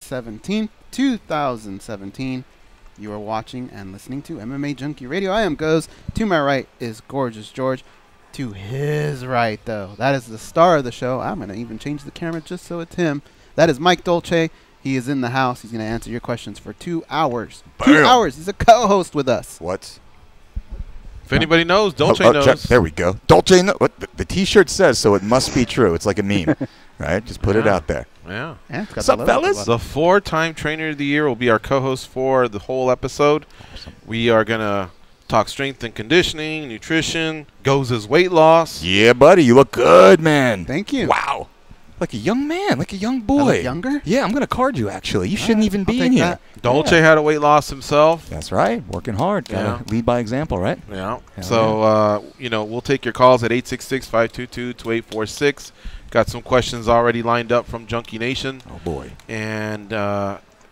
17th, 2017. You are watching and listening to MMA Junkie Radio. I am Goz. To my right is Gorgeous George. To his right, though, that is the star of the show. I'm going to even change the camera just so it's him. That is Mike Dolce. He is in the house. He's going to answer your questions for 2 hours. Bam. 2 hours. He's a co-host with us. What? If anybody knows, Dolce knows. There we go. Dolce knows. What the T-shirt says, so it must be true. It's like a meme, right? Just put it out there. Yeah. What's up, fellas? The 4-time Trainer of the Year will be our co-host for the whole episode. Awesome. We are going to talk strength and conditioning, nutrition, Goz's weight loss. Yeah, buddy. You look good, man. Thank you. Wow. Like a young man, like a young boy. Younger? Yeah, I'm going to card you, actually. You shouldn't even be in here. Dolce had a weight loss himself. That's right. Working hard. Got to lead by example, right? Yeah. Hell so, we'll take your calls at 866-522-2846. Got some questions already lined up from Junkie Nation. Oh, boy. And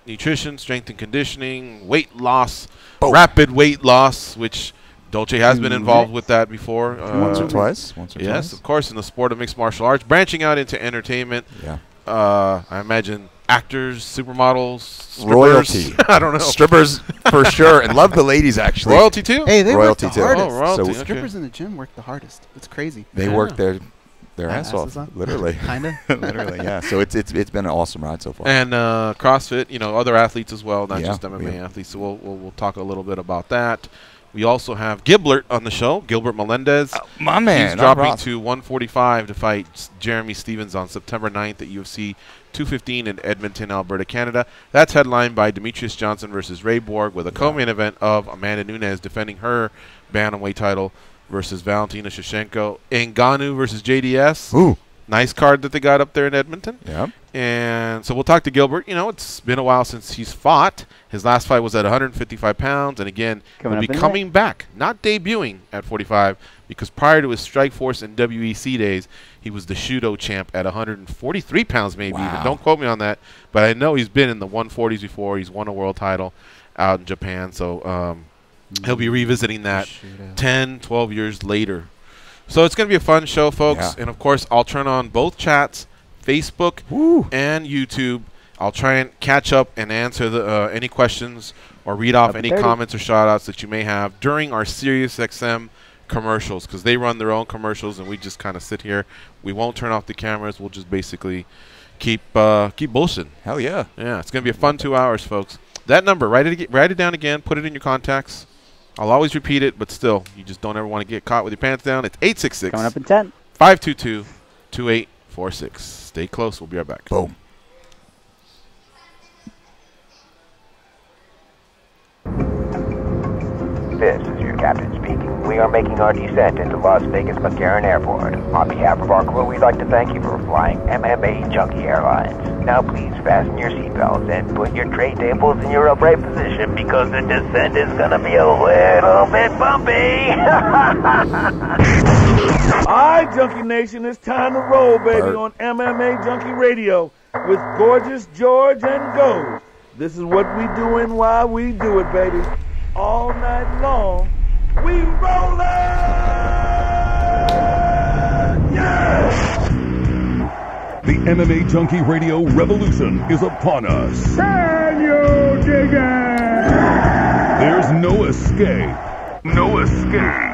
nutrition, strength and conditioning, weight loss, Boom. rapid weight loss, which Dolce has been involved with that before. Once or twice. Yes, of course, in the sport of mixed martial arts. Branching out into entertainment. Yeah. I imagine actors, supermodels, strippers. Royalty. I don't know. Strippers for sure. And love the ladies, actually. Royalty, too? Hey, they Royalty work the too. hardest. Oh, royalty. So Strippers in the gym work the hardest. It's crazy. They work their ass off, off. literally. Kinda. Literally, yeah. So it's been an awesome ride so far. And CrossFit, other athletes as well, not Yeah, just MMA athletes. So we'll talk a little bit about that. We also have Gilbert on the show, Gilbert Melendez. My man. He's dropping to 145 to fight Jeremy Stevens on September 9th at UFC 215 in Edmonton, Alberta, Canada. That's headlined by Demetrius Johnson versus Ray Borg with a co-main event of Amanda Nunes defending her bantamweight title versus Valentina Shevchenko. Ngannou versus JDS. Ooh. Nice card that they got up there in Edmonton. Yeah. And so we'll talk to Gilbert. It's been a while since he's fought. His last fight was at 155 pounds. And, again, he'll be coming back, not debuting at 45, because prior to his Strikeforce and WEC days, he was the Shudo champ at 143 pounds maybe. Wow. Even. Don't quote me on that. But I know he's been in the 140s before. He's won a world title out in Japan. So he'll be revisiting that 10, 12 years later. So it's going to be a fun show, folks. Yeah. And, of course, I'll turn on both chats, Facebook and YouTube. I'll try and catch up and answer any questions or read off any comments or shout-outs that you may have during our SiriusXM commercials, because they run their own commercials and we just kind of sit here. We won't turn off the cameras. We'll just basically keep bullshitting. Hell yeah. Yeah, it's going to be a fun 2 hours, folks. That number, write it down again. Put it in your contacts. I'll always repeat it, but still, you just don't ever want to get caught with your pants down. It's 866 coming up in 10 522-2846. Stay close. We'll be right back. Boom. This is your captain speaking. We are making our descent into Las Vegas McCarran Airport. On behalf of our crew, we'd like to thank you for flying MMA Junkie Airlines. Now please fasten your seatbelts and put your tray tables in your upright position, because the descent is going to be a little bit bumpy. Alright, Junkie Nation, it's time to roll, baby, on MMA Junkie Radio with Gorgeous George and Goz. This is what we do and why we do it, baby. All night long, we rollin'! Yeah! The MMA Junkie Radio revolution is upon us. Can you dig it? There's no escape. No escape.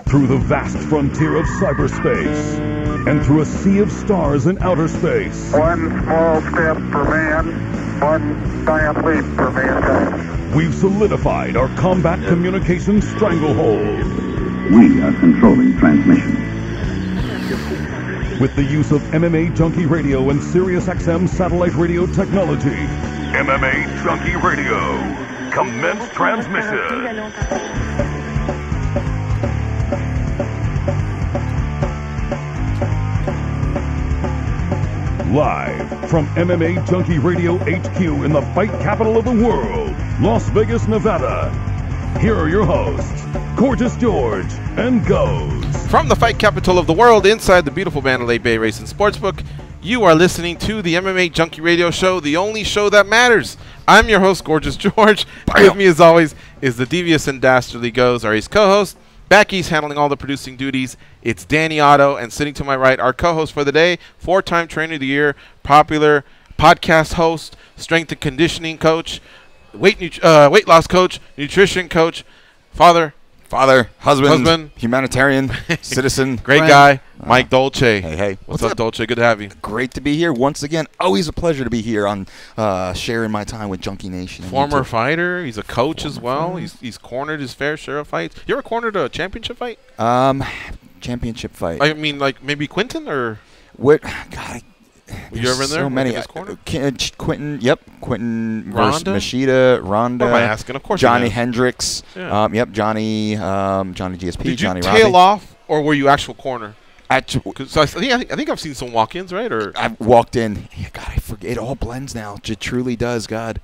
Through the vast frontier of cyberspace and through a sea of stars in outer space. One small step for man, one giant leap for mankind. We've solidified our combat communication stranglehold. We are controlling transmission. With the use of MMA Junkie Radio and SiriusXM satellite radio technology. MMA Junkie Radio. Commence transmission. Live from MMA Junkie Radio HQ in the fight capital of the world, Las Vegas, Nevada. Here are your hosts, Gorgeous George and Goz. From the fight capital of the world, inside the beautiful Mandalay Bay Racing Sportsbook, you are listening to the MMA Junkie Radio Show, the only show that matters. I'm your host, Gorgeous George. With me, as always, is the devious and dastardly Goz, our ace co-host. Back east, handling all the producing duties, it's Danny Otto, and sitting to my right, our co-host for the day, 4-time Trainer of the Year, popular podcast host, strength and conditioning coach, weight loss coach, nutrition coach, father, husband, humanitarian, citizen, great friend. guy, Mike Dolce. Hey. What's up, Dolce? Good to have you. Great to be here once again. Always a pleasure to be here on sharing my time with Junkie Nation. Former fighter. He's a coach as well. He's cornered his fair share of fights. You ever cornered a championship fight? Championship fight. I mean, like maybe Quentin or what? God, you ever in there? So many. Quentin. Yep. Quentin versus Machida. Ronda. What am I asking? Of course. Johnny Hendricks. Yeah. Yep. Johnny GSP. Did Johnny you tail Robbie. off, or were you actual corner? So I think I've seen some walk-ins, right? Or I've walked in. Yeah, God, I forget. It all blends now. It truly does. God,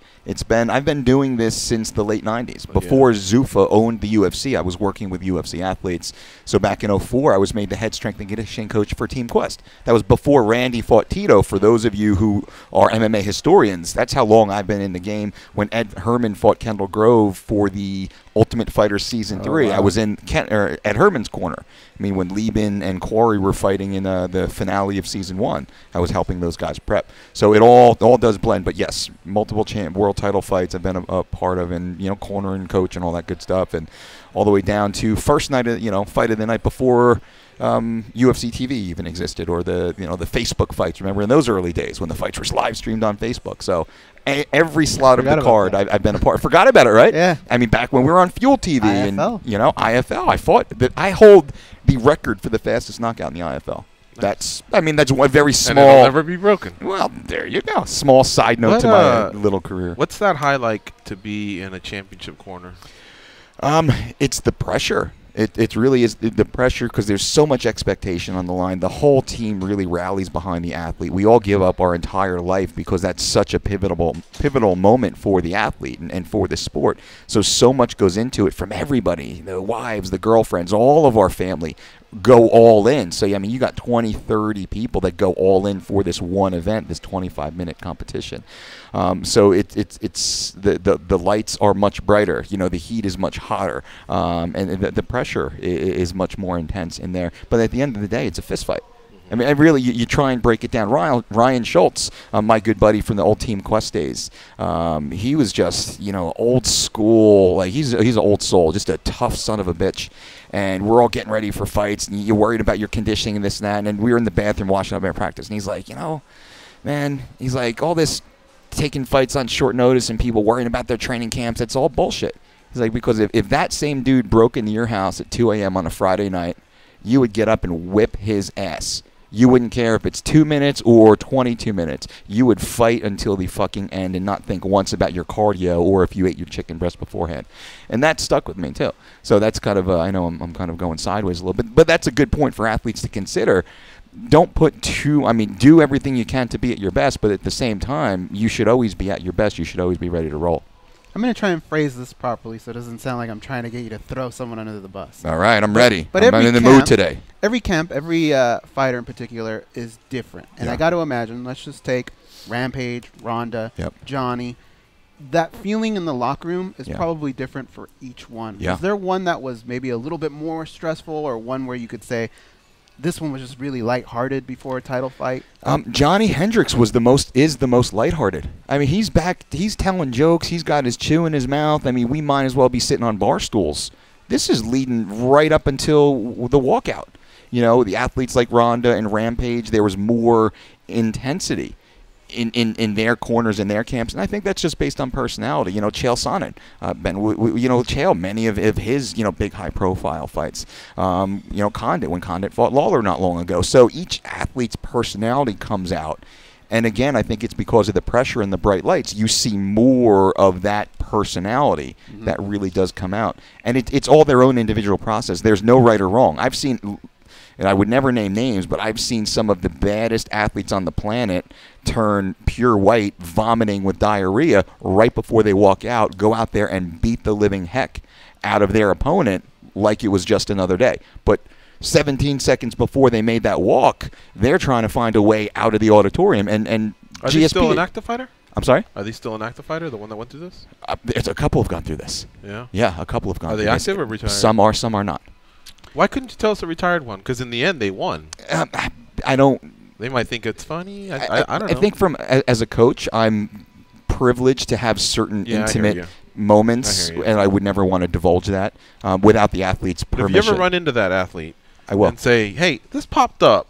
I've been doing this since the late '90s. Before Zuffa owned the UFC, I was working with UFC athletes. So back in '04, I was made the head strength and conditioning coach for Team Quest. That was before Randy fought Tito. For those of you who are MMA historians, that's how long I've been in the game. When Ed Herman fought Kendall Grove for the Ultimate Fighter Season 3, I was in Ed Herman's corner. I mean, when Lieben and Quarry were fighting in the finale of Season 1, I was helping those guys prep. So it all does blend. But yes, multiple world title fights I've been a part of, and corner and coach and all that good stuff, and all the way down to first night of fight of the night before UFC TV even existed, or the the Facebook fights. Remember in those early days when the fights were live streamed on Facebook? So every slot of the card I've been a part. Forgot about it, right? Yeah. I mean, back when we were on Fuel TV IFL. and IFL, I fought. I hold the record for the fastest knockout in the IFL. That's one very small. And it'll never be broken. Well, there you go. Small side note to my little career. What's that high like to be in a championship corner? It's the pressure. It really is the pressure, because there's so much expectation on the line. The whole team really rallies behind the athlete. We all give up our entire life because that's such a pivotal moment for the athlete and for the sport. So much goes into it from everybody, the wives, the girlfriends, all of our family go all in. So, I mean, you got 20, 30 people that go all in for this one event, this 25-minute competition. So it's the lights are much brighter. The heat is much hotter, and the pressure is much more intense in there. But at the end of the day, it's a fist fight. I mean, you try and break it down. Ryan Schultz, my good buddy from the old Team Quest days, he was just, old school. Like, he's an old soul, just a tough son of a bitch. And we're all getting ready for fights, and you're worried about your conditioning and this and that. And we were in the bathroom washing up our practice, and he's like, man, he's like, all this taking fights on short notice and people worrying about their training camps, it's all bullshit. He's like, because if that same dude broke into your house at 2 a.m. on a Friday night, you would get up and whip his ass. You wouldn't care if it's 2 minutes or 22 minutes. You would fight until the fucking end and not think once about your cardio or if you ate your chicken breast beforehand. And that stuck with me, too. So that's kind of, I know I'm kind of going sideways a little bit, but that's a good point for athletes to consider. Don't put do everything you can to be at your best, but at the same time, you should always be at your best. You should always be ready to roll. I'm going to try and phrase this properly so it doesn't sound like I'm trying to get you to throw someone under the bus. All right, I'm ready. But I'm in the mood today. Every camp, every fighter in particular is different. And I got to imagine, let's just take Rampage, Ronda, Johnny. That feeling in the locker room is probably different for each one. Yeah. Is there one that was maybe a little bit more stressful, or one where you could say, this one was just really lighthearted before a title fight? Johnny Hendricks is the most lighthearted. I mean, he's back. He's telling jokes. He's got his chew in his mouth. I mean, we might as well be sitting on bar stools. This is leading right up until the walkout. The athletes like Ronda and Rampage, there was more intensity in their corners, in their camps, and I think that's just based on personality. Chael Sonnen, Chael, many of his big high profile fights. Condit, when Condit fought Lawler not long ago. So each athlete's personality comes out, and again, I think it's because of the pressure and the bright lights. You see more of that personality that really does come out, and it's all their own individual process. There's no right or wrong. I've seen. And I would never name names, but I've seen some of the baddest athletes on the planet turn pure white, vomiting with diarrhea right before they walk out, go out there and beat the living heck out of their opponent like it was just another day. But 17 seconds before they made that walk, they're trying to find a way out of the auditorium. And Are GSP, they still an active fighter? I'm sorry? Are they still an active fighter, the one that went through this? There's a couple have gone through this. Yeah? Yeah, a couple have gone through this. Are they active or retired? Some are not. Why couldn't you tell us a retired one? Because in the end, they won. I don't. They might think it's funny. I don't know. I think as a coach, I'm privileged to have certain intimate moments, and I would never want to divulge that without the athlete's permission. If you ever run into that athlete, I will. And say, hey, this popped up.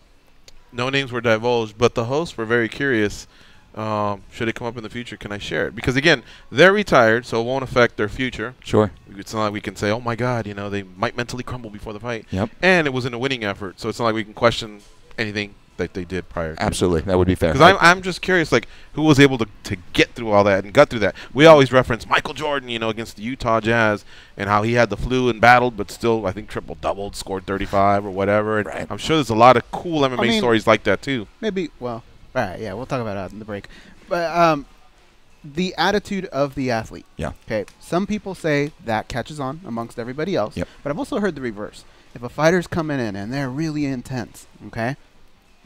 No names were divulged, but the hosts were very curious. Should it come up in the future, can I share it? Because, again, they're retired, so it won't affect their future. Sure. It's not like we can say, oh, my God, they might mentally crumble before the fight. Yep. And it was in a winning effort, so it's not like we can question anything that they did prior. Absolutely. That would be fair. Because I'm just curious, like, who was able to get through all that and got through that? We always reference Michael Jordan, against the Utah Jazz and how he had the flu and battled, but still, I think, triple-doubled, scored 35 or whatever. And right. I'm sure there's a lot of cool MMA stories like that, too. Maybe, well, all right, yeah, we'll talk about that in the break. But the attitude of the athlete. Yeah. Okay. Some people say that catches on amongst everybody else. Yep. But I've also heard the reverse. If a fighter's coming in and they're really intense, okay,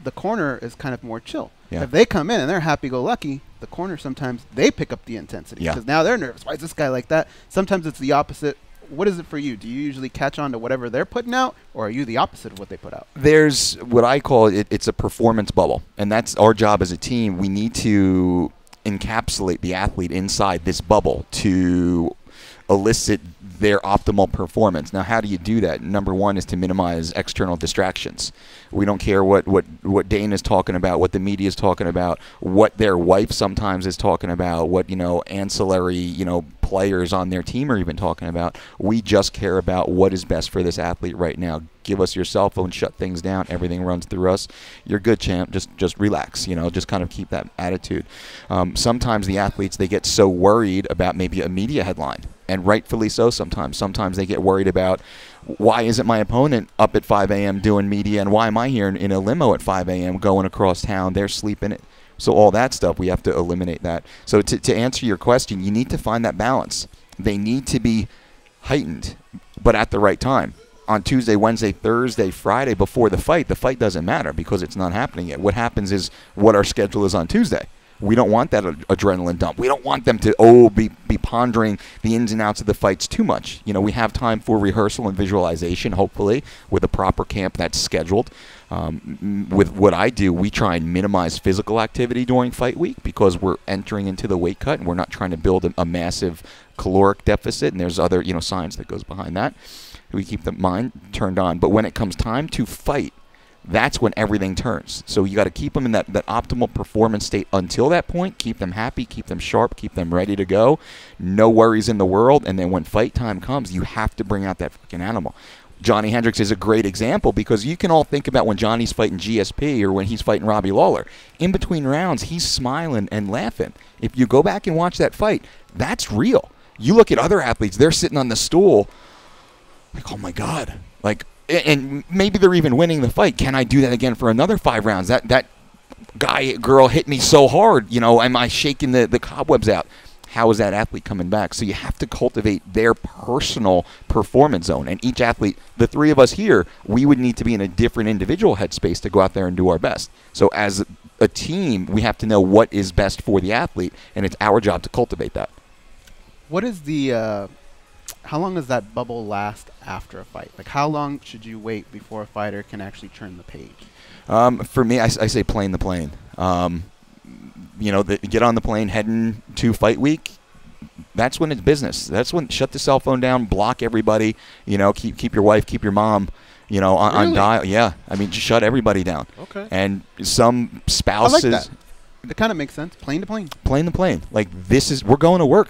the corner is kind of more chill. Yeah. If they come in and they're happy-go-lucky, the corner sometimes they pick up the intensity because now they're nervous. Why is this guy like that? Sometimes it's the opposite. What is it for you? Do you usually catch on to whatever they're putting out, or are you the opposite of what they put out? There's what I call it's a performance bubble, and that's our job as a team. We need to encapsulate the athlete inside this bubble to elicit their optimal performance. Now, how do you do that? Number one is to minimize external distractions. We don't care what Dana's talking about, what the media is talking about, what their wife sometimes is talking about, what ancillary players on their team are even talking about. We just care about what is best for this athlete right now. Give us your cell phone, shut things down, everything runs through us. You're good, champ. Just relax, just kind of keep that attitude. Sometimes the athletes, they get so worried about maybe a media headline, and rightfully so sometimes. Sometimes they get worried about, why isn't my opponent up at 5 a.m. doing media, and why am I here in a limo at 5 a.m. going across town? They're sleeping it. So all that stuff, we have to eliminate that. So to answer your question, you need to find that balance. They need to be heightened, but at the right time. On Tuesday, Wednesday, Thursday, Friday before the fight doesn't matter because it's not happening yet. What happens is what our schedule is on Tuesday. We don't want that adrenaline dump. We don't want them to be pondering the ins and outs of the fights too much. We have time for rehearsal and visualization, hopefully, with a proper camp that's scheduled. With what I do, we try and minimize physical activity during fight week because we're entering into the weight cut and we're not trying to build a massive caloric deficit, and there's other science that goes behind that. We keep the mind turned on. But when it comes time to fight, that's when everything turns. So you got to keep them in that optimal performance state until that point. Keep them happy, keep them sharp, keep them ready to go. No worries in the world. And then when fight time comes, you have to bring out that fucking animal. Johnny Hendricks is a great example because you can all think about when Johnny's fighting GSP or when he's fighting Robbie Lawler. In between rounds, he's smiling and laughing. If you go back and watch that fight, that's real. You look at other athletes, they're sitting on the stool like, oh, my God. Like, and maybe they're even winning the fight. Can I do that again for another 5 rounds? That girl hit me so hard. Am I shaking the cobwebs out? How is that athlete coming back? So you have to cultivate their personal performance zone. And each athlete, the 3 of us here, we would need to be in a different individual headspace to go out there and do our best. So as a team, we have to know what is best for the athlete, and it's our job to cultivate that. What is the how long does that bubble last after a fight? Like, how long should you wait before a fighter can actually turn the page? For me, I say plane the plane. Get on the plane heading to fight week. That's when it's business. That's when shut the cell phone down, block everybody. Keep your wife, keep your mom. On dial. Yeah, I mean, just shut everybody down. Okay. And some spouses. I like that. It kind of makes sense. Plane to plane. Plane to plane. Like we're going to work.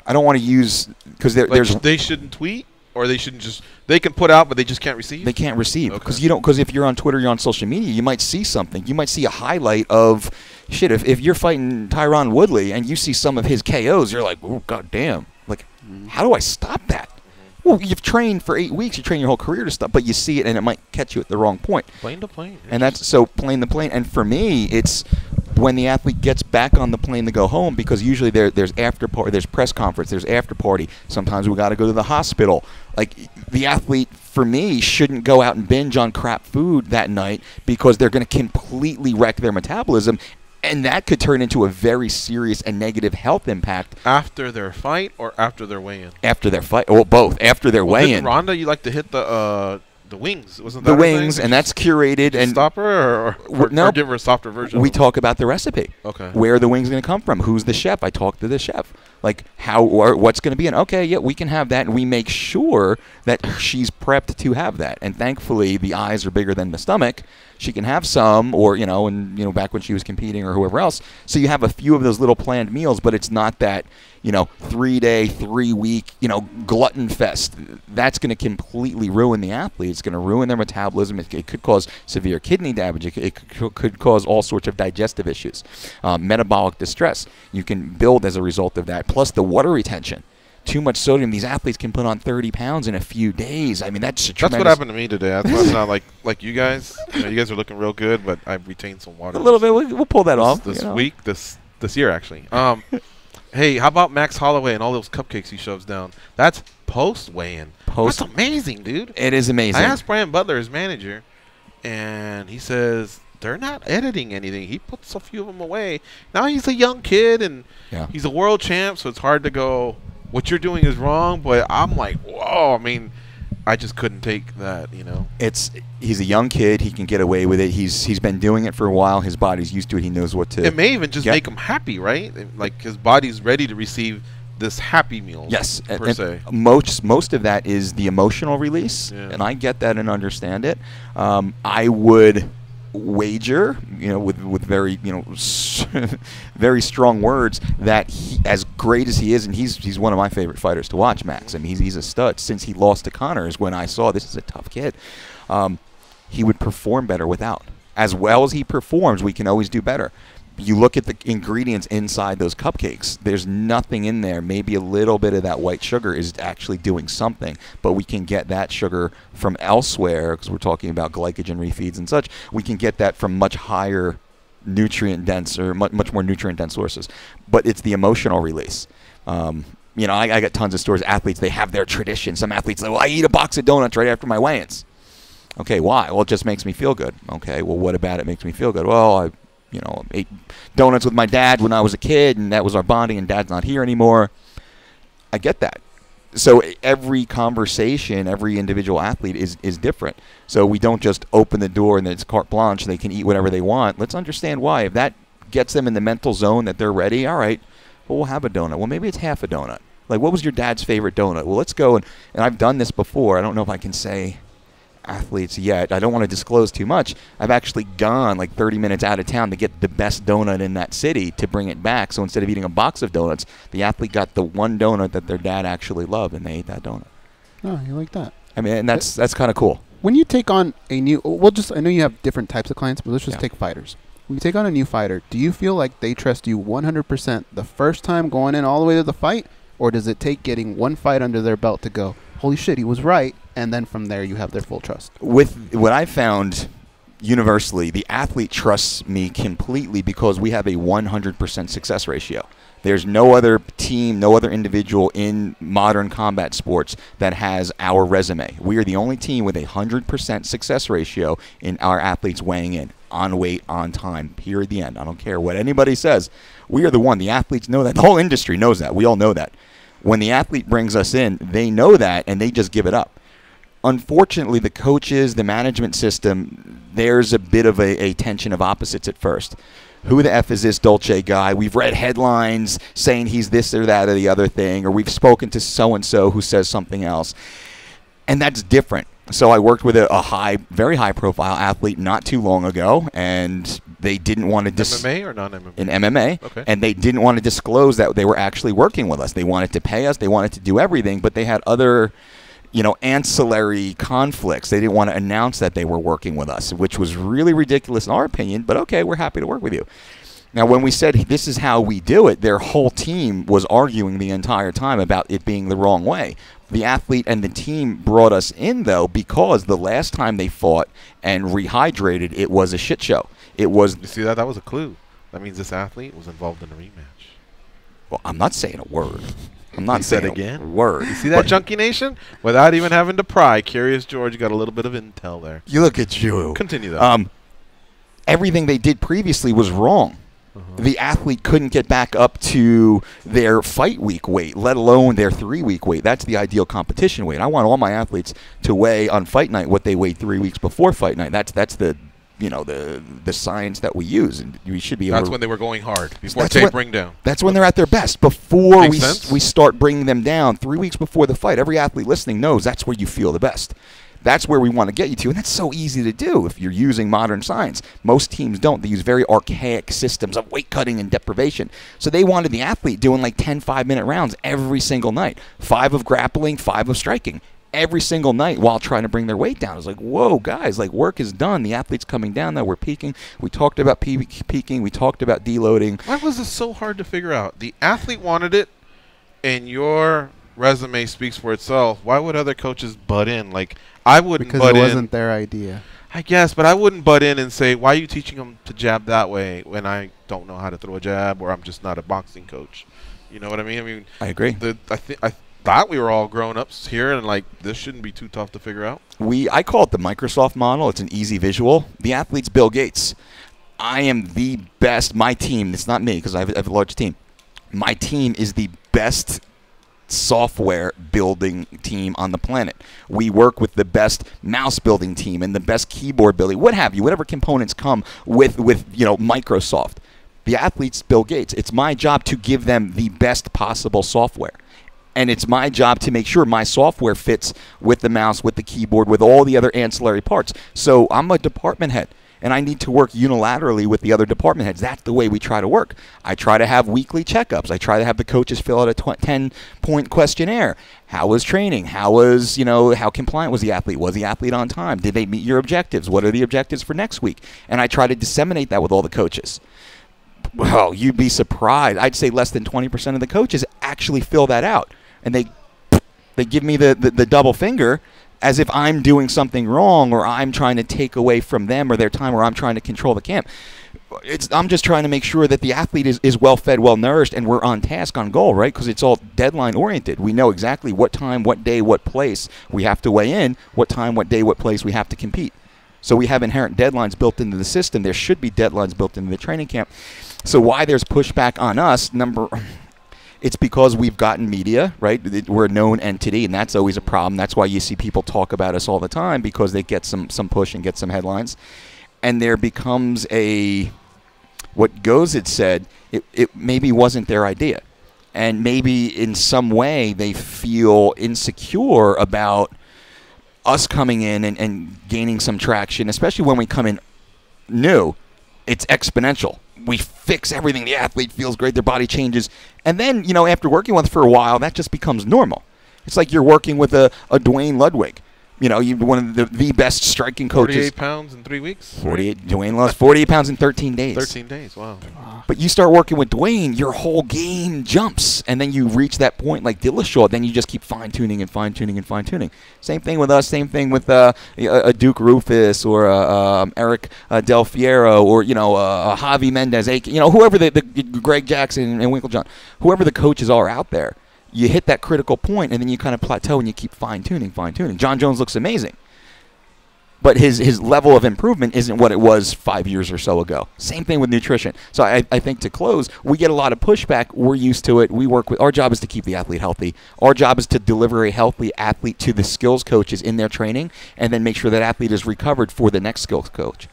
I don't want to use because there's they shouldn't tweet or they shouldn't just they can put out but they just can't receive. They can't receive because if you're on Twitter, you're on social media, you might see something. You might see a highlight of shit. If you're fighting Tyron Woodley and you see some of his KOs, you're like, oh goddamn! Like, how do I stop that? Well, you've trained for 8 weeks. You train your whole career to stop, but you see it and it might catch you at the wrong point. Plane to plane. And that's so plane to plane. And for me, it's when the athlete gets back on the plane to go home because usually there's after party, there's press conference, there's after party. Sometimes we got to go to the hospital. Like the athlete, for me, shouldn't go out and binge on crap food that night because they're going to completely wreck their metabolism. And that could turn into a very serious and negative health impact. After their fight or after their weigh-in? After their fight. Well, both. After their weigh-in. Ronda, you like to hit the the wings. Wasn't that the her wings, thing? and that's curated. And stop her or give her a softer version. We talk about the recipe. Okay. Where are the wings going to come from? Who's the chef? I talk to the chef. Like how or what's going to be in. Okay, yeah, we can have that, and we make sure that she's prepped to have that. And thankfully, the eyes are bigger than the stomach. She can have some, or back when she was competing or whoever else. So you have a few of those little planned meals, but it's not that 3-day, 3-week, glutton fest. That's going to completely ruin the athlete. It's going to ruin their metabolism. It could cause severe kidney damage. It could cause all sorts of digestive issues, metabolic distress. You can build as a result of that. Plus the water retention. Too much sodium. These athletes can put on 30 pounds in a few days. I mean, that's a tremendous. That's what happened to me today. That's why I'm not like you guys. You guys are looking real good, but I've retained some water. A little bit. We'll pull that off this week, this year actually. Hey, how about Max Holloway and all those cupcakes he shoves down? That's post weigh-in. That's amazing, dude. It is amazing. I asked Brian Butler, his manager, and he says they're not editing anything. He puts a few of them away. Now he's a young kid, and he's a world champ, so it's hard to go, what you're doing is wrong, but I'm like, whoa. I mean, I just couldn't take that, He's a young kid. He can get away with it. He's been doing it for a while. His body's used to it. He knows what to. It may even just make him happy, right? Like his body's ready to receive this happy meal. Yes, per se. Most of that is the emotional release, and I get that and understand it. I would wager, with very, very strong words, that he, as great as he is, and he's one of my favorite fighters to watch, Max. I mean, he's a stud. Since he lost to Connors, when I saw this is a tough kid, he would perform better without. As well as he performs, we can always do better. You look at the ingredients inside those cupcakes, there's nothing in there. Maybe a little bit of that white sugar is actually doing something, but we can get that sugar from elsewhere, because we're talking about glycogen refeeds and such. We can get that from much higher nutrient-dense or much more nutrient-dense sources. But it's the emotional release. I got tons of stories. Athletes, they have their tradition. Some athletes say, well, I eat a box of donuts right after my weigh-ins. Okay, why? Well, it just makes me feel good. Okay, well, what about it makes me feel good? Well, I ate donuts with my dad when I was a kid, and that was our bonding, and Dad's not here anymore. I get that. So every conversation, every individual athlete is different. So we don't just open the door and then it's carte blanche. They can eat whatever they want. Let's understand why. If that gets them in the mental zone that they're ready, all right, well, we'll have a donut. Well, maybe it's half a donut. Like, what was your dad's favorite donut? Well, let's go. And I've done this before. I don't know if I can say athletes yet. I don't want to disclose too much. I've actually gone like 30 minutes out of town to get the best donut in that city to bring it back. So instead of eating a box of donuts, the athlete got the one donut that their dad actually loved, and they ate that donut. Oh, you like that? I mean, and that's kind of cool. When you take on a new, I know you have different types of clients, but let's just take fighters. When you take on a new fighter, do you feel like they trust you 100% the first time going in all the way to the fight, or does it take getting one fight under their belt to go, holy shit, he was right, and then from there you have their full trust? With what I found universally, the athlete trusts me completely because we have a 100% success ratio. There's no other team, no other individual in modern combat sports that has our resume. We are the only team with a 100% success ratio in our athletes weighing in, on weight, on time, period, the end. I don't care what anybody says. We are the one. The athletes know that. The whole industry knows that. We all know that. When the athlete brings us in, they know that, and they just give it up. Unfortunately, the coaches, the management system, there's a bit of a tension of opposites at first. Who the F is this Dolce guy? We've read headlines saying he's this or that or the other thing, or we've spoken to so-and-so who says something else. And that's different. So I worked with a very high-profile athlete not too long ago, and they didn't want to MMA or non-MMA? In MMA, okay. And they didn't want to disclose that they were actually working with us. They wanted to pay us. They wanted to do everything, but they had other, ancillary conflicts. They didn't want to announce that they were working with us, which was really ridiculous in our opinion, but okay, we're happy to work with you. Now, when we said this is how we do it, their whole team was arguing the entire time about it being the wrong way. The athlete and the team brought us in, though, because the last time they fought and rehydrated, it was a shit show. It was. You see that? That was a clue. That means this athlete was involved in a rematch. Well, I'm not saying a word. I'm not saying again. A word. You see that, Junkie Nation? Without even having to pry, Curious George got a little bit of intel there. You look at you. Continue, though. Everything they did previously was wrong. the athlete couldn't get back up to their fight week weight, let alone their 3-week weight. That's the ideal competition weight. I want all my athletes to weigh on fight night what they weighed 3 weeks before fight night. That's the the science that we use, and we should be able That's when they were going hard, before tapering down. That's when they're at their best. Before Makes we start bringing them down 3 weeks before the fight. Every athlete listening knows that's where you feel the best. That's where we want to get you to, and that's so easy to do if you're using modern science. Most teams don't. They use very archaic systems of weight cutting and deprivation. So they wanted the athlete doing like 10 5-minute rounds every single night. 5 of grappling, 5 of striking. Every single night while trying to bring their weight down. It's like, whoa, guys, like work is done. The athlete's coming down now. We're peaking. We talked about peaking. We talked about deloading. Why was this so hard to figure out? The athlete wanted it, and your resume speaks for itself. Why would other coaches butt in? Like, I wouldn't butt in. Because it wasn't their idea. I guess, but I wouldn't butt in and say, why are you teaching them to jab that way when I don't know how to throw a jab, or I'm just not a boxing coach? You know what I mean? I agree. I thought we were all grown-ups here, and like this shouldn't be too tough to figure out. I call it the Microsoft model. It's an easy visual. The athlete's Bill Gates. I am the best. My team, it's not me because I have a large team. My team is the best software building team on the planet. We work with the best mouse building team and the best keyboard building, what have you, whatever components come with Microsoft. The athlete's Bill Gates. It's my job to give them the best possible software. And it's my job to make sure my software fits with the mouse, with the keyboard, with all the other ancillary parts. So I'm a department head, and I need to work unilaterally with the other department heads. That's the way we try to work. I try to have weekly checkups. I try to have the coaches fill out a 10-point questionnaire. How was training? How was, how compliant was the athlete? Was the athlete on time? Did they meet your objectives? What are the objectives for next week? And I try to disseminate that with all the coaches. Well, you'd be surprised. I'd say less than 20% of the coaches actually fill that out. And they give me the double finger as if I'm doing something wrong, or I'm trying to take away from them or their time, or I'm trying to control the camp. I'm just trying to make sure that the athlete is well-fed, well-nourished, and we're on task, on goal, right? Because it's all deadline-oriented. We know exactly what time, what day, what place we have to weigh in, what time, what day, what place we have to compete. So we have inherent deadlines built into the system. There should be deadlines built into the training camp. So why there's pushback on us, it's because we've gotten media, right? We're a known entity, and that's always a problem. That's why you see people talk about us all the time, because they get some push and get some headlines. And there becomes what Goes had said, it maybe wasn't their idea. And maybe in some way they feel insecure about us coming in and gaining some traction, especially when we come in new. It's exponential. We fix everything. The athlete feels great. Their body changes. And then, after working with for a while, that just becomes normal. It's like you're working with a Dwayne Ludwig. You're one of the best striking coaches. 48 pounds in 3 weeks? Dwayne lost 48 pounds in 13 days. 13 days, wow. But you start working with Dwayne, your whole game jumps. And then you reach that point like Dillashaw. Then you just keep fine-tuning and fine-tuning and fine-tuning. Same thing with us. Same thing with a Duke Rufus or Eric Del Fiero or, Javi Mendez. Whoever the Greg Jackson and Winklejohn. Whoever the coaches are out there. You hit that critical point, and then you kind of plateau and you keep fine-tuning. John Jones looks amazing. But his level of improvement isn't what it was 5 years or so ago. Same thing with nutrition. So I think to close, we get a lot of pushback. We're used to it. We work with. Our job is to keep the athlete healthy. Our job is to deliver a healthy athlete to the skills coaches in their training, and then make sure that athlete is recovered for the next skills coach.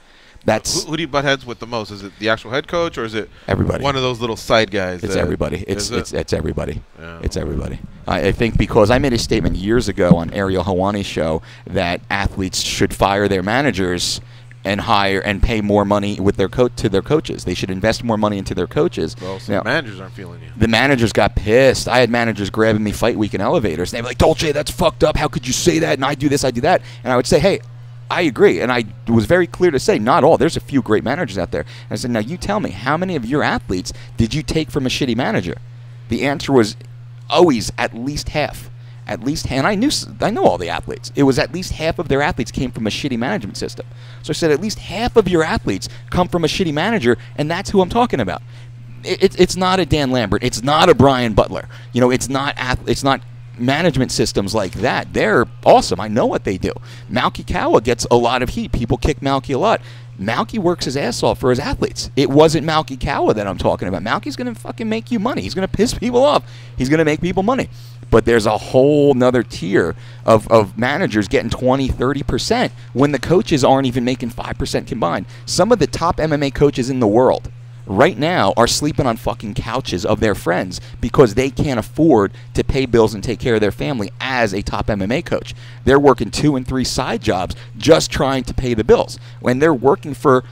Who do you butt heads with the most? Is it the actual head coach, or is it everybody? One of those little side guys? It's everybody. It's everybody. Yeah. It's everybody. I think because I made a statement years ago on Ariel Hawani's show that athletes should fire their managers and hire and pay more money with to their coaches. They should invest more money into their coaches. Well, so the managers aren't feeling you. The managers got pissed. I had managers grabbing me fight week in elevators. They were like, "Dolce, that's fucked up. How could you say that?" And I do this, I do that. And I would say, "Hey, I agree," and I was very clear to say, not all. There's a few great managers out there. And I said, now you tell me, how many of your athletes did you take from a shitty manager? The answer was always at least half. At least, and I know all the athletes. It was at least half of their athletes came from a shitty management system. So I said, at least half of your athletes come from a shitty manager, and that's who I'm talking about. It's not a Dan Lambert. It's not a Brian Butler. It's not management systems like that. They're awesome. I know what they do. Malky Kawa gets a lot of heat. People kick Malky a lot. Malky works his ass off for his athletes. It wasn't Malky Kawa that I'm talking about. Malky's going to fucking make you money. He's going to piss people off. He's going to make people money. But there's a whole nother tier of managers getting 20, 30% when the coaches aren't even making 5% combined. Some of the top MMA coaches in the world right now are sleeping on fucking couches of their friends because they can't afford to pay bills and take care of their family as a top MMA coach. They're working 2 and 3 side jobs just trying to pay the bills. When they're working for,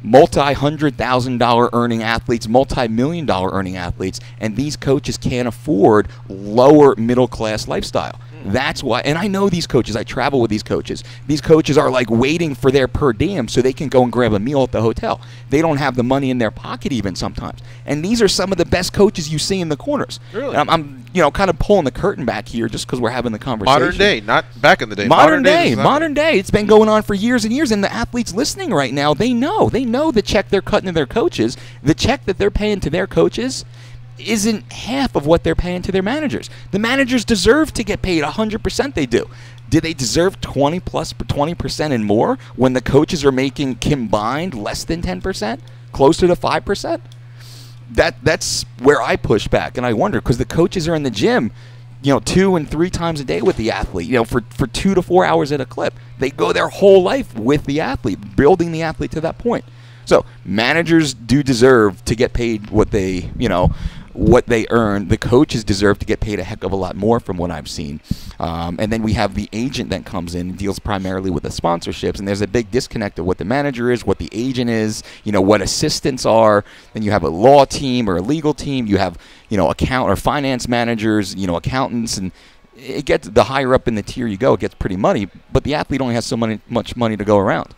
multi-$100,000 earning athletes, multi-million-dollar earning athletes, and these coaches can't afford lower middle-class lifestyle. That's why, and I know these coaches, I travel with these coaches. These coaches are like waiting for their per diem so they can go and grab a meal at the hotel. They don't have the money in their pocket even sometimes. And these are some of the best coaches you see in the corners. Really? And I'm kind of pulling the curtain back here just because we're having the conversation. Modern day, not back in the day. Modern day. It's been going on for years and years, and the athletes listening right now, they know the check they're cutting to their coaches, the check that they're paying to their coaches isn't half of what they're paying to their managers. The managers deserve to get paid 100%. They do. Do they deserve 20% and more when the coaches are making combined less than 10%, closer to 5%? That's where I push back, and I wonder because the coaches are in the gym, 2 and 3 times a day with the athlete, for 2 to 4 hours at a clip. They go their whole life with the athlete, building the athlete to that point. So managers do deserve to get paid what they earn. The coaches deserve to get paid a heck of a lot more from what I've seen. And then we have the agent that comes in and deals primarily with the sponsorships. And there's a big disconnect of what the manager is, what the agent is, what assistants are. Then you have a law team or a legal team. You have, account or finance managers, accountants. And it gets, the higher up in the tier you go, it gets pretty muddy. But the athlete only has so much money to go around.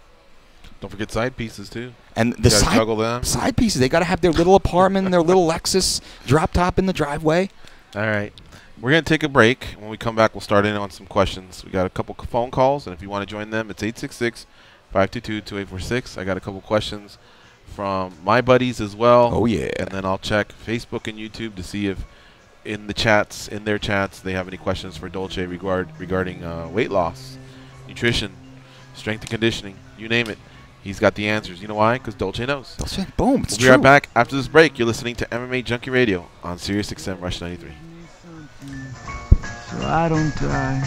Don't forget side pieces, too. And the side pieces, they got to have their little apartment, their little Lexus drop top in the driveway. All right. We're going to take a break. When we come back, we'll start in on some questions. We got a couple phone calls, and if you want to join them, it's 866-522-2846. I got a couple questions from my buddies as well. Oh, yeah. And then I'll check Facebook and YouTube to see if in their chats, they have any questions for Dolce regarding weight loss, nutrition, strength and conditioning, you name it. He's got the answers. You know why? Because Dolce knows. Dolce, boom, it's true. We'll be right back after this break. You're listening to MMAjunkie Radio on Sirius XM Rush 93. So I don't die.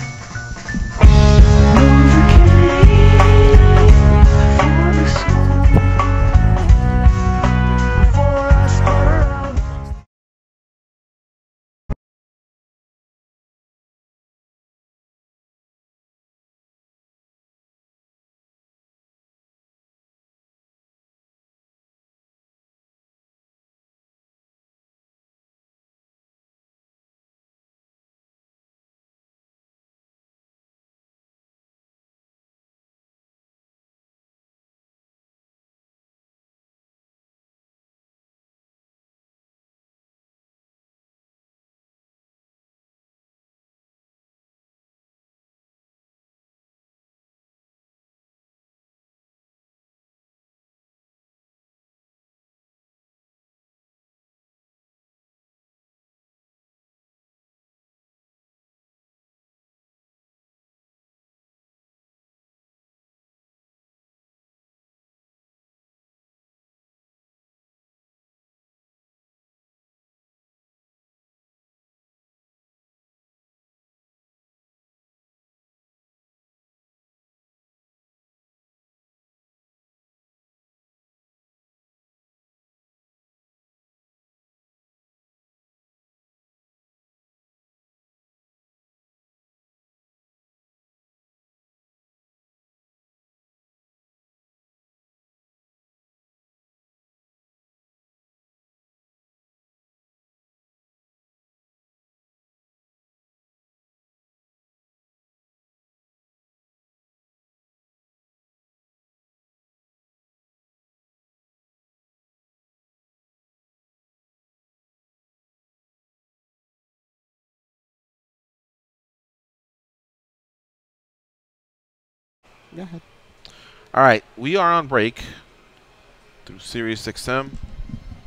Go ahead. All right, we are on break through Sirius XM,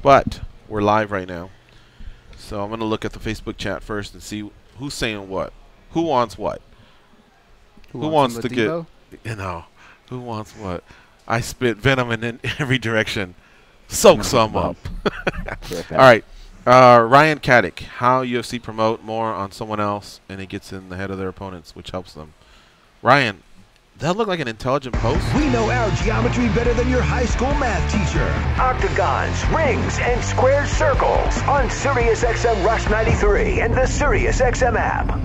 but we're live right now. So I'm going to look at the Facebook chat first and see who's saying what. Who wants what? Who wants to get... Who wants what? I spit venom in every direction. Soak some up. All right. Ryan Caddick, how UFC promote more on someone else and it gets in the head of their opponents, which helps them. Ryan, that looked like an intelligent post. We know our geometry better than your high school math teacher. Octagons, rings, and square circles on SiriusXM Rush 93 and the SiriusXM app.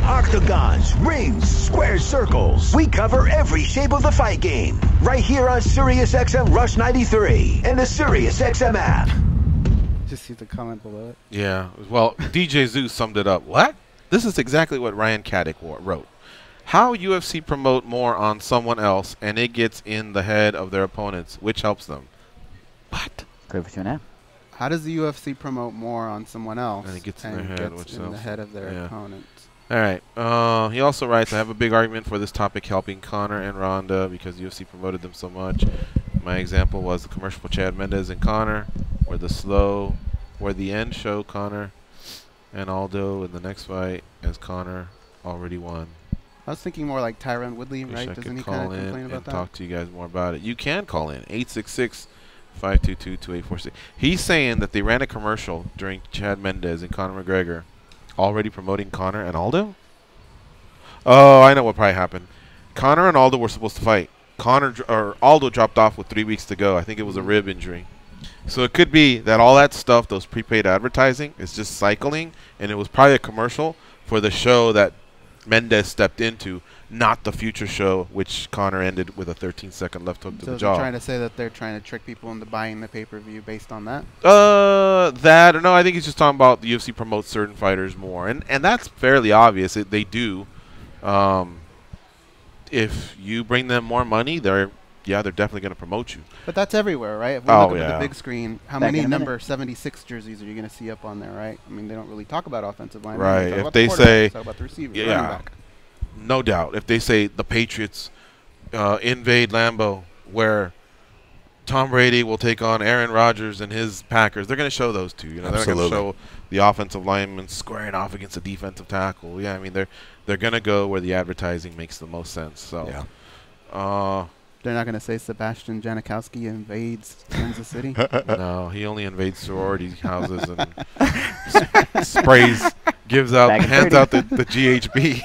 Octagons, rings, square circles. We cover every shape of the fight game right here on SiriusXM Rush 93 and the SiriusXM app. Just see the comment below it. Yeah. Well, DJ Zeus summed it up. What? This is exactly what Ryan Caddick wrote. How UFC promote more on someone else and it gets in the head of their opponents, which helps them. What? Great for 2.5. How does the UFC promote more on someone else And it gets in their head, which in the head of their opponents? All right. He also writes, I have a big argument for this topic helping Conor and Ronda because UFC promoted them so much. My example was the commercial for Chad Mendes and Conor, where the end show Conor and Aldo in the next fight as Conor already won. I was thinking more like Tyron Woodley, right? Doesn't he kind of complain about that? Talk to you guys more about it. You can call in 866-522-2846. He's saying that they ran a commercial during Chad Mendes and Conor McGregor, already promoting Conor and Aldo. Oh, I know what probably happened. Conor and Aldo were supposed to fight. Aldo dropped off with 3 weeks to go. I think it was a rib injury. So it could be that all that stuff, those prepaid advertising, is just cycling, and it was probably a commercial for the show that Mendes stepped into, not the future show, which Conor ended with a 13-second left hook to the jaw. So trying to say that they're trying to trick people into buying the pay-per-view based on that? No, I think he's just talking about the UFC promotes certain fighters more, and that's fairly obvious. They do. If you bring them more money, they're definitely going to promote you. But that's everywhere, right? If we look at the big screen, how many number 76 jerseys are you going to see up on there, right? I mean, they don't really talk about offensive line. Right. If they say, talk about the receiver, running back. No doubt. If they say the Patriots invade Lambeau, where Tom Brady will take on Aaron Rodgers and his Packers, they're going to show those two. They're not going to show the offensive lineman squaring off against a defensive tackle. Yeah, I mean, they're going to go where the advertising makes the most sense. So, they're not going to say Sebastian Janikowski invades Kansas City? No, he only invades sorority houses and hands out the GHB.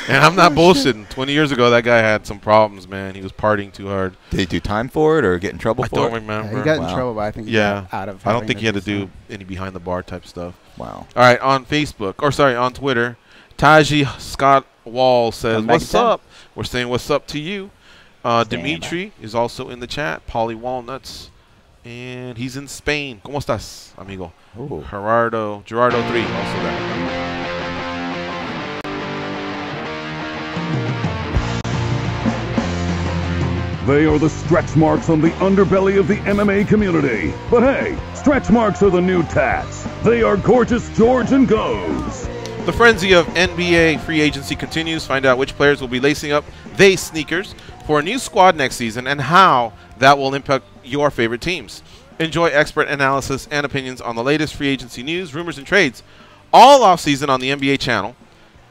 And I'm not bullshitting. 20 years ago, that guy had some problems, man. He was partying too hard. Did he do time for it or get in trouble for it? I don't remember. Yeah, he got in trouble, but I think he got out of. I don't think he had to do any behind the bar type stuff. Wow. All right, on Twitter, Taji Scott Wall says, "What's up?" We're saying what's up to you. Dimitri is also in the chat. Polly Walnuts. And he's in Spain. ¿Cómo estás, amigo? Ooh. Gerardo 3, also there. They are the stretch marks on the underbelly of the MMA community. But hey, stretch marks are the new tats. They are Gorgeous George and Goes. The frenzy of NBA free agency continues. Find out which players will be lacing up they sneakers for a new squad next season and how that will impact your favorite teams. Enjoy expert analysis and opinions on the latest free agency news, rumors, and trades all offseason on the NBA channel,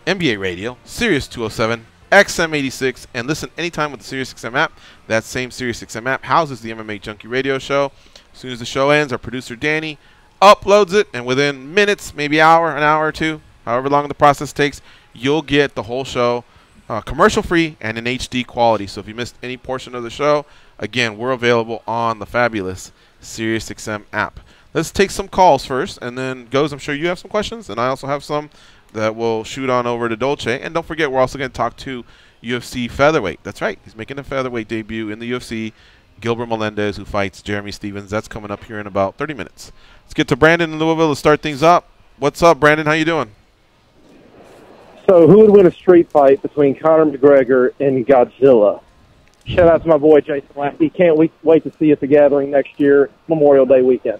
NBA Radio, Sirius 207, XM86, and listen anytime with the SiriusXM app. That same SiriusXM app houses the MMAjunkie Radio show. As soon as the show ends, our producer Danny uploads it, and within minutes, maybe an hour or two, however long the process takes, you'll get the whole show commercial-free and in HD quality. So if you missed any portion of the show, again, we're available on the fabulous SiriusXM app. Let's take some calls first, and then Goes, I'm sure you have some questions, and I also have some that will shoot on over to Dolce. And don't forget, we're also going to talk to UFC featherweight. That's right. He's making a featherweight debut in the UFC. Gilbert Melendez, who fights Jeremy Stevens. That's coming up here in about 30 minutes. Let's get to Brandon in Louisville to start things up. What's up, Brandon? How you doing? So who would win a street fight between Conor McGregor and Godzilla? Shout out to my boy Jason Lackey. Can't wait to see you at the gathering next year, Memorial Day weekend.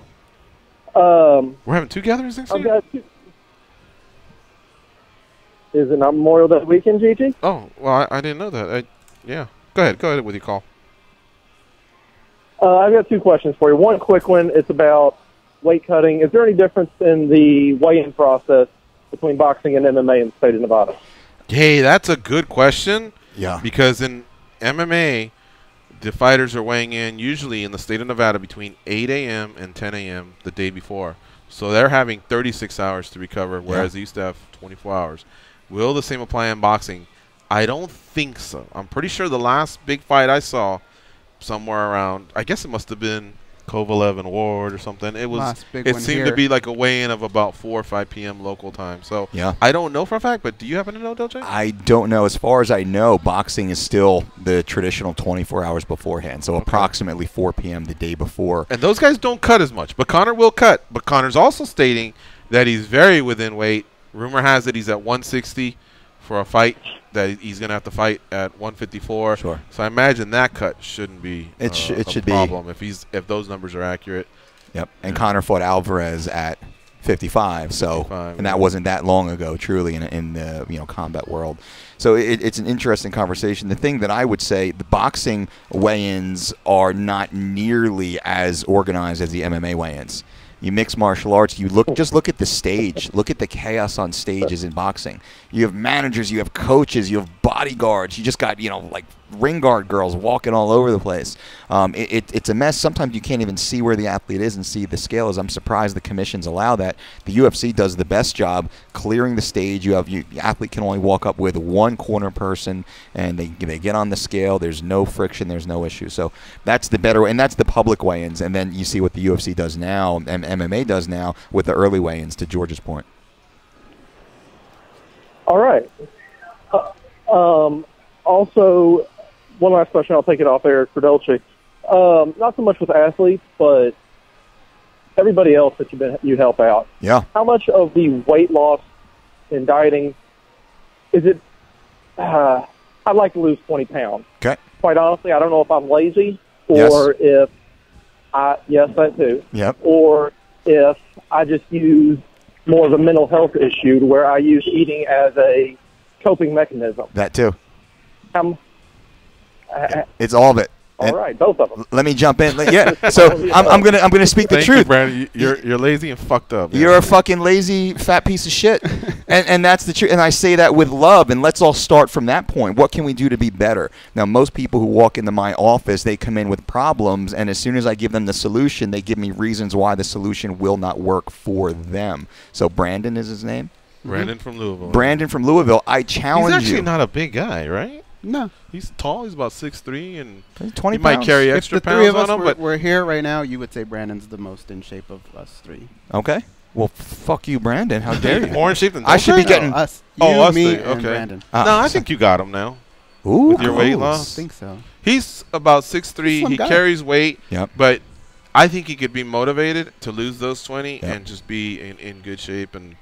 We're having two gatherings next year? Is it not Memorial Day weekend, Gigi? Oh, well, I didn't know that. Yeah. Go ahead with your call. I've got two questions for you. One quick one, it's about weight cutting. Is there any difference in the weigh-in process between boxing and MMA in the state of Nevada? Hey, that's a good question. Yeah. Because in MMA, the fighters are weighing in usually in the state of Nevada between 8 a.m. and 10 a.m. the day before. So they're having 36 hours to recover, whereas they used to have 24 hours. Will the same apply in boxing? I don't think so. I'm pretty sure the last big fight I saw somewhere around, I guess it must have been Kovalev and Ward or something. It seemed to be like a weigh-in of about 4 or 5 p.m. local time. So I don't know for a fact, but do you happen to know, Dolce? I don't know. As far as I know, boxing is still the traditional 24 hours beforehand, so approximately 4 p.m. the day before. And those guys don't cut as much, but Conor will cut. But Conor's also stating that he's very within weight. Rumor has it he's at 160 for a fight that he's going to have to fight at 154. Sure. So I imagine that cut shouldn't be it should a problem if those numbers are accurate. Yep. And Conor fought Alvarez at 55, and that wasn't that long ago, truly, in the combat world. So it's an interesting conversation. The thing that I would say, the boxing weigh-ins are not nearly as organized as the MMA weigh-ins. You mix martial arts, just look at the stage. Look at the chaos on stages in boxing. You have managers, you have coaches, you have bodyguards. You just got, like ring guard girls walking all over the place. It's a mess. Sometimes you can't even see where the athlete is and see the scale is. I'm surprised the commissions allow that. The UFC does the best job clearing the stage. The athlete can only walk up with one corner person, and they get on the scale. There's no friction. There's no issue. So that's the better way, and that's the public weigh-ins. And then you see what the UFC does now and MMA does now with the early weigh-ins, to George's point. All right. Also, one last question. I'll take it off air for Dolce. Not so much with athletes, but everybody else that you help out. Yeah. How much of the weight loss and dieting is it? I'd like to lose 20 pounds. Okay. Quite honestly, I don't know if I'm lazy or if yes, that too. Yep. Or if I just use more of a mental health issue to where I use eating as a coping mechanism. That too. It's all of it. All right, both of them. Let me jump in. Yeah. So I'm gonna speak the truth. You, Brandon. You're lazy and fucked up. Man. You're a fucking lazy fat piece of shit, and that's the truth. And I say that with love. And let's all start from that point. What can we do to be better? Now, most people who walk into my office, they come in with problems, and as soon as I give them the solution, they give me reasons why the solution will not work for them. So Brandon is his name. Brandon from Louisville. Brandon from Louisville. I challenge you. He's actually not a big guy, right? No. He's tall. He's about 6'3", and 20 he might carry extra pounds on him. But we're here right now, you would say Brandon's the most in shape of us three. Okay. Well, fuck you, Brandon. How dare you? More in shape than I should be getting us. us me, three. and Okay. Brandon. No, I think you got him now. Ooh, with your weight loss. I think so. He's about 6'3". He carries weight. Yep. But I think he could be motivated to lose those 20 and just be in good shape. And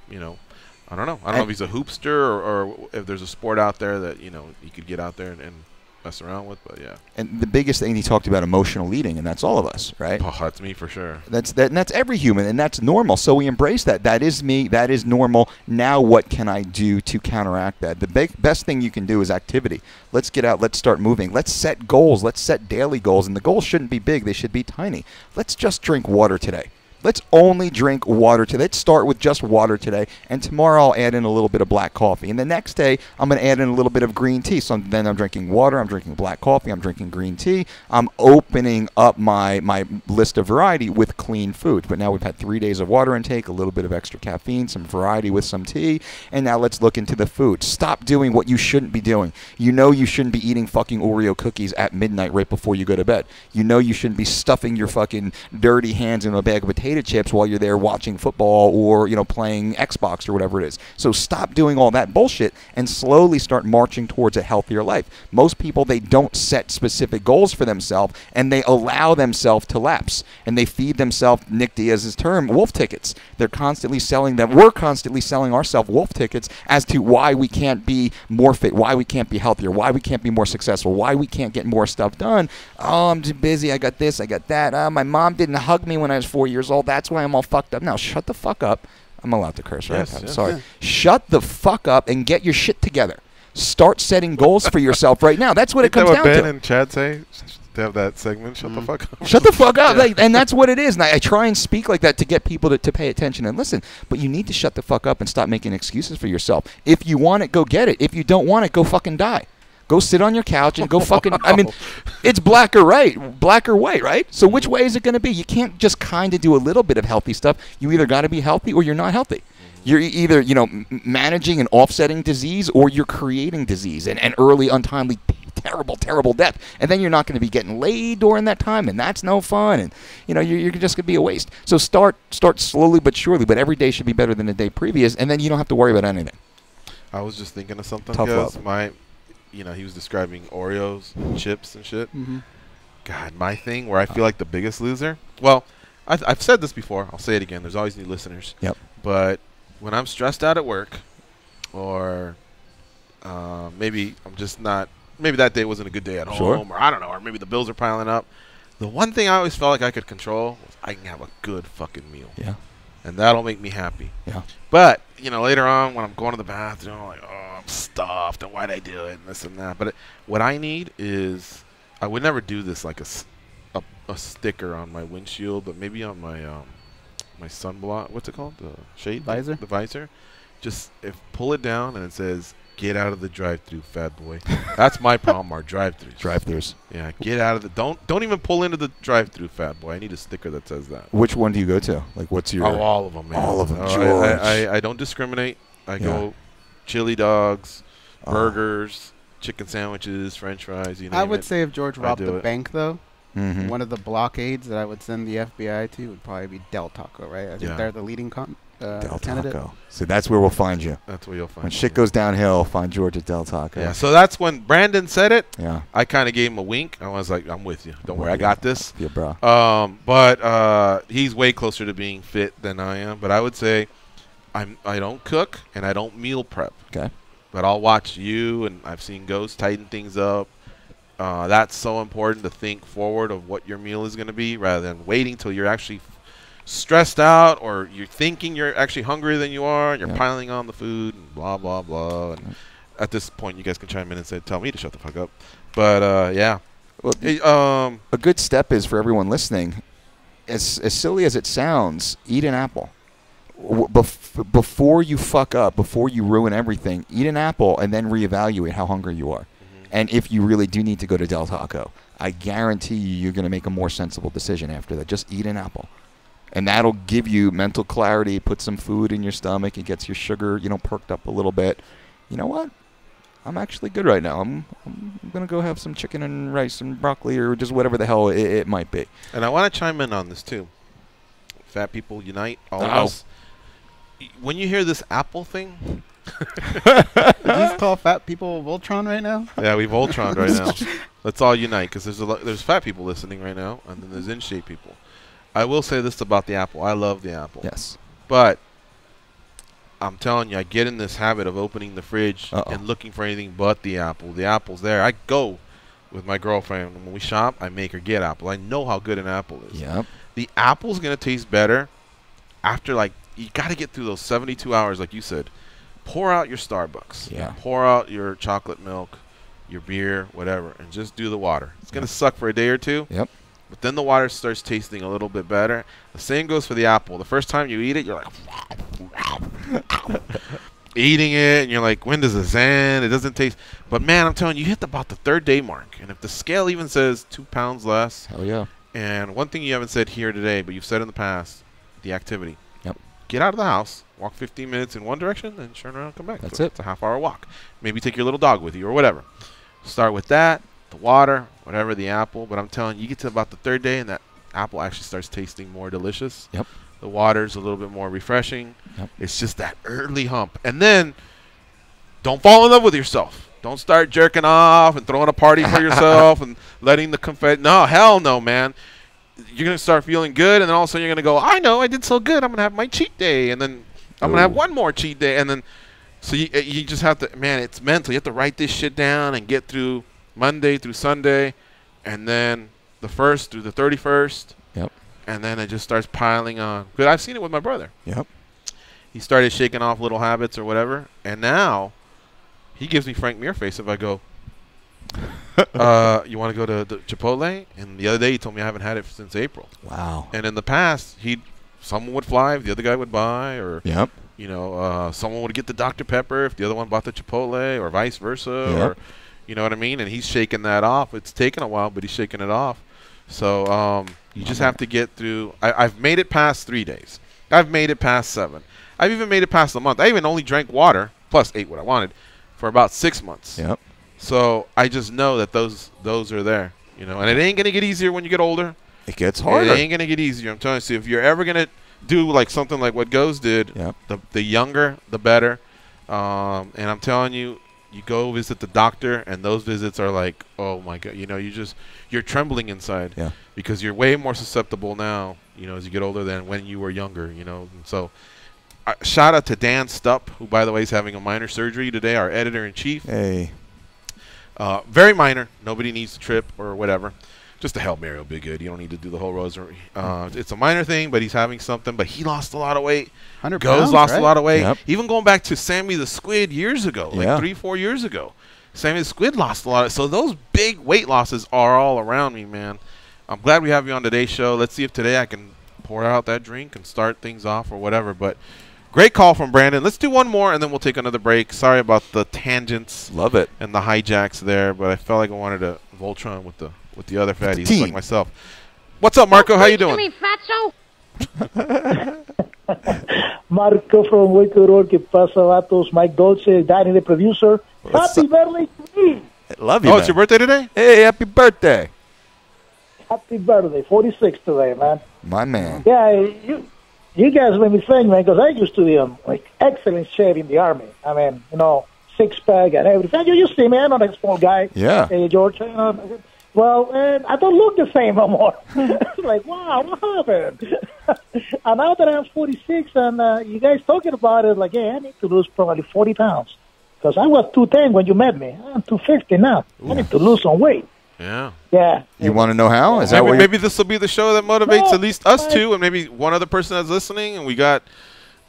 I don't know. I don't know if he's a hoopster or if there's a sport out there that he could get out there and mess around with, but yeah. And the biggest thing he talked about, emotional eating, and that's all of us, right? Oh, that's me for sure. And that's every human, and that's normal. So we embrace that. That is me. That is normal. Now what can I do to counteract that? The best thing you can do is activity. Let's get out. Let's start moving. Let's set goals. Let's set daily goals, and the goals shouldn't be big. They should be tiny. Let's just drink water today. Let's only drink water today. Let's start with just water today, and tomorrow I'll add in a little bit of black coffee. And the next day, I'm going to add in a little bit of green tea. So then I'm drinking water, I'm drinking black coffee, I'm drinking green tea. I'm opening up my list of variety with clean foods. But now we've had 3 days of water intake, a little bit of extra caffeine, some variety with some tea, and now let's look into the food. Stop doing what you shouldn't be doing. You shouldn't be eating fucking Oreo cookies at midnight right before you go to bed. You shouldn't be stuffing your fucking dirty hands in a bag of potato chips while you're there watching football or playing Xbox or whatever it is. So stop doing all that bullshit and slowly start marching towards a healthier life. Most people, they don't set specific goals for themselves, and they allow themselves to lapse, and they feed themselves, Nick Diaz's term, wolf tickets. They're constantly selling them. We're constantly selling ourselves wolf tickets as to why we can't be more fit, why we can't be healthier, why we can't be more successful, why we can't get more stuff done. Oh, I'm too busy. I got this. I got that. My mom didn't hug me when I was 4 years old. That's why I'm all fucked up. Now, shut the fuck up. I'm allowed to curse, right? Yes, I'm yes. sorry. Yeah. Shut the fuck up and get your shit together. Start setting goals for yourself right now. That's what it comes down to. What Ben and Chad say? To have that segment, shut the fuck up. Shut the fuck up. Yeah. And that's what it is. And I try and speak like that to get people to pay attention and listen. But you need to shut the fuck up and stop making excuses for yourself. If you want it, go get it. If you don't want it, go fucking die. Go sit on your couch and go fucking. I mean, it's black or white, right? So which way is it going to be? You can't just kind of do a little bit of healthy stuff. You either got to be healthy or you're not healthy. You're either, managing and offsetting disease, or you're creating disease and early, untimely, terrible death. And then you're not going to be getting laid during that time, and that's no fun. And you're just going to be a waste. So start slowly but surely. But every day should be better than the day previous, and then you don't have to worry about anything. I was just thinking of something. Tough love. He was describing Oreos and chips and shit. God, my thing where I feel like the biggest loser. Well, I've said this before. I'll say it again. There's always new listeners. Yep. But when I'm stressed out at work, or maybe I'm just not. Maybe that day wasn't a good day at home, or I don't know, or maybe the bills are piling up. The one thing I always felt like I could control was I can have a good fucking meal. Yeah. And that'll make me happy. Yeah. But, later on when I'm going to the bathroom, I'm like, oh, I'm stuffed, and why'd I do it, and this and that. But what I need is, I would never do this like a sticker on my windshield, but maybe on my my sunblock. What's it called? The shade visor. The visor. Just pull it down and it says, "Get out of the drive-through, fat boy." That's my problem. Our drive-throughs. Drive-throughs. Yeah, get out of the. Don't even pull into the drive-through, fat boy. I need a sticker that says that. Which one do you go to? Like, what's your? Oh, all of them, man. All of them. I don't discriminate. I go chili dogs, burgers, chicken sandwiches, French fries. You name I would it. say if George robbed the bank, though, Mm-hmm. one of the blockades that I would send the FBI to would probably be Del Taco, right? I think they're the leading Del candidate. Taco. So that's where we'll find you. That's where you'll find When shit goes downhill, find George at Del Taco. Yeah, so that's when Brandon said it. Yeah. I kind of gave him a wink. I was like, I'm with you. Don't worry, I got this. Yeah, bro. But he's way closer to being fit than I am. But I would say I don't cook and I don't meal prep. Okay. But I'll watch you, and I've seen Ghost tighten things up. That's so important to think forward of what your meal is going to be rather than waiting till you're actually stressed out or you're thinking you're actually hungrier than you are and you're piling on the food and blah, blah, blah. And at this point, you guys can chime in and tell me to shut the fuck up. But, yeah. Well, a good step is for everyone listening, as silly as it sounds, eat an apple. Before you fuck up, before you ruin everything, eat an apple and then reevaluate how hungry you are. And if you really do need to go to Del Taco, I guarantee you're going to make a more sensible decision after that. Just eat an apple. And that'll give you mental clarity, put some food in your stomach, it gets your sugar, perked up a little bit. You know what? I'm actually good right now. I'm going to go have some chicken and rice and broccoli or just whatever the hell it might be. And I want to chime in on this, too. Fat people unite, all of us. When you hear this apple thing... Did you call fat people Voltron right now? Yeah, we Voltron right now. Let's all unite because there's fat people listening right now, and then there's in-shape people. I will say this about the apple. I love the apple. Yes. But I'm telling you, I get in this habit of opening the fridge and looking for anything but the apple. The apple's there. I go with my girlfriend. When we shop, I make her get apple. I know how good an apple is. Yep. The apple's going to taste better after, you got to get through those 72 hours, like you said. Pour out your Starbucks. Yeah. Pour out your chocolate milk, your beer, whatever, and just do the water. It's going to suck for a day or two. Yep. But then the water starts tasting a little bit better. The same goes for the apple. The first time you eat it, you're like eating it, and you're like, when does this end? It doesn't taste. But, man, I'm telling you, you hit about the 3rd day mark. And if the scale even says 2 pounds less. Hell yeah. And one thing you haven't said here today, but you've said in the past, the activity. Yep. Get out of the house, walk 15 minutes in one direction, then turn around and come back. That's it. It's a half-hour walk. Maybe take your little dog with you or whatever. Start with that, the water, whatever, the apple. But I'm telling you, you get to about the 3rd day, and that apple actually starts tasting more delicious. Yep. The water's a little bit more refreshing. Yep. It's just that early hump. And then don't fall in love with yourself. Don't start jerking off and throwing a party for yourself and letting the confetti. No, hell no, man. You're going to start feeling good, and then all of a sudden you're going to go, I know, I did so good. I'm going to have my cheat day, and then I'm going to have one more cheat day. And then so you just have to, man, it's mental. You have to write this shit down and get through Monday through Sunday, and then the 1st through the 31st. Yep. And then it just starts piling on. But I've seen it with my brother. Yep. He started shaking off little habits or whatever, and now he gives me Frank Mir face if I go, you want to go to the Chipotle? And the other day he told me I haven't had it since April. Wow. And in the past, someone would fly if the other guy would buy, or someone would get the Dr. Pepper if the other one bought the Chipotle, or vice versa. Yep. Or You know what I mean? And he's shaking that off. It's taken a while, but he's shaking it off. So you just have to get through. I've made it past 3 days. I've made it past 7. I've even made it past a month. I even only drank water, plus ate what I wanted, for about 6 months. Yep. So I just know that those are there. You know, and it ain't going to get easier when you get older. It gets harder. It ain't going to get easier. I'm telling you. So if you're ever going to do like something like what Goes did, yep. the younger, the better. And I'm telling you, you go visit the doctor, and those visits are like, oh my God, you know, you're trembling inside, because you're way more susceptible now, you know, as you get older than when you were younger, you know. And so, shout out to Dan Stupp, who by the way is having a minor surgery today, our editor in chief. Hey, very minor. Nobody needs to trip or whatever. Just a Hail Mary will be good. You don't need to do the whole rosary. It's a minor thing, but he's having something. But he lost a lot of weight. 100 Goes pounds, lost right? a lot of weight. Yep. Even going back to Sammy the Squid years ago, like 3-4 years ago. Sammy the Squid lost a lot. So those big weight losses are all around me, man. I'm glad we have you on today's show. Let's see if today I can pour out that drink and start things off or whatever. But great call from Brandon. Let's do one more, and then we'll take another break. Sorry about the tangents. Love it. And the hijacks there, but I felt like I wanted to Voltron with the other fatties like myself. What's up, Marco? How you doing? Me, fatso. Marco from Waco Road. ¿Qué pasa, vatos? Mike Dolce, Danny, the producer. Happy birthday to me. Love you, Oh, man. it's your birthday today? Hey, happy birthday. Happy birthday. 46 today, man. My man. Yeah, you guys made me think, man, because I used to be in like excellent shape in the Army. I mean, you know, six-pack and everything. You see me, I'm not a small guy. Yeah. Hey, George, you know, well, I don't look the same no more. Like, wow, what happened? And now that I'm 46 and you guys talking about it, like, hey, I need to lose probably 40 pounds. Because I was 210 when you met me. I'm 250 now. Ooh. I need to lose some weight. Yeah. Yeah. You want to know how? Is that what maybe this will be the show that motivates at least us two and maybe one other person that's listening. And we got,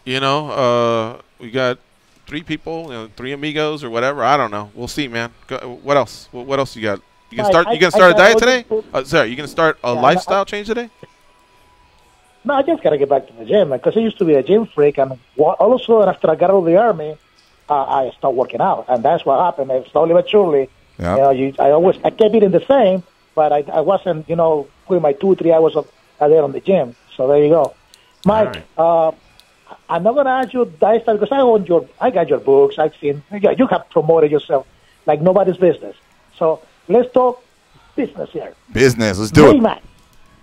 you know, we got 3 people, you know, 3 amigos or whatever. I don't know. We'll see, man. What else? What else you got? You gonna start? You gonna start a diet today? Sorry, you gonna start a lifestyle change today? No, I just gotta get back to the gym because I used to be a gym freak, and all of a sudden after I got out of the Army, I started working out, and that's what happened. And slowly but surely, you know, I kept eating the same, but I wasn't, you know, putting my 2-3 hours a day on the gym. So there you go, Mike. Right. I'm not gonna ask you diet style because I got your books. I've seen you have promoted yourself like nobody's business. So let's talk business here. Business, let's do it.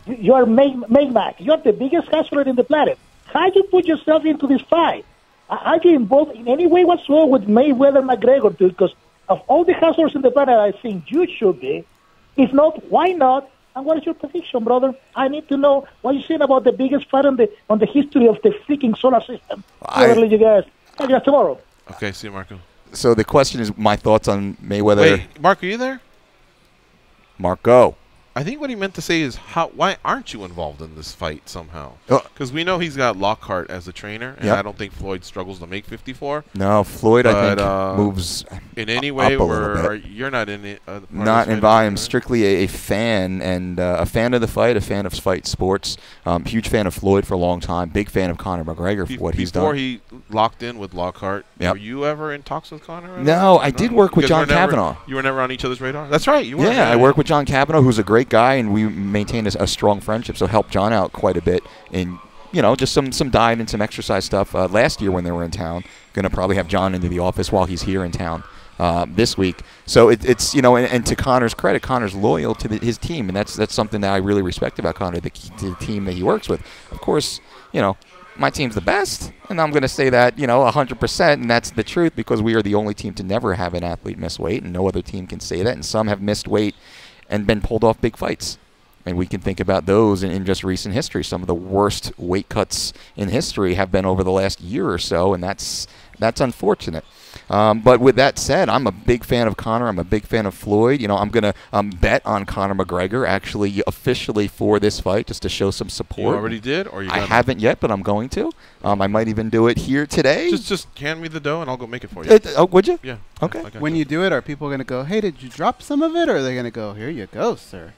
You are Mac. You're the biggest hustler in the planet. How you put yourself into this fight? Are you involved in any way whatsoever with Mayweather McGregor? Because of all the hustlers in the planet, I think you should be. If not, why not? And what is your prediction, brother? I need to know what you're saying about the biggest fight on the history of the freaking solar system. You guys. I'll see you tomorrow. Okay, see you, Marco. So the question is my thoughts on Mayweather. Wait, Mark, are you there? Marco. I think what he meant to say is why aren't you involved in this fight somehow? Because we know he's got Lockhart as a trainer, and I don't think Floyd struggles to make 54. No, Floyd, I think, moves in any way where you're not in it. Not involved. I'm strictly a fan, and a fan of the fight, a fan of fight sports. Huge fan of Floyd for a long time. Big fan of Conor McGregor for what he's done. Before he locked in with Lockhart, were you ever in talks with Conor? No, I did work with John Kavanaugh. You were never on each other's radar? That's right. You were. Yeah, I worked with John Kavanaugh, who's a great guy, and we maintained a strong friendship, so helped John out quite a bit in, you know, just some diet and some exercise stuff. Last year when they were in town, going to probably have John into the office while he's here in town this week. So it's you know, and to Conor's credit, Conor's loyal to his team, and that's something that I really respect about Conor, the team that he works with. Of course, you know, my team's the best, and I'm going to say that, you know, 100%, and that's the truth because we are the only team to never have an athlete miss weight, and no other team can say that, and some have missed weight and been pulled off big fights. And we can think about those in just recent history. Some of the worst weight cuts in history have been over the last year or so, and that's unfortunate. But with that said, I'm a big fan of Conor. I'm a big fan of Floyd. You know, I'm going to bet on Conor McGregor actually officially for this fight just to show some support. You already did? Or I haven't yet, but I'm going to. I might even do it here today. Just hand me the dough and I'll go make it for you. Would you? Yeah. Okay. When you do it, are people going to go, hey, did you drop some of it? Or are they going to go, here you go, sir?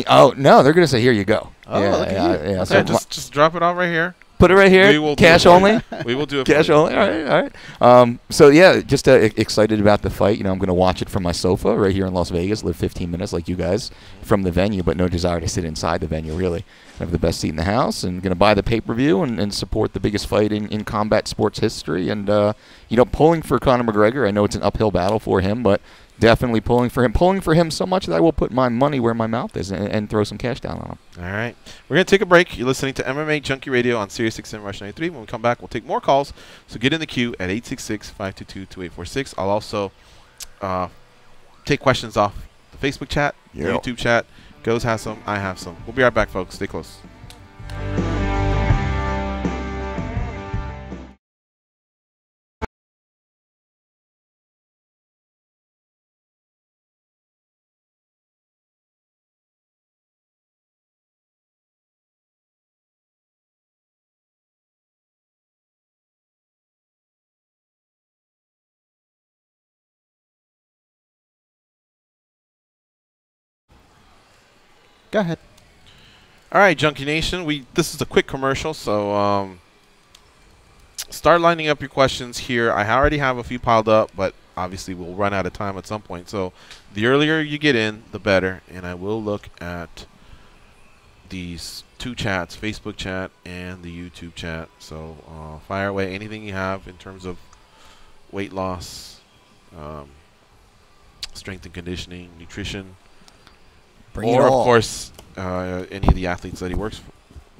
Oh, no, they're going to say, here you go. Oh, yeah, look at you. Yeah. Okay, just drop it all right here. Put it right here. We will Cash only. We will do it. Cash only. All right. So yeah, just excited about the fight. I'm going to watch it from my sofa right here in Las Vegas. Live 15 minutes like you guys from the venue, but no desire to sit inside the venue. Really, I have the best seat in the house, and going to buy the pay-per-view and support the biggest fight in combat sports history. And pulling for Conor McGregor. I know it's an uphill battle for him, but definitely pulling for him so much that I will put my money where my mouth is and throw some cash down on him. All right. We're going to take a break. You're listening to MMA Junkie Radio on Sirius XM Rush 93. When we come back, we'll take more calls. So get in the queue at 866-522-2846. I'll also take questions off the Facebook chat, the YouTube chat. Goes has some. I have some. We'll be right back, folks. Stay close. Go ahead. All right, Junkie Nation. This is a quick commercial, so start lining up your questions here. I already have a few piled up, but obviously we'll run out of time at some point. So the earlier you get in, the better. And I will look at these two chats, Facebook chat and the YouTube chat. So fire away anything you have in terms of weight loss, strength and conditioning, nutrition. Bring or, it all. Of course, any of the athletes that he works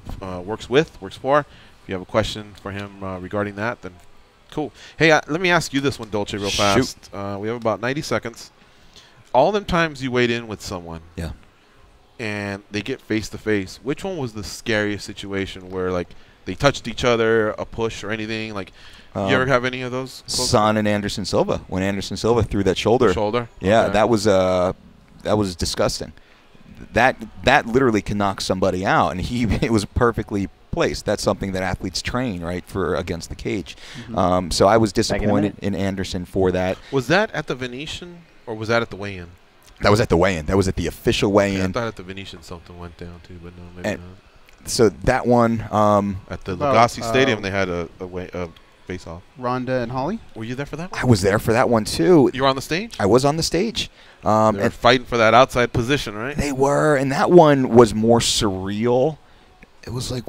for. If you have a question for him regarding that, then cool. Hey, let me ask you this one, Dolce, real fast. We have about 90 seconds. All them times you weighed in with someone, and they get face-to-face, which one was the scariest situation where, like, they touched each other, a push or anything? Like, you ever have any of those? Son and Anderson Silva. When Anderson Silva threw that shoulder. Yeah, okay. that was disgusting. That literally can knock somebody out, and it was perfectly placed. That's something that athletes train, right, for against the cage. Mm-hmm. So I was disappointed in Anderson for that. Was that at the Venetian, or was that at the weigh-in? That was at the weigh-in. That was at the official weigh-in. I thought at the Venetian something went down too, but no, maybe not. So that one at the Legacy Stadium, they had a face-off. Ronda and Holly? Were you there for that one? I was there for that one too. You were on the stage? I was on the stage. They were fighting for that outside position, right? They were, and that one was more surreal. It was like,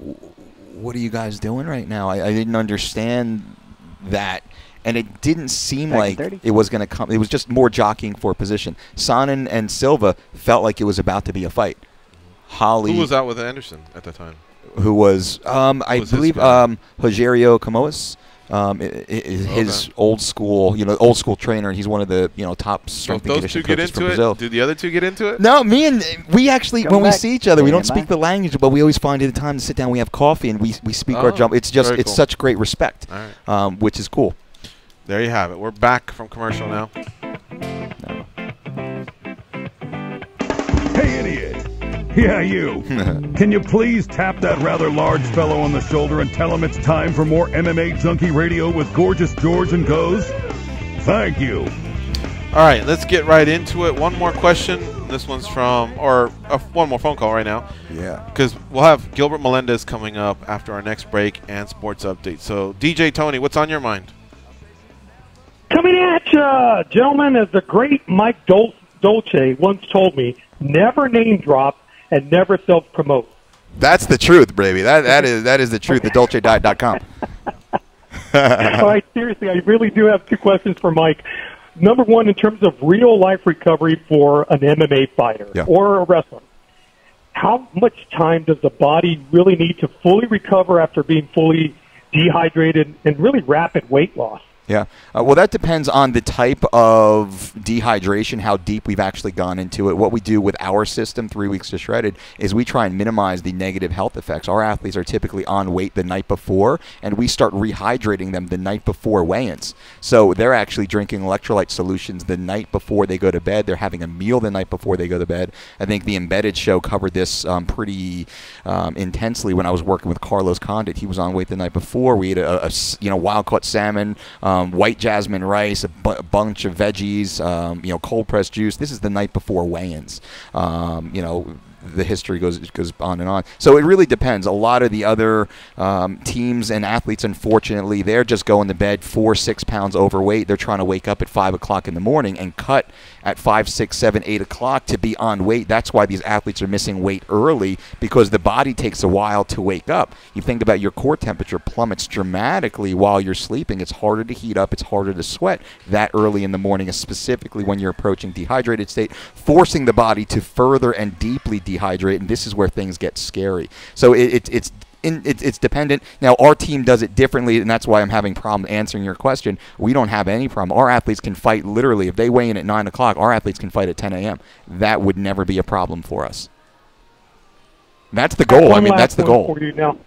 what are you guys doing right now? I didn't understand that. And it didn't seem like it was going to come. It was just more jockeying for position. Sonnen and Silva felt like it was about to be a fight. Holly. Who was out with Anderson at the time? Who was, I believe, Rogerio Camoes. His old school trainer. He's one of the top strength and conditioning coaches from Brazil. Do the other two get into it? No, we actually when we see each other, we don't speak the language, but we always find the time to sit down. We have coffee and we speak our jump. It's just it's such great respect, which is cool. There you have it. We're back from commercial now. Hey, idiot. Yeah, you. Can you please tap that rather large fellow on the shoulder and tell him it's time for more MMA Junkie Radio with Gorgeous George and Goes? Thank you. All right, let's get right into it. One more question. This one's from, one more phone call right now. Yeah. Because we'll have Gilbert Melendez coming up after our next break and sports update. So, DJ Tony, what's on your mind? Coming at you, gentlemen, as the great Mike Dolce once told me, never name drop and never self-promote. That's the truth, baby. That is the truth. The DolceDiet.com. All right, seriously, I really do have two questions for Mike. Number one, in terms of real-life recovery for an MMA fighter or a wrestler, how much time does the body really need to fully recover after being fully dehydrated and really rapid weight loss? Yeah. Well, that depends on the type of dehydration, how deep we've actually gone into it. What we do with our system, 3 weeks to shredded, is we try and minimize the negative health effects. Our athletes are typically on weight the night before, and we start rehydrating them the night before weigh-ins. So they're actually drinking electrolyte solutions the night before they go to bed. They're having a meal the night before they go to bed. I think the Embedded show covered this pretty intensely when I was working with Carlos Condit. He was on weight the night before. We ate a wild-caught salmon, white jasmine rice, a bunch of veggies, cold pressed juice. This is the night before weigh-ins. the history goes on and on. So it really depends. A lot of the other teams and athletes, unfortunately, they're just going to bed 4-6 pounds overweight. They're trying to wake up at 5 o'clock in the morning and cut at 5, 6, 7, 8 o'clock to be on weight. That's why these athletes are missing weight early, because the body takes a while to wake up. You think about your core temperature plummets dramatically while you're sleeping. It's harder to heat up. It's harder to sweat that early in the morning, specifically when you're approaching dehydrated state, forcing the body to further and deeply dehydrate, and this is where things get scary. So it's dependent. Now, our team does it differently, and that's why I'm having problem answering your question. We don't have any problem. Our athletes can fight literally. If they weigh in at 9 o'clock, our athletes can fight at 10 a.m. That would never be a problem for us. That's the goal. I mean, that's the goal. For you now.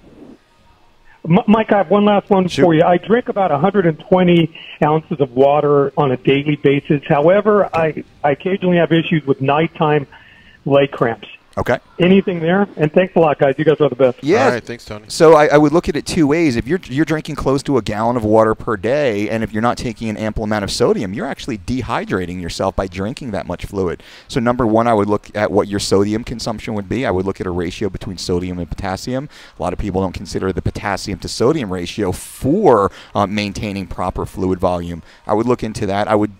Mike, I have one last one for you. I drink about 120 ounces of water on a daily basis. However, I occasionally have issues with nighttime leg cramps. Okay. Anything there? And thanks a lot, guys. You guys are the best. Yeah. All right. Thanks, Tony. So I would look at it two ways. If you're drinking close to a gallon of water per day, and if you're not taking an ample amount of sodium, you're actually dehydrating yourself by drinking that much fluid. So number one, I would look at what your sodium consumption would be. I would look at a ratio between sodium and potassium. A lot of people don't consider the potassium to sodium ratio for maintaining proper fluid volume. I would look into that. I would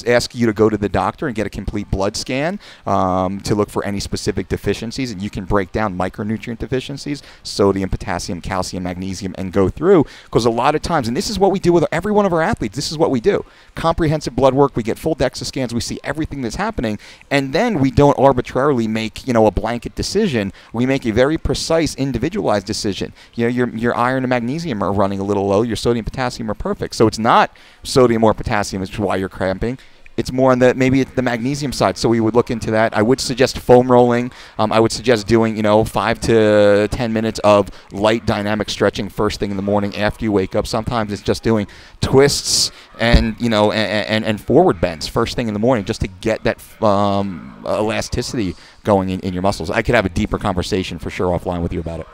ask you to go to the doctor and get a complete blood scan to look for any specific deficiencies, and you can break down micronutrient deficiencies, sodium, potassium, calcium, magnesium, and go through, because a lot of times, and this is what we do with every one of our athletes, this is what we do. Comprehensive blood work, we get full DEXA scans, we see everything that's happening, and then we don't arbitrarily make, a blanket decision. We make a very precise, individualized decision. Your iron and magnesium are running a little low, your sodium, potassium are perfect. So it's not sodium or potassium, it's why you're cramping. It's more on maybe the magnesium side, so we would look into that. I would suggest foam rolling. I would suggest doing 5 to 10 minutes of light dynamic stretching first thing in the morning after you wake up. Sometimes it's just doing twists and and forward bends first thing in the morning, just to get that elasticity going in your muscles. I could have a deeper conversation for sure offline with you about it.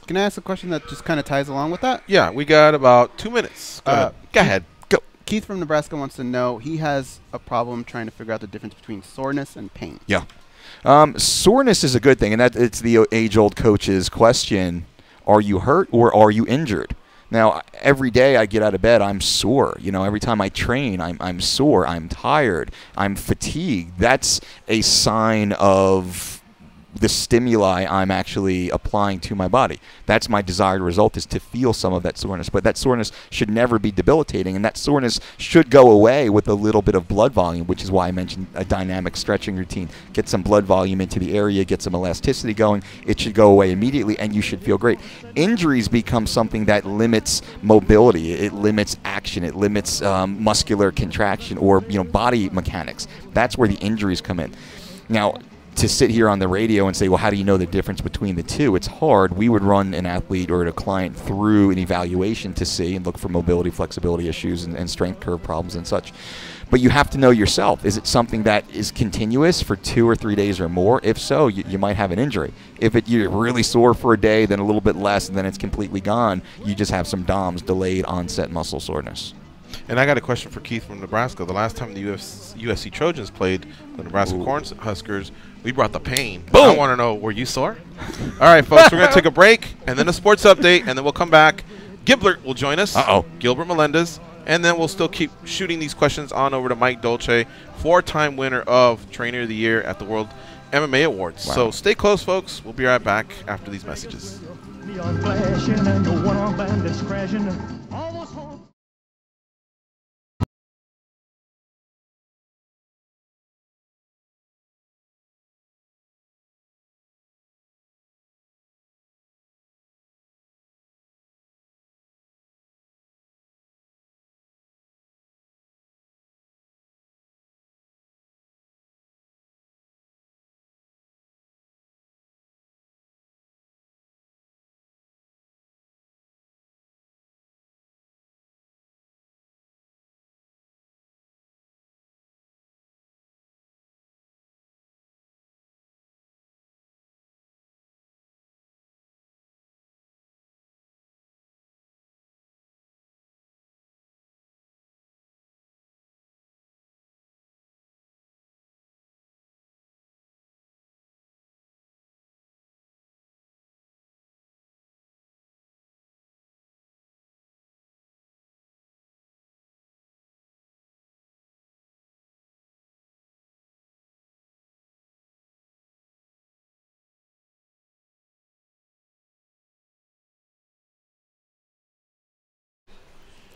Can I ask a question that just kind of ties along with that? Yeah, we got about 2 minutes. Go ahead. Keith from Nebraska wants to know, he has a problem trying to figure out the difference between soreness and pain. Yeah. Soreness is a good thing, and it's the age-old coach's question, are you hurt or are you injured? Now, every day I get out of bed, I'm sore. Every time I train, I'm sore, I'm tired, I'm fatigued. That's a sign of the stimuli I'm actually applying to my body. That's my desired result, is to feel some of that soreness. But that soreness should never be debilitating, and that soreness should go away with a little bit of blood volume, which is why I mentioned a dynamic stretching routine. Get some blood volume into the area, get some elasticity going. It should go away immediately, and you should feel great. Injuries become something that limits mobility. It limits action. It limits muscular contraction or body mechanics. That's where the injuries come in. Now, to sit here on the radio and say, well, how do you know the difference between the two? It's hard. We would run an athlete or a client through an evaluation to see and look for mobility, flexibility issues, and strength curve problems and such. But you have to know yourself. Is it something that is continuous for 2 or 3 days or more? If so, you might have an injury. If you're really sore for a day, then a little bit less, and then it's completely gone, you just have some DOMS, delayed onset muscle soreness. And I got a question for Keith from Nebraska. The last time the USC Trojans played the Nebraska Cornhuskers, we brought the pain. Boom. I want to know, were you sore? All right, folks, we're going to take a break, and then a sports update, and then we'll come back. Gilbert will join us. Gilbert Melendez. And then we'll still keep shooting these questions on over to Mike Dolce, 4-time winner of Trainer of the Year at the World MMA Awards. Wow. So stay close, folks. We'll be right back after these messages.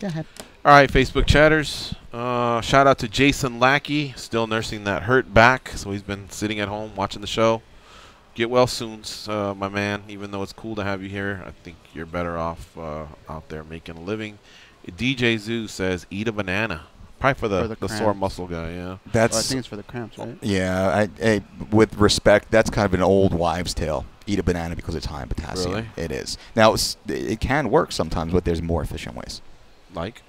Go ahead. All right, Facebook chatters. Shout out to Jason Lackey, still nursing that hurt back, so he's been sitting at home watching the show. Get well soon, my man. Even though it's cool to have you here, I think you're better off out there making a living. DJ Zoo says, eat a banana. Probably for the sore muscle guy, yeah. That's. I think it's for the cramps, right? Yeah, with respect, that's kind of an old wives' tale. Eat a banana because it's high in potassium. Really? It is. Now, it can work sometimes, but there's more efficient ways. Like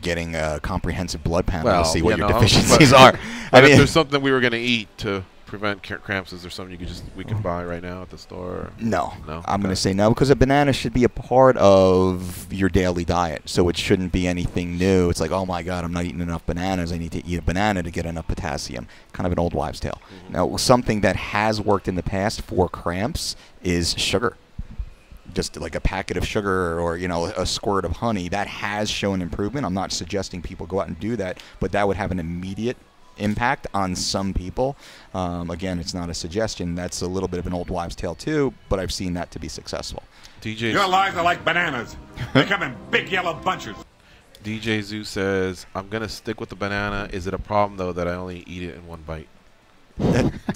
getting a comprehensive blood panel to see what your deficiencies deficiencies are. I mean, if there's something we were going to eat to prevent cramps, is there something we could buy right now at the store? No. I'm going to say no, because a banana should be a part of your daily diet, so it shouldn't be anything new. It's like, oh my God, I'm not eating enough bananas. I need to eat a banana to get enough potassium. Kind of an old wives' tale. Now, something that has worked in the past for cramps is sugar. Just like a packet of sugar or, a squirt of honey. That has shown improvement. I'm not suggesting people go out and do that, but that would have an immediate impact on some people. Again, it's not a suggestion. That's a little bit of an old wives' tale too, but I've seen that to be successful. Your lives are like bananas. They come in big yellow bunches. DJ Zoo says, I'm going to stick with the banana. Is it a problem, though, that I only eat it in one bite?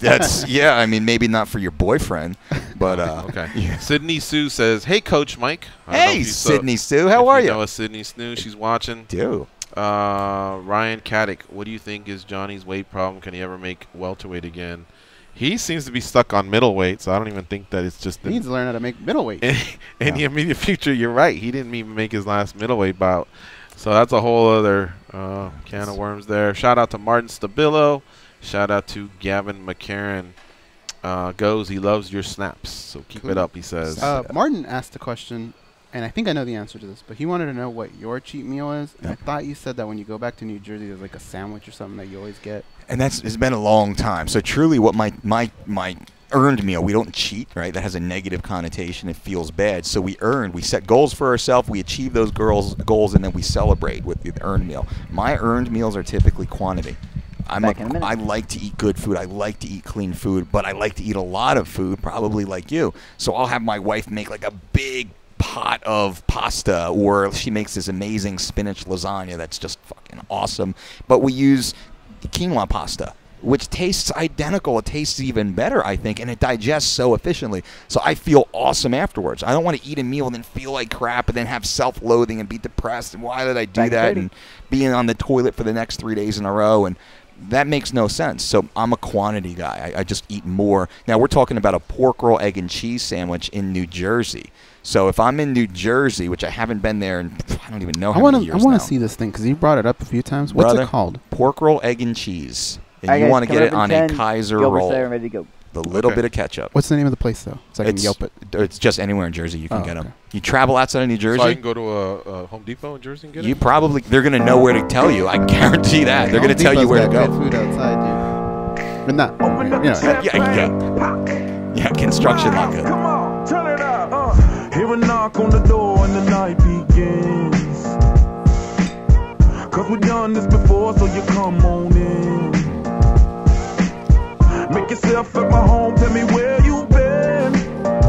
That's yeah. I mean, maybe not for your boyfriend, but okay. Yeah. Sydney Sue says, "Hey, Coach Mike." Hey, Sydney Sue, how are you? Know a Sydney Sue, she's watching. Do. Ryan Caddick, what do you think is Johnny's weight problem? Can he ever make welterweight again? He seems to be stuck on middleweight, so I don't even think that it's just. He needs to learn how to make middleweight. In the immediate future, you're right. He didn't even make his last middleweight bout, so that's a whole other can of worms there. Shout out to Martin Stabilo. Shout out to Gavin McCarran. He loves your snaps, so keep it up, he says. Martin asked a question, and I think I know the answer to this, but he wanted to know what your cheat meal is. And I thought you said that when you go back to New Jersey, there's like a sandwich or something that you always get. And it's been a long time. So truly what my earned meal, we don't cheat, right? That has a negative connotation. It feels bad. So we set goals for ourselves, we achieve those goals, and then we celebrate with the earned meal. My earned meals are typically quantity. I like to eat good food. I like to eat clean food, but I like to eat a lot of food, probably like you. So I'll have my wife make like a big pot of pasta, or she makes this amazing spinach lasagna that's just fucking awesome. But we use quinoa pasta, which tastes identical. It tastes even better, I think, and it digests so efficiently. So I feel awesome afterwards. I don't want to eat a meal and then feel like crap and then have self-loathing and be depressed. And why did I do that? And being on the toilet for the next 3 days in a row. And that makes no sense. So I'm a quantity guy. I just eat more. Now, we're talking about a pork roll, egg, and cheese sandwich in New Jersey. So if I'm in New Jersey, which I haven't been there in I don't even know how many years now. I want to see this thing because you brought it up a few times. What's it called? Pork roll, egg, and cheese. And you want to get it on a Kaiser roll. Ready to go. The little bit of ketchup. What's the name of the place, though? So I can Yelp it. It's just anywhere in Jersey you can get them. You travel outside of New Jersey. So I can go to a Home Depot in Jersey and get it? They're going to know where to tell you. I guarantee that. They're going to tell you where to go. Good food outside, dude. But not, yeah, construction not good. Come on, turn it up. Hear a knock on the door and the night begins. Cause we've done this before, so you come on in. Make yourself at my home, tell me where you been.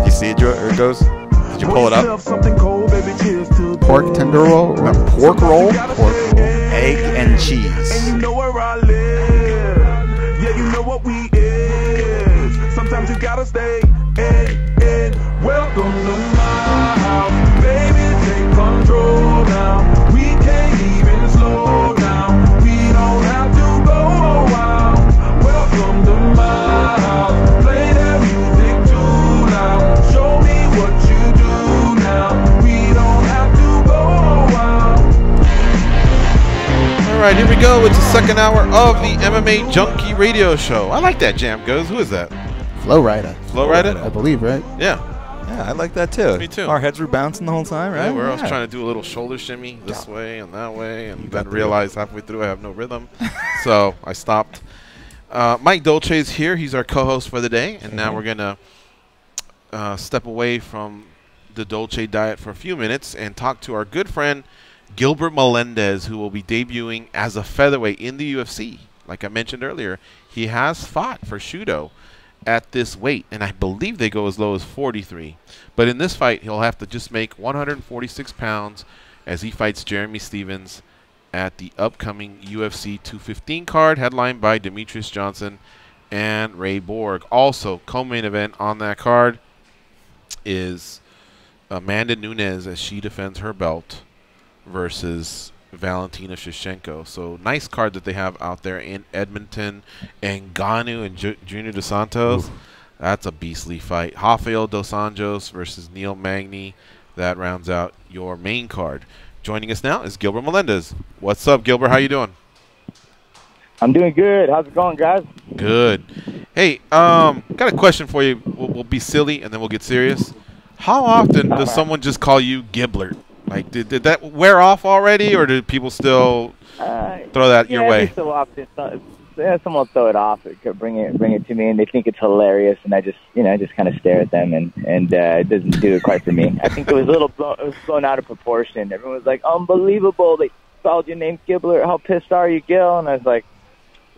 You see it, Goes? Did you pull it up? Cold, baby, cheers to pork tender roll? Pork roll, egg, and cheese. And you know where I live. Yeah, you know what we is. Sometimes you gotta stay. Welcome to my house. Baby, take control now. We can't even slow down. We don't have to go a while. Welcome to my house. Play that music too loud. Show me what you do now. We don't have to go a while. All right, here we go. It's the second hour of the MMA Junkie Radio Show. I like that jam, Goes. Who is that? Flow Rider. Flow Rider? I believe, right? Yeah. Yeah, I like that too. Me too. Our heads were bouncing the whole time, right? Yeah, where I was trying to do a little shoulder shimmy this way and that way, and then realized halfway through I have no rhythm, so I stopped. Mike Dolce is here. He's our co-host for the day, and now we're going to step away from the Dolce diet for a few minutes and talk to our good friend Gilbert Melendez, who will be debuting as a featherweight in the UFC. Like I mentioned earlier, he has fought for Shudo at this weight, and I believe they go as low as 43. But in this fight, he'll have to just make 146 pounds as he fights Jeremy Stevens at the upcoming UFC 215 card, headlined by Demetrius Johnson and Ray Borg. Also, co-main event on that card is Amanda Nunes as she defends her belt versus Valentina Shevchenko. So nice card that they have out there in Edmonton. And Ngannou and Junior Dos Santos. Ooh. That's a beastly fight. Rafael Dos Anjos versus Neil Magny. That rounds out your main card. Joining us now is Gilbert Melendez. What's up, Gilbert? How you doing? I'm doing good. How's it going, guys? Good. Hey, got a question for you. We'll be silly and then we'll get serious. How often does someone just call you Gilbert? Like, did that wear off already, or do people still throw that your way? Every so often, someone will throw it off. It could bring it to me, and they think it's hilarious, and I just kind of stare at them, and it doesn't do it quite for me. I think it was blown out of proportion. Everyone was like, "Unbelievable! They called your name Gilbert. How pissed are you, Gil?" And I was like,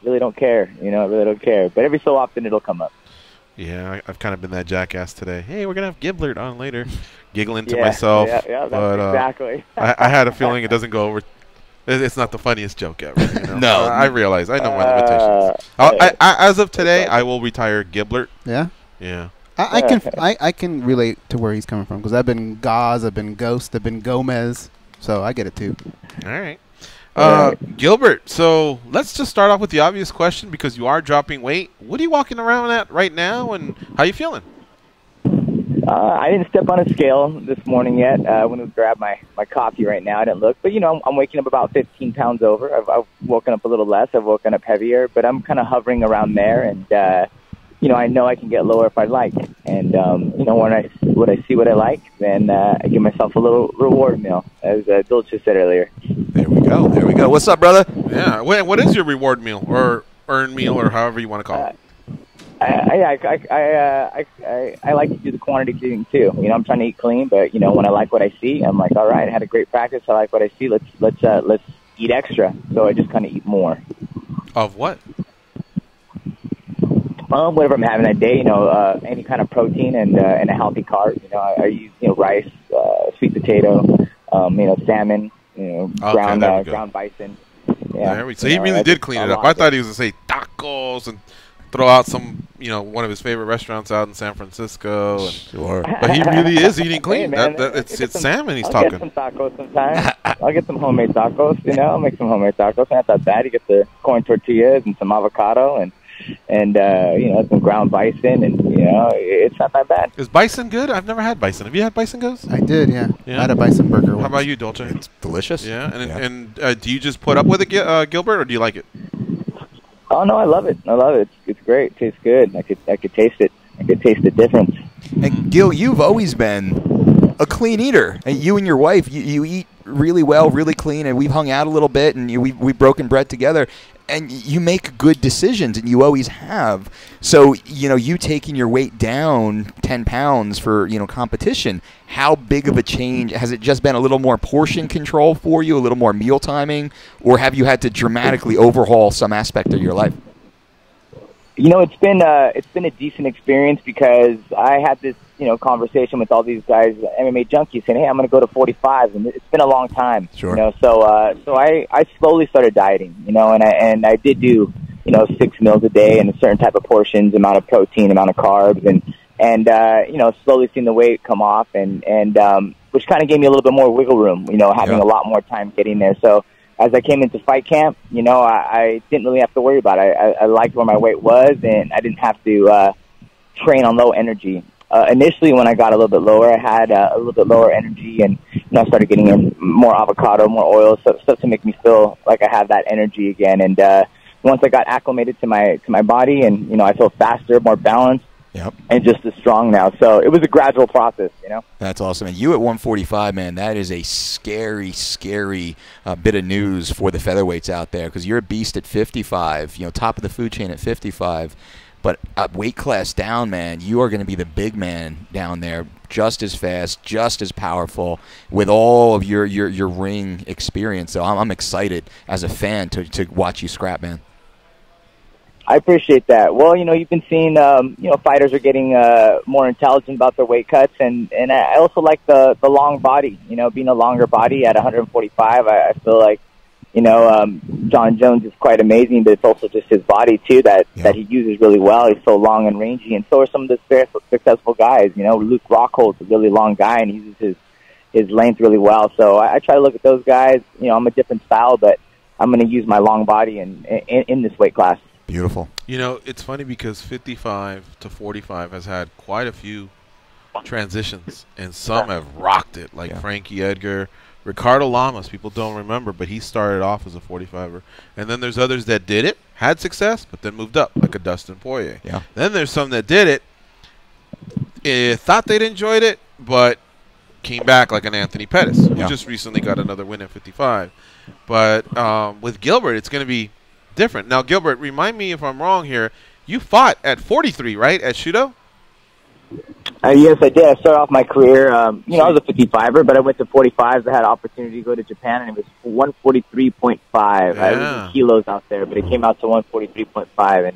"Really don't care. I really don't care." But every so often, it'll come up. Yeah, I've kind of been that jackass today. Hey, we're gonna have Gilbert on later. Giggling to myself. Yeah, but, exactly. I had a feeling it doesn't go over. It's not the funniest joke ever. You know? No, I realize. I know my limitations. As of today, I will retire Gilbert. Yeah. Yeah. I can relate to where he's coming from because I've been Gaz, I've been Ghost, I've been Gomez, so I get it too. All right. Gilbert, so let's just start off with the obvious question because you are dropping weight. What are you walking around at right now, and how you feeling? I didn't step on a scale this morning yet. I went to grab my coffee right now. I didn't look. But, I'm waking up about 15 pounds over. I've woken up a little less. I've woken up heavier. But I'm kind of hovering around there. And, I know I can get lower if I like. And, when I see what I like, then I give myself a little reward meal, as Dolce said earlier. There we go. What's up, brother? Yeah. What is your reward meal or earn meal or however you want to call it? I like to do the quantity eating too. I'm trying to eat clean, but when I like what I see, I'm like, all right, I had a great practice. I like what I see. Let's eat extra. So I just kind of eat more. Of what? Whatever I'm having that day. Any kind of protein and a healthy carb. I use rice, sweet potato, salmon. Ground bison. Yeah. There we go. So he really did clean it up. I thought he was going to say tacos and throw out some, one of his favorite restaurants out in San Francisco. Sure. But he really is eating clean. Hey, man, it's salmon he's talking. I'll get some tacos sometime. I'll get some homemade tacos, I'll make some homemade tacos. Not that bad. You get the corn tortillas and some avocado and some ground bison, and, it's not that bad. Is bison good? I've never had bison. Have you had bison, Goes? I did, yeah. I had a bison burger once. How about you, Dolce? It's delicious. Yeah, and do you just put up with it, Gilbert, or do you like it? Oh no, I love it. It's great. It tastes good. I could taste it. I could taste the difference. And Gil, you've always been a clean eater. And you and your wife, you eat really well, really clean, and we've hung out a little bit, and we've broken bread together. And you make good decisions, and you always have. So, you taking your weight down 10 pounds for, competition, how big of a change? Has it just been a little more portion control for you, a little more meal timing, or have you had to dramatically overhaul some aspect of your life? It's been a decent experience because I had this, conversation with all these guys, MMA junkies, saying, hey, I'm going to go to 45, and it's been a long time. Sure. So I slowly started dieting, and I did do, 6 meals a day and a certain type of portions, amount of protein, amount of carbs, and slowly seeing the weight come off, and which kind of gave me a little bit more wiggle room, having a lot more time getting there. So as I came into fight camp, I didn't really have to worry about it. I liked where my weight was, and I didn't have to train on low energy. Initially, when I got a little bit lower, I had a little bit lower energy, and I started getting in more avocado, more oil, stuff to make me feel like I have that energy again. And once I got acclimated to my body, and I feel faster, more balanced, and just as strong now. So it was a gradual process, That's awesome. And you at 145, man, that is a scary, scary bit of news for the featherweights out there, because you're a beast at 55, top of the food chain at 55. But weight class down, man, you are going to be the big man down there, just as fast, just as powerful, with all of your ring experience. So I'm excited as a fan to watch you scrap, man. I appreciate that. Well, you've been seeing, fighters are getting more intelligent about their weight cuts, and I also like the long body. Being a longer body at 145, I feel like, John Jones is quite amazing, but it's also just his body too that he uses really well. He's so long and rangy, and so are some of the successful guys. Luke Rockhold's a really long guy, and he uses his length really well. So I try to look at those guys. I'm a different style, but I'm going to use my long body in this weight class. Beautiful. It's funny because 55 to 45 has had quite a few transitions, and some have rocked it, like Frankie Edgar, Ricardo Lamas. People don't remember, but he started off as a 45er. And then there's others that did it, had success, but then moved up, like a Dustin Poirier. Yeah. Then there's some that did it, thought they'd enjoyed it, but came back, like an Anthony Pettis, who just recently got another win at 55. But with Gilbert, it's going to be different. Now, Gilbert, remind me if I'm wrong here. You fought at 43, right, at Shudo? Yes, I did. I started off my career, I was a 55er, but I went to 45s. I had an opportunity to go to Japan, and it was 143.5. I was in kilos out there, but it came out to 143.5,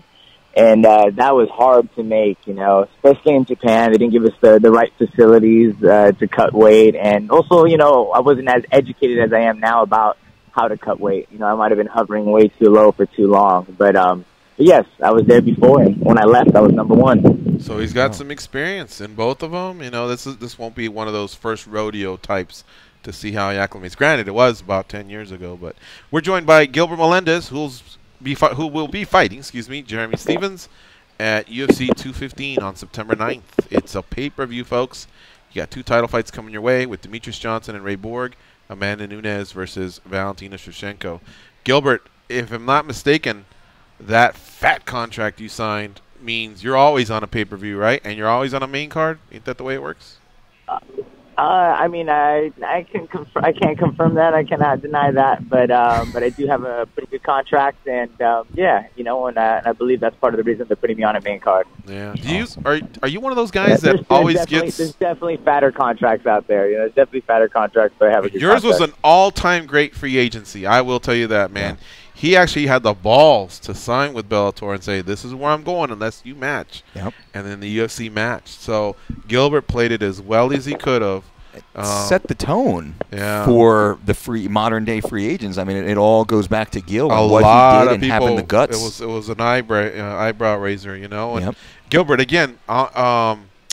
and that was hard to make, especially in Japan. They didn't give us the right facilities to cut weight, and also, I wasn't as educated as I am now about how to cut weight. I might have been hovering way too low for too long, but yes, I was there before, and when I left, I was number one. So he's got some experience in both of them. This won't be one of those first rodeo types to see how he acclimates. Granted, it was about 10 years ago, but we're joined by Gilbert Melendez, who will be fighting, Jeremy Stephens at UFC 215 on September 9th. It's a pay-per-view, folks. You got 2 title fights coming your way with Demetrius Johnson and Ray Borg, Amanda Nunes versus Valentina Shevchenko. Gilbert, if I'm not mistaken, that fat contract you signed means you're always on a pay-per-view, right? And you're always on a main card? Ain't that the way it works? I can't confirm that. I cannot deny that. But I do have a pretty good contract, and and I believe that's part of the reason they're putting me on a main card. Yeah. Are you one of those guys that always gets? There's definitely fatter contracts out there. There's definitely fatter contracts, but I have a good Yours contract. was an all-time great free agency. I will tell you that, man. Yeah. He actually had the balls to sign with Bellator and say, this is where I'm going unless you match. Yep. And then the UFC matched. So Gilbert played it as well as he could have. Set the tone for the modern-day free agents. I mean, it all goes back to Gil and what he did and having the guts. It was an eyebrow raiser, And Gilbert, again,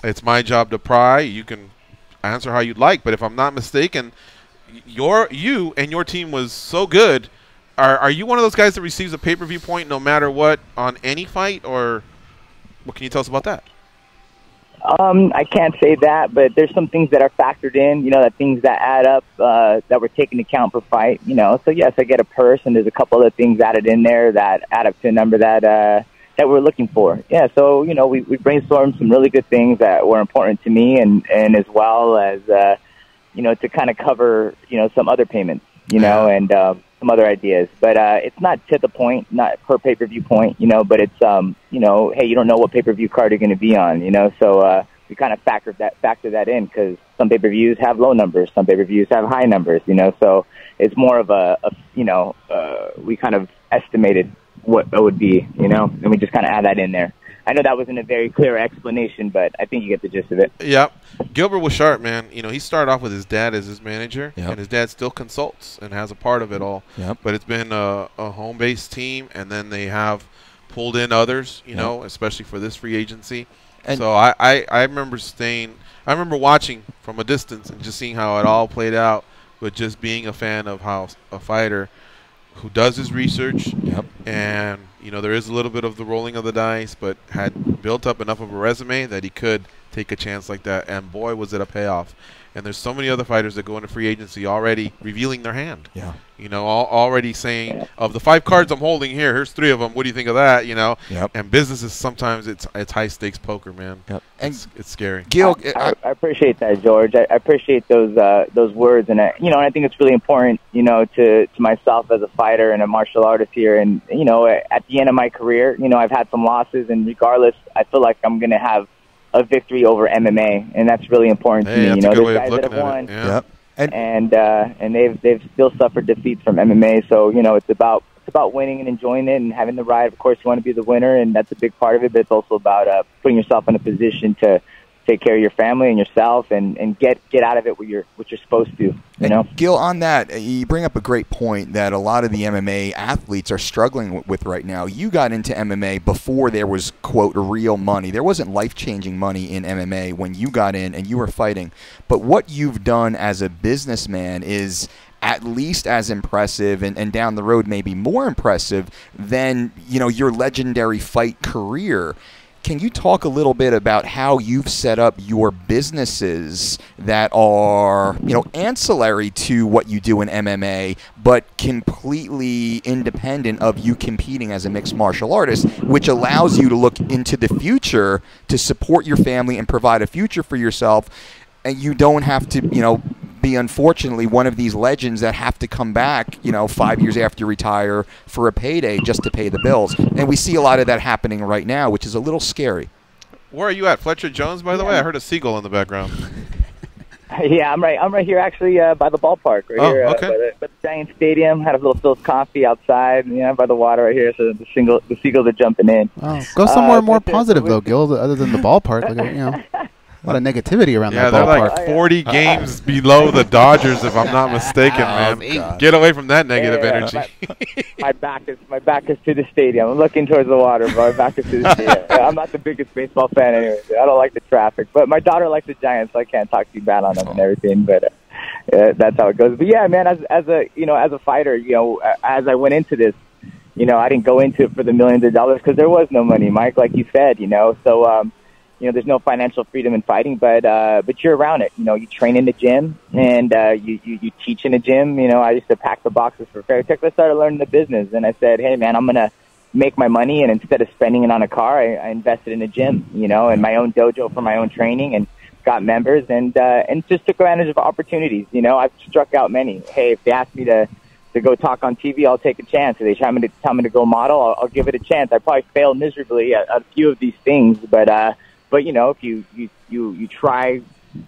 it's my job to pry. You can answer how you'd like, but if I'm not mistaken, you and your team was so good. Are you one of those guys that receives a pay-per-view point no matter what on any fight, or what can you tell us about that? I can't say that, but there's some things that are factored in, that things that add up, that were taken into account per fight, So, yes, I get a purse, and there's a couple other things added in there that add up to a number that we're looking for. Yeah, so, we brainstormed some really good things that were important to me and as well as, to kind of cover, some other payments, and some other ideas. But it's not to the point, not per pay-per-view point, but it's, hey, you don't know what pay-per-view card you're going to be on, so we kind of factor that in because some pay-per-views have low numbers, some pay-per-views have high numbers, so it's more of we kind of estimated what it would be, and we just kind of add that in there. I know that wasn't a very clear explanation, but I think you get the gist of it. Yep. Gilbert was sharp, man. He started off with his dad as his manager, and his dad still consults and has a part of it all. Yep. But it's been a home-based team, and then they have pulled in others, especially for this free agency. And so I remember I remember watching from a distance and just seeing how it all played out, but just being a fan of how a fighter who does his research, and there is a little bit of the rolling of the dice, but had built up enough of a resume that he could take a chance like that, and boy, was it a payoff. And there's so many other fighters that go into free agency already revealing their hand. Yeah. Already saying, of the 5 cards I'm holding here, here's 3 of them. What do you think of that? Yep. And business is sometimes it's high stakes poker, man. Yep. It's scary. Gil, I appreciate that, George. I appreciate those words, and and I think it's really important, to myself as a fighter and a martial artist here. And at the end of my career, I've had some losses, and regardless, I feel like I'm going to have a victory over MMA, and that's really important to me. That's a good way of looking that have won, at it. Yeah. And they've still suffered defeats from MMA. So it's about about winning and enjoying it and having the ride. Of course, you want to be the winner, and that's a big part of it, but it's also about putting yourself in a position to take care of your family and yourself and get out of it what you're supposed to, you know? Gil, on that, you bring up a great point that a lot of the MMA athletes are struggling with right now. You got into MMA before there was, quote, real money. There wasn't life-changing money in MMA when you got in and you were fighting. But what you've done as a businessman is at least as impressive and down the road maybe more impressive than, you know, your legendary fight career. Can you talk a little bit about how you've set up your businesses that are, you know, ancillary to what you do in MMA, but completely independent of you competing as a mixed martial artist, which allows you to look into the future to support your family and provide a future for yourself, and you don't have to, you know, be unfortunately one of these legends that have to come back, you know, 5 years after you retire for a payday just to pay the bills. And we see a lot of that happening right now, which is a little scary. Where are you at, Fletcher Jones, by the way? I heard a seagull in the background. Yeah, I'm right here actually by the ballpark right here. Okay. By the Giant Stadium. Had a little Phil's coffee outside, you know, by the water right here. So the seagulls are jumping in. Oh, go somewhere more positive though, Gil, other than the ballpark. Like, you know. A lot of negativity around that ballpark. Yeah, they're like 40 games below the Dodgers, if I'm not mistaken, man. God. Get away from that negative energy. My back is to the stadium. I'm looking towards the water, but my back is to the stadium. I'm not the biggest baseball fan anyway. I don't like the traffic, but my daughter likes the Giants, so I can't talk too bad on them and everything. But that's how it goes. But yeah, man, as a fighter, you know, as I went into this, you know, I didn't go into it for the millions of dollars because there was no money, Mike, like you said, you know. So you know, there's no financial freedom in fighting, but you're around it. You know, you train in the gym and you teach in the gym. You know, I used to pack the boxes for Fairtex. I started learning the business, and I said, hey, man, I'm going to make my money, and instead of spending it on a car, I invested in a gym, you know, and my own dojo for my own training, and got members, and just took advantage of opportunities. You know, I've struck out many. Hey, if they ask me to go talk on TV, I'll take a chance. If they tell me to go model, I'll give it a chance. I probably failed miserably at a few of these things, but you know, if you try,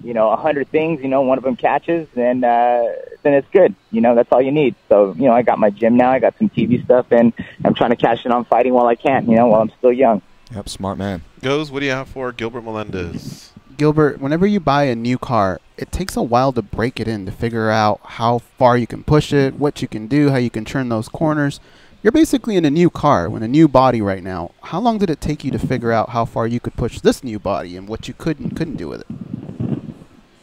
you know, 100 things, you know, one of them catches, then it's good. You know, that's all you need. So, you know, I got my gym now. I got some TV stuff, and I'm trying to cash in on fighting while I can, you know, while I'm still young. Yep, smart man. Goes, what do you have for Gilbert Melendez? Gilbert, whenever you buy a new car, it takes a while to break it in, to figure out how far you can push it, what you can do, how you can turn those corners. You're basically in a new car, with a new body right now. How long did it take you to figure out how far you could push this new body and what you could and couldn't do with it?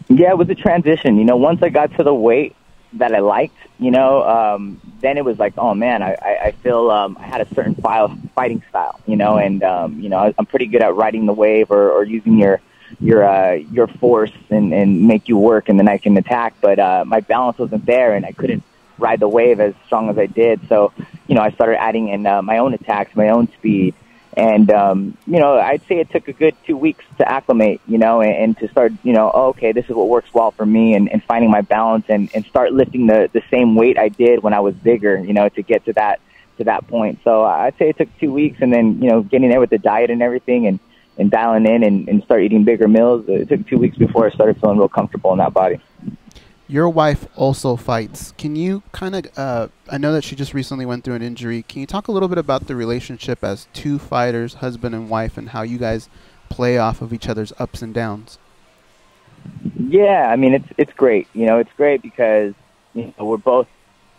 Yeah, it was a transition. You know, once I got to the weight that I liked, you know, then it was like, oh, man, I feel I had a certain fighting style, you know, and, you know, I'm pretty good at riding the wave or using your force and make you work, and then I can attack. But my balance wasn't there, and I couldn't ride the wave as strong as I did. So, you know, I started adding in my own attacks, my own speed. And, you know, I'd say it took a good 2 weeks to acclimate, you know, and to start, you know, oh, okay, this is what works well for me, and finding my balance and start lifting the same weight I did when I was bigger, you know, to get to that point. So I'd say it took 2 weeks, and then, you know, getting there with the diet and everything and dialing in and start eating bigger meals. It took 2 weeks before I started feeling real comfortable in that body. Your wife also fights. Can you kind of, I know that she just recently went through an injury. Can you talk a little bit about the relationship as two fighters, husband and wife, and how you guys play off of each other's ups and downs? Yeah, I mean, it's great. You know, it's great because, you know, we're both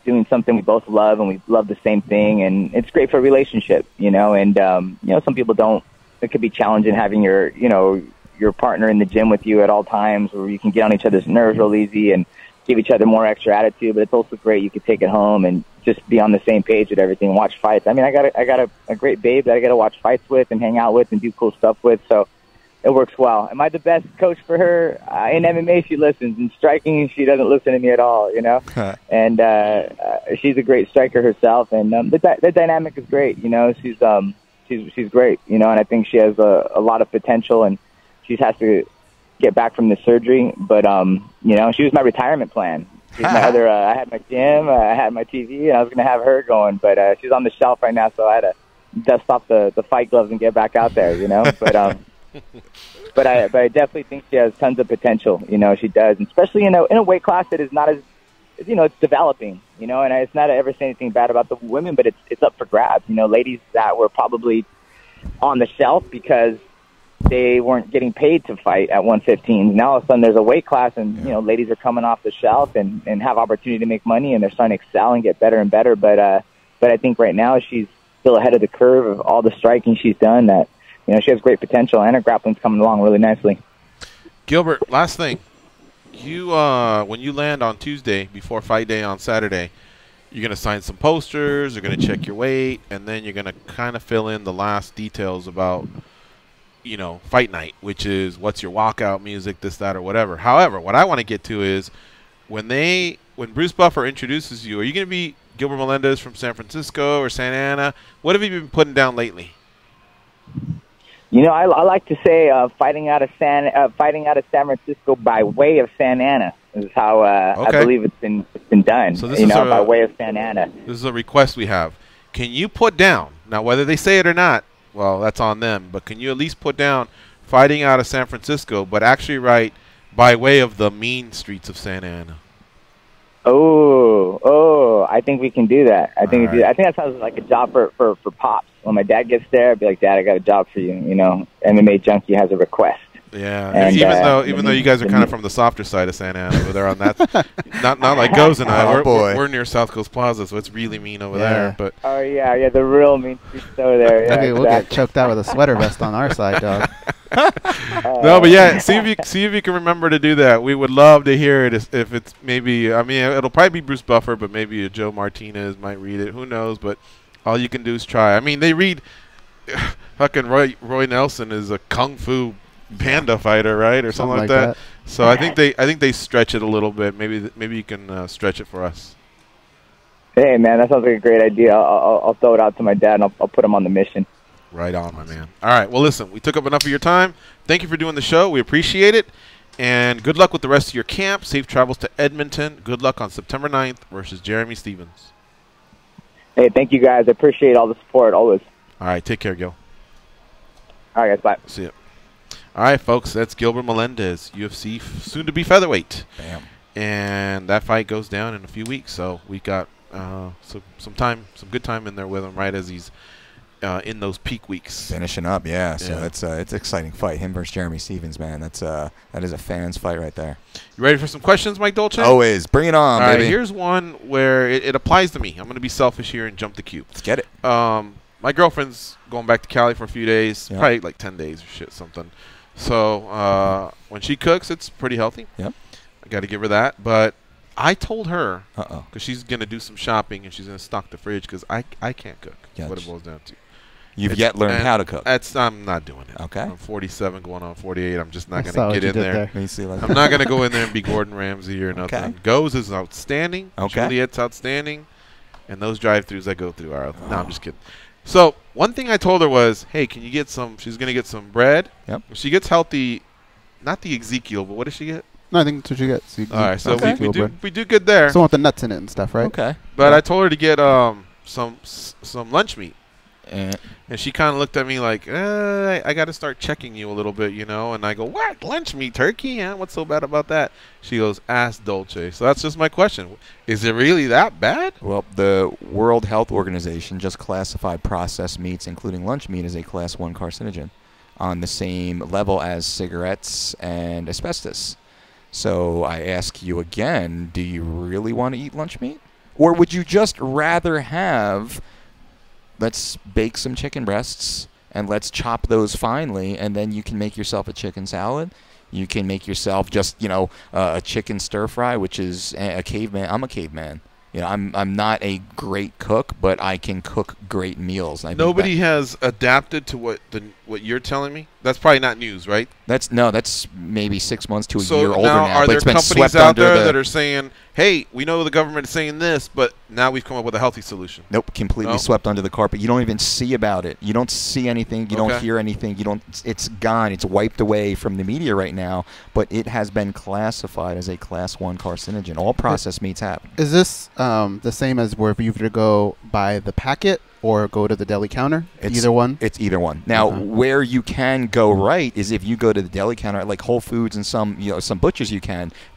doing something we both love, and we love the same thing, and it's great for a relationship, you know, and, you know, some people don't. It could be challenging having your partner in the gym with you at all times, where you can get on each other's nerves real easy and give each other more extra attitude. But it's also great. You can take it home and just be on the same page with everything, watch fights. I mean, I got a great babe that I got to watch fights with and hang out with and do cool stuff with. So it works well. Am I the best coach for her? In MMA, she listens. In striking, she doesn't listen to me at all, you know. And she's a great striker herself. And the dynamic is great. You know, she's great. You know, and I think she has a lot of potential, and she has to get back from the surgery. But you know, she was my retirement plan. She's my other. I had my gym, I had my TV, and I was going to have her going. But she's on the shelf right now, so I had to dust off the fight gloves and get back out there. You know, but I definitely think she has tons of potential. You know, she does, and especially in a weight class that is not as it's developing, and it's not ever saying anything bad about the women, but it's up for grabs. Ladies that were probably on the shelf because they weren't getting paid to fight at 115. Now all of a sudden there's a weight class, and ladies are coming off the shelf and have opportunity to make money, and they're starting to excel and get better and better. But I think right now she's still ahead of the curve of all the striking she's done. That she has great potential, and her grappling's coming along really nicely. Gilbert, last thing, you when you land on Tuesday before fight day on Saturday, you're gonna sign some posters, you're gonna check your weight, and then you're gonna kind of fill in the last details about fight night, which is what's your walkout music, this, that, or whatever. However, what I want to get to is when Bruce Buffer introduces you, are you going to be Gilbert Melendez from San Francisco or Santa Ana? What have you been putting down lately? I like to say fighting out of San Francisco by way of Santa Ana is how I believe it's been done. So this is by way of Santa Ana. This is a request we have. Can you put down, now whether they say it or not, well, that's on them, but can you at least put down fighting out of San Francisco, but actually write by way of the mean streets of Santa Ana? Oh, I think we can do that. I think that sounds like a job for Pops. When my dad gets there, I'd be like, Dad, I got a job for you. MMA Junkie has a request. Yeah, and, even though you guys are kind of from the softer side of Santa Ana over there on that, not like Goes and I. We're near South Coast Plaza, so it's really mean over there. But the real mean streets over there. Yeah, we'll get choked out with a sweater vest on our side, dog. No, but yeah, see if you can remember to do that. We would love to hear it. If it's maybe, it'll probably be Bruce Buffer, but maybe a Joe Martinez might read it. Who knows? But all you can do is try. They read. Fucking Roy Nelson is a kung fu panda fighter, right, or something like that. So I think they stretch it a little bit. Maybe you can stretch it for us. Hey man, that sounds like a great idea. I'll throw it out to my dad and I'll put him on the mission. Right on, my man. All right, well listen, we took up enough of your time. Thank you for doing the show. We appreciate it, and good luck with the rest of your camp. Safe travels to Edmonton. Good luck on September 9th versus Jeremy Stevens. Hey, thank you guys. I appreciate all the support always. All right, take care, Gil. All right, guys, bye. See ya. All right, folks, that's Gilbert Melendez, UFC soon-to-be featherweight. Bam. And that fight goes down in a few weeks, so we got some good time in there with him right as he's in those peak weeks. Finishing up, yeah. So it's an exciting fight. Him versus Jeremy Stevens, man. That is a fan's fight right there. You ready for some questions, Mike Dolce? Always. Bring it on, baby. All right, here's one where it applies to me. I'm going to be selfish here and jump the queue. Let's get it. My girlfriend's going back to Cali for a few days, probably like 10 days or something. So when she cooks, it's pretty healthy. Yep. I got to give her that. But I told her, because she's going to do some shopping and she's going to stock the fridge because I can't cook. That's what it boils down to. You've yet learned how to cook. I'm not doing it. Okay. I'm 47 going on 48. I'm just not going to get in there. I'm not going to go in there and be Gordon Ramsay or nothing. Okay. Goes is outstanding. Okay. Juliet's outstanding. And those drive-thrus I go through are no, I'm just kidding. So one thing I told her was, hey, can you get some? She's going to get some bread. Yep. If she gets healthy, not the Ezekiel, but what does she get? No, I think that's what she gets. All right, so we do good there. So want the nuts in it and stuff, right? Okay. But I told her to get some lunch meat. And she kind of looked at me like, I got to start checking you a little bit, And I go, what? Lunch meat, turkey? Yeah, what's so bad about that? She goes, ask Dolce. So that's just my question. Is it really that bad? Well, the World Health Organization just classified processed meats, including lunch meat, as a Class 1 carcinogen on the same level as cigarettes and asbestos. So I ask you again, do you really want to eat lunch meat? Or would you just rather have... Let's bake some chicken breasts and let's chop those finely, and then you can make yourself a chicken salad. You can make yourself just, a chicken stir fry, which is a caveman. I'm a caveman. I'm not a great cook, but I can cook great meals. Nobody has adapted to what you're telling me. That's probably not news, right? That's maybe 6 months to a year older now. now. Are but there it's been companies swept out there under that are saying, "Hey, we know the government is saying this, but now we've come up with a healthy solution"? Nope, completely swept under the carpet. You don't even see about it. You don't see anything. You don't hear anything. It's gone. It's wiped away from the media right now. But it has been classified as a Class 1 carcinogen. All processed meats have. Is this the same as where you either go buy the packet or go to the deli counter? Either one? It's either one. Now, where you can go right is if you go to the deli counter at like Whole Foods and some butchers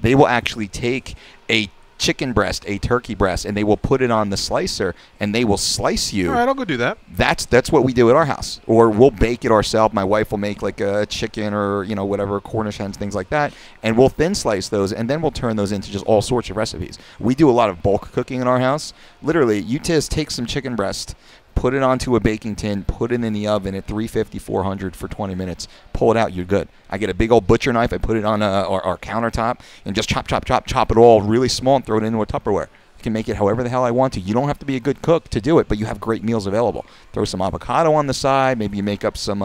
they will actually take a chicken breast, a turkey breast, and they will put it on the slicer, and they will slice you. All right, I'll go do that. That's what we do at our house. Or we'll bake it ourselves. My wife will make like a chicken or, whatever, Cornish hens, things like that, and we'll thin slice those, and then we'll turn those into just all sorts of recipes. We do a lot of bulk cooking in our house. Literally, you just take some chicken breast, put it onto a baking tin, put it in the oven at 350, 400 for 20 minutes, pull it out, you're good. I get a big old butcher knife, I put it on our countertop, and just chop it all really small and throw it into a Tupperware. I can make it however the hell I want to. You don't have to be a good cook to do it, but you have great meals available. Throw some avocado on the side, maybe you make up some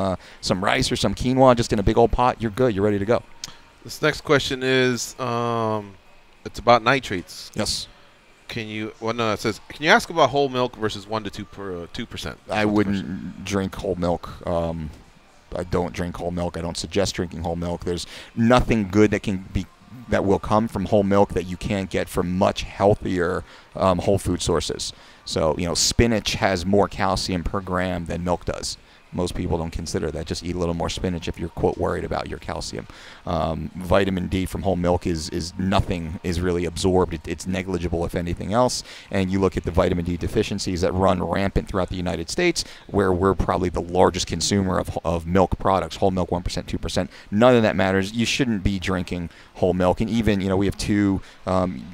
rice or some quinoa just in a big old pot, you're good, you're ready to go. This next question is, it's about nitrates. Yes. It says, can you ask about whole milk versus 1 to 2%? I wouldn't drink whole milk. I don't drink whole milk. I don't suggest drinking whole milk. There's nothing good that will come from whole milk that you can't get from much healthier whole food sources. So, spinach has more calcium per gram than milk does. Most people don't consider that. Just eat a little more spinach if you're, quote, worried about your calcium. Vitamin D from whole milk is nothing is really absorbed. It's negligible, if anything else. And you look at the vitamin D deficiencies that run rampant throughout the United States, where we're probably the largest consumer of milk products, whole milk 1%, 2%. None of that matters. You shouldn't be drinking whole milk. And even, we have two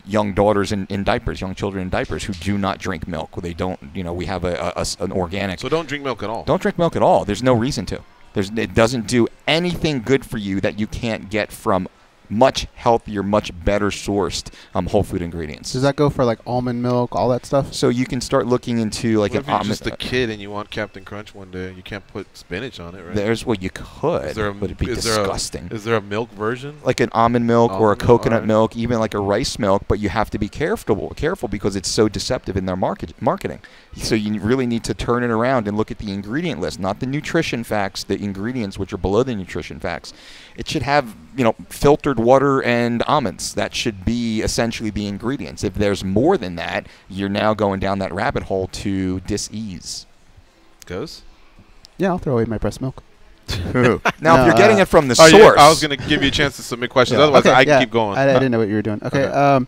young daughters in diapers, young children in diapers who do not drink milk. They don't, we have an organic. So don't drink milk at all. Don't drink milk at all. There's no reason to. It doesn't do anything good for you that you can't get from much healthier, much better sourced whole food ingredients. Does that go for like almond milk, all that stuff? So you can start looking into like an almond. If you're just a kid and you want Captain Crunch one day, you can't put spinach on it, right? You could, but it'd be disgusting. Is there a milk version? Like an almond milk or a coconut milk, even like a rice milk, but you have to be careful because it's so deceptive in their marketing. So you really need to turn it around and look at the ingredient list, not the nutrition facts, the ingredients which are below the nutrition facts. It should have, filtered water and almonds. That should be essentially the ingredients. If there's more than that, you're now going down that rabbit hole to dis-ease. Goes? Yeah, I'll throw away my breast milk. Now, if you're getting it from the source. Yeah, I was going to give you a chance to submit questions. Otherwise, I can keep going. I didn't know what you were doing. Okay.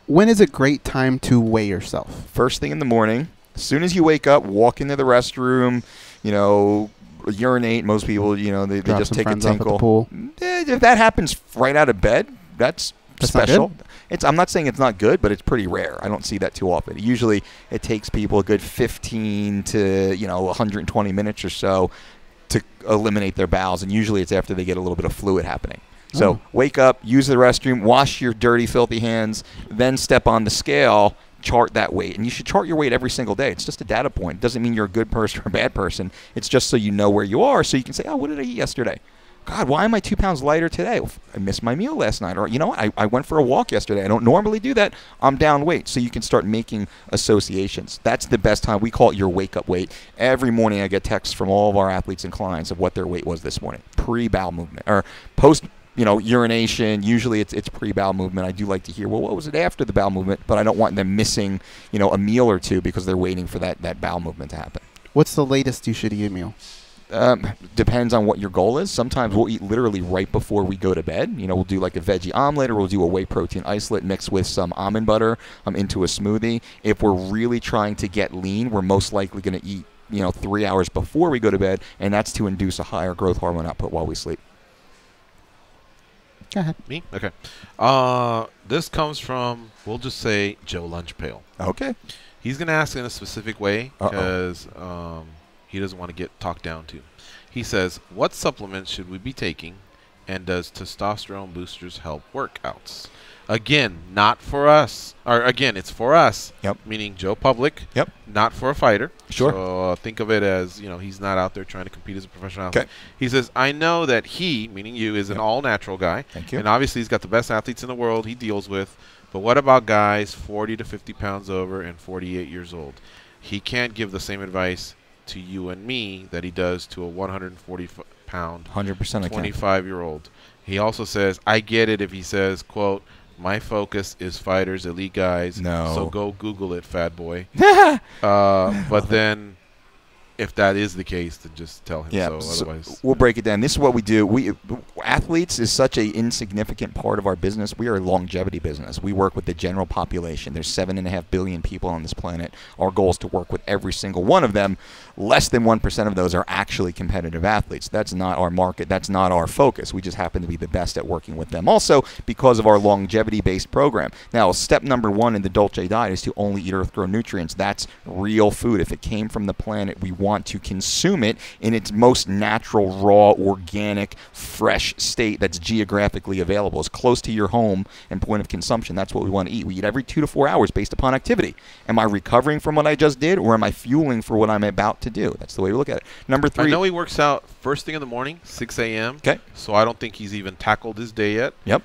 When is a great time to weigh yourself? First thing in the morning. As soon as you wake up, walk into the restroom, urinate. Most people, they just take a tinkle. If that happens right out of bed, that's special. I'm not saying it's not good, but it's pretty rare. I don't see that too often. Usually, it takes people a good 15 to 120 minutes or so to eliminate their bowels, and usually it's after they get a little bit of fluid happening. So wake up, use the restroom, wash your dirty, filthy hands, then step on the scale. Chart that weight, and you should chart your weight every single day. It's just a data point. It doesn't mean you're a good person or a bad person. It's just so you know where you are, so you can say, oh, what did I eat yesterday? God, why am I 2 pounds lighter today? I missed my meal last night. Or, I went for a walk yesterday. I don't normally do that. I'm down weight. So you can start making associations. That's the best time. We call it your wake-up weight. Every morning I get texts from all of our athletes and clients of what their weight was this morning, pre-bowel movement, or post urination. Usually it's pre-bowel movement. I do like to hear, well, what was it after the bowel movement? But I don't want them missing, a meal or two because they're waiting for that bowel movement to happen. What's the latest you should eat a meal? Depends on what your goal is. Sometimes we'll eat literally right before we go to bed. We'll do like a veggie omelet, or we'll do a whey protein isolate mixed with some almond butter into a smoothie. If we're really trying to get lean, we're most likely going to eat, 3 hours before we go to bed, and that's to induce a higher growth hormone output while we sleep. Go ahead. Me? Okay. This comes from, we'll just say, Joe Lunchpail. Okay. He's going to ask in a specific way because he doesn't want to get talked down to. He says, what supplements should we be taking, and does testosterone boosters help workouts? Again, not for us. Or again, it's for us. Yep. Meaning Joe Public. Yep. Not for a fighter. Sure. So think of it as, he's not out there trying to compete as a professional athlete. Okay. He says, I know that he, meaning you, is an all-natural guy. Thank you. And obviously he's got the best athletes in the world he deals with. But what about guys 40 to 50 pounds over and 48 years old? He can't give the same advice to you and me that he does to a 140-pound, 100% 25-year-old. He also says, I get it if he says, quote, my focus is fighters, elite guys. No. So go Google it, fat boy. But then if that is the case, then just tell him. Yeah, so otherwise, we'll break it down. This is what we do. Athletes is such an insignificant part of our business. We are a longevity business. We work with the general population. There's 7.5 billion people on this planet. Our goal is to work with every single one of them. Less than 1% of those are actually competitive athletes. That's not our market. That's not our focus. We just happen to be the best at working with them. Also, because of our longevity-based program. Now, step number 1 in the Dolce diet is to only eat earth-grown nutrients. That's real food. If it came from the planet, we want to consume it in its most natural, raw, organic, fresh state that's geographically available. As close to your home and point of consumption, that's what we want to eat. We eat every 2 to 4 hours based upon activity. Am I recovering from what I just did, or am I fueling for what I'm about to do? That's the way we look at it. Number 3. I know he works out first thing in the morning, 6 a.m. Okay. So I don't think he's even tackled his day yet. Yep.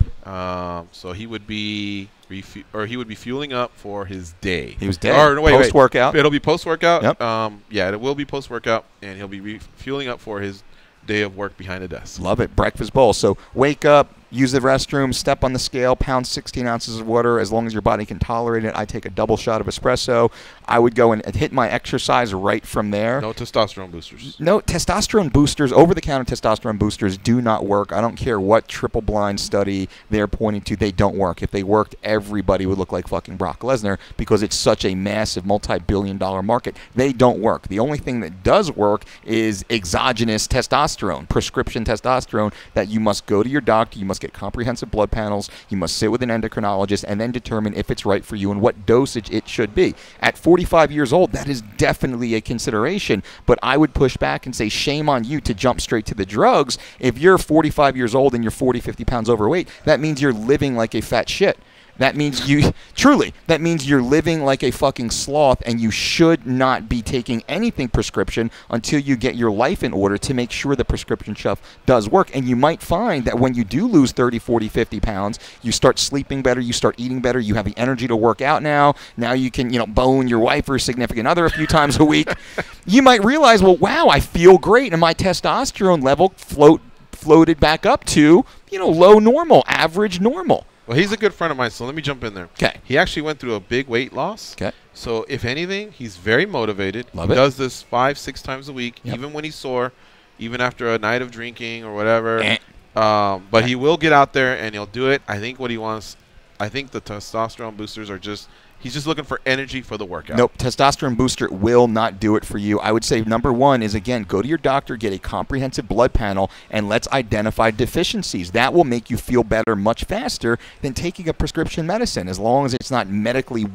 So he would be fueling up for his day. He was day. Or, no, wait, post-workout. It'll be post-workout. Yep. Yeah, it will be post-workout, and he'll be refueling up for his day of work behind a desk. Love it. Breakfast bowl. So wake up, use the restroom, step on the scale, pound 16 ounces of water. As long as your body can tolerate it, I take a double shot of espresso. I would go and hit my exercise right from there. No testosterone boosters. No testosterone boosters. Over-the-counter testosterone boosters do not work. I don't care what triple-blind study they're pointing to. They don't work. If they worked, everybody would look like fucking Brock Lesnar because it's such a massive multi-billion-dollar market. They don't work. The only thing that does work is exogenous testosterone, prescription testosterone, that you must go to your doctor, you must get comprehensive blood panels, you must sit with an endocrinologist, and then determine if it's right for you and what dosage it should be. At 45 years old, that is definitely a consideration, but I would push back and say shame on you to jump straight to the drugs. If you're 45 years old and you're 40, 50 pounds overweight, that means you're living like a fat shit. That means that means you're living like a fucking sloth, and you should not be taking anything prescription until you get your life in order to make sure the prescription stuff does work. And you might find that when you do lose 30, 40, 50 pounds, you start sleeping better, you start eating better, you have the energy to work out now. Now you can, bone your wife or significant other a few times a week. You might realize, well, wow, I feel great, and my testosterone level floated back up to, low normal, average normal. Well, he's a good friend of mine, so let me jump in there. Okay. He actually went through a big weight loss. Okay. So, if anything, he's very motivated. Love he it. does this 5-6 times a week, Yep. even when he's sore, even after a night of drinking or whatever. But he will get out there, and he'll do it. I think what he wants, the testosterone boosters are just, he's just looking for energy for the workout. Nope, testosterone booster will not do it for you. I would say number 1 is, again, go to your doctor, get a comprehensive blood panel, and let's identify deficiencies. That will make you feel better much faster than taking a prescription medicine, as long as it's not medically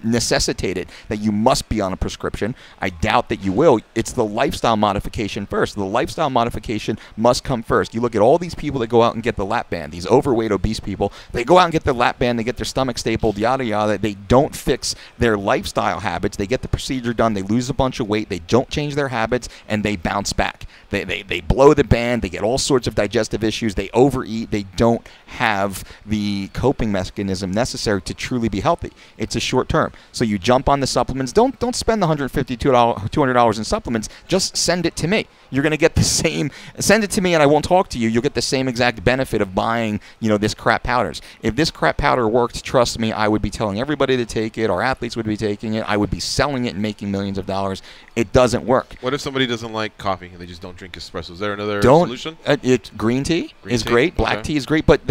necessitated that you must be on a prescription. I doubt that you will. It's the lifestyle modification first. The lifestyle modification must come first. You look at all these people that go out and get the lap band, these overweight, obese people, they go out and get their lap band, they get their stomach stapled, yada, yada. They don't fix their lifestyle habits. They get the procedure done, they lose a bunch of weight, they don't change their habits, and they bounce back. They blow the band, they get all sorts of digestive issues, they overeat, they don't have the coping mechanism necessary to truly be healthy. It's a short term. So you jump on the supplements. Don't spend the $150, $200 in supplements. Just send it to me. You're going to get the same. Send it to me and I won't talk to you. You'll get the same exact benefit of buying, this crap powders. If this crap powder worked, trust me, I would be telling everybody to take it. Our athletes would be taking it. I would be selling it and making millions of dollars. It doesn't work. What if somebody doesn't like coffee and they just don't drink espresso? Is there another solution? Green tea is great. Black tea is great. But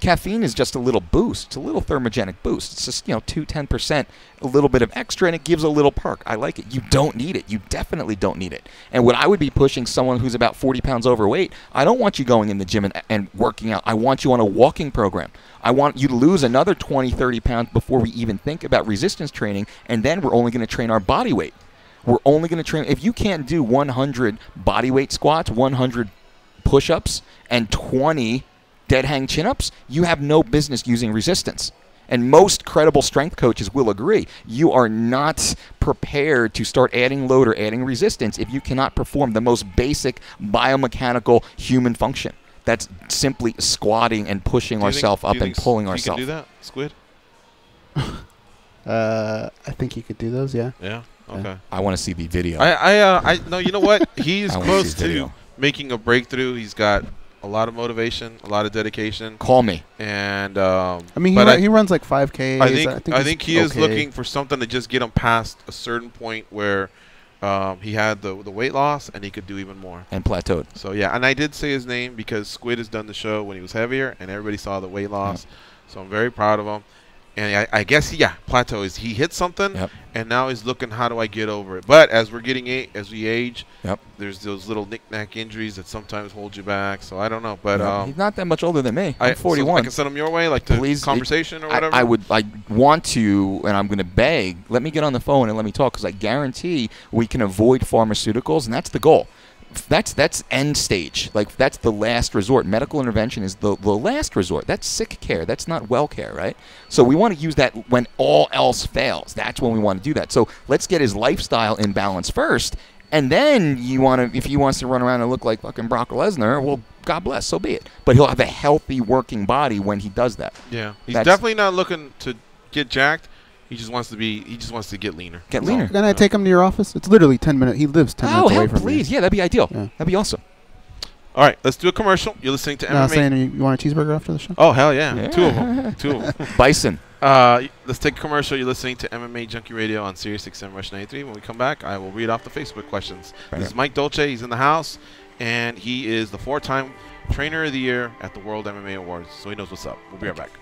caffeine is just a little boost. It's a little thermogenic boost. It's just, 10%, a little bit of extra, and it gives a little perk. I like it. You don't need it. You definitely don't need it. And what I would be pushing someone who's about 40 pounds overweight, I don't want you going in the gym and working out. I want you on a walking program. I want you to lose another 20, 30 pounds before we even think about resistance training, and then we're only going to train our body weight. We're only going to train. If you can't do 100 body weight squats, 100 push-ups, and 20 dead hang chin-ups, you have no business using resistance. And most credible strength coaches will agree. You are not prepared to start adding load or adding resistance if you cannot perform the most basic biomechanical human function. That's simply squatting and pushing ourselves up and pulling ourselves. You can do that, Squid? I think you could do those, yeah. Yeah? Okay. I want to see the video. No, you know what? He's close to making a breakthrough. He's got a lot of motivation, a lot of dedication. Call me. And he runs like 5Ks. I think he is looking for something to just get him past a certain point where He had the weight loss, and he could do even more. And plateaued. So, yeah. And I did say his name because Squid has done the show when he was heavier, and everybody saw the weight loss. Yep. So I'm very proud of him. And I guess, plateau is he hit something, and now he's looking, how do I get over it? But as we're as we age, there's those little knick-knack injuries that sometimes hold you back. So I don't know. But he's not that much older than me. I'm 41. So I can send him your way, like to conversation or whatever? I want to, and I'm going to beg, let me get on the phone and let me talk, because I guarantee we can avoid pharmaceuticals, and that's the goal. That's end stage. Like, that's the last resort. Medical intervention is the last resort. That's sick care. That's not well care, right? So we want to use that when all else fails. That's when we want to do that. So let's get his lifestyle in balance first, and then if he wants to run around and look like fucking Brock Lesnar, well, God bless, so be it. But he'll have a healthy working body when he does that. Yeah, he's definitely not looking to get jacked. He just wants to get leaner. Get leaner. Can I take him to your office? It's literally 10 minutes. He lives 10 minutes away from me. Please. Yeah, that'd be ideal. Yeah. That'd be awesome. All right, let's do a commercial. You're listening to MMA. I was saying, you want a cheeseburger after the show? Oh, hell yeah. Two of them. Bison. Let's take a commercial. You're listening to MMA Junkie Radio on Sirius XM Rush 93. When we come back, I will read off the Facebook questions. This is Mike Dolce. He's in the house, and he is the 4-time Trainer of the Year at the World MMA Awards, so he knows what's up. We'll be right back.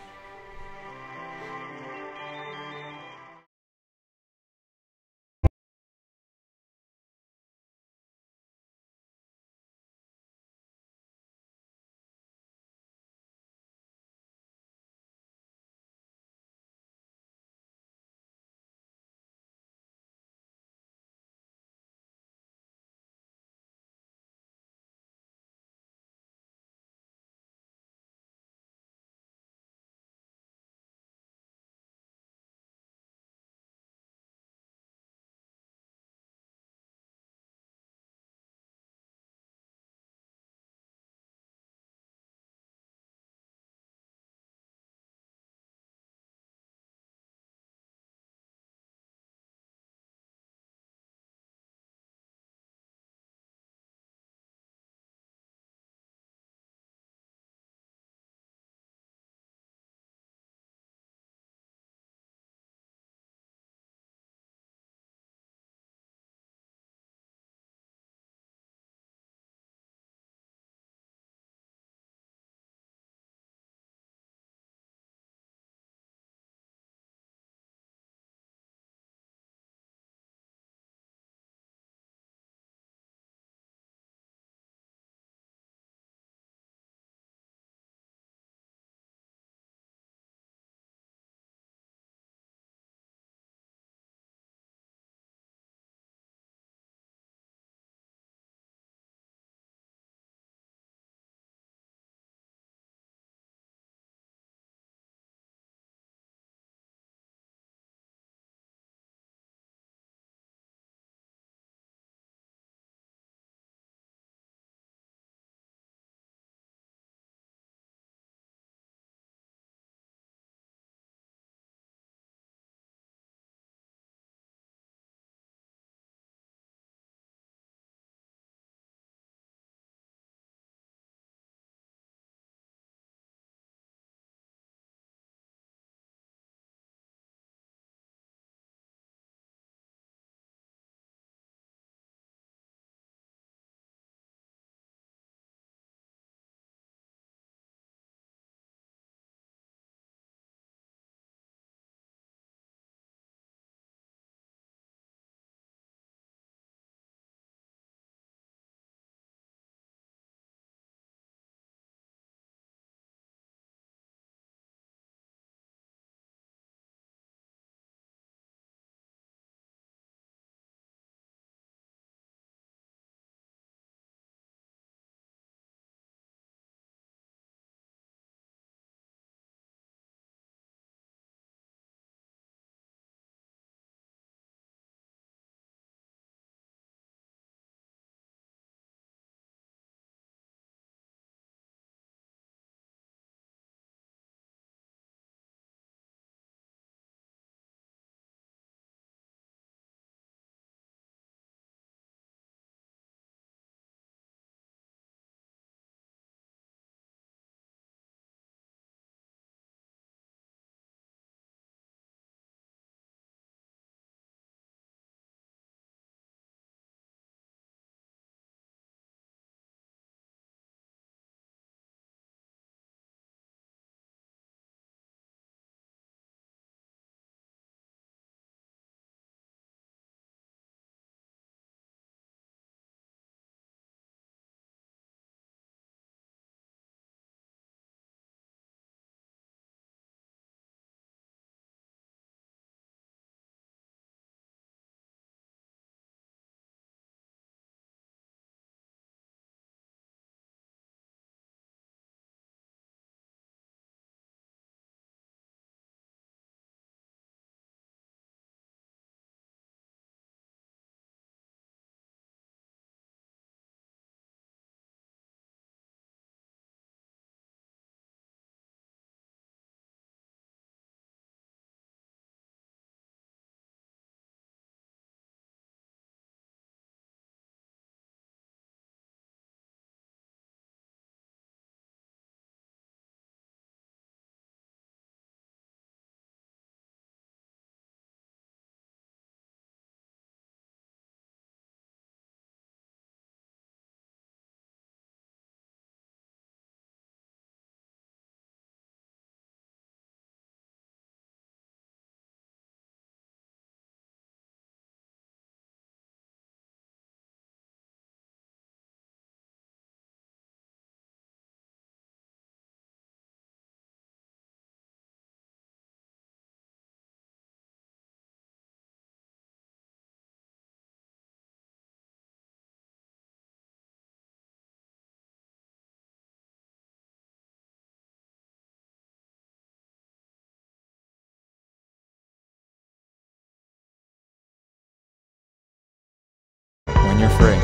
free.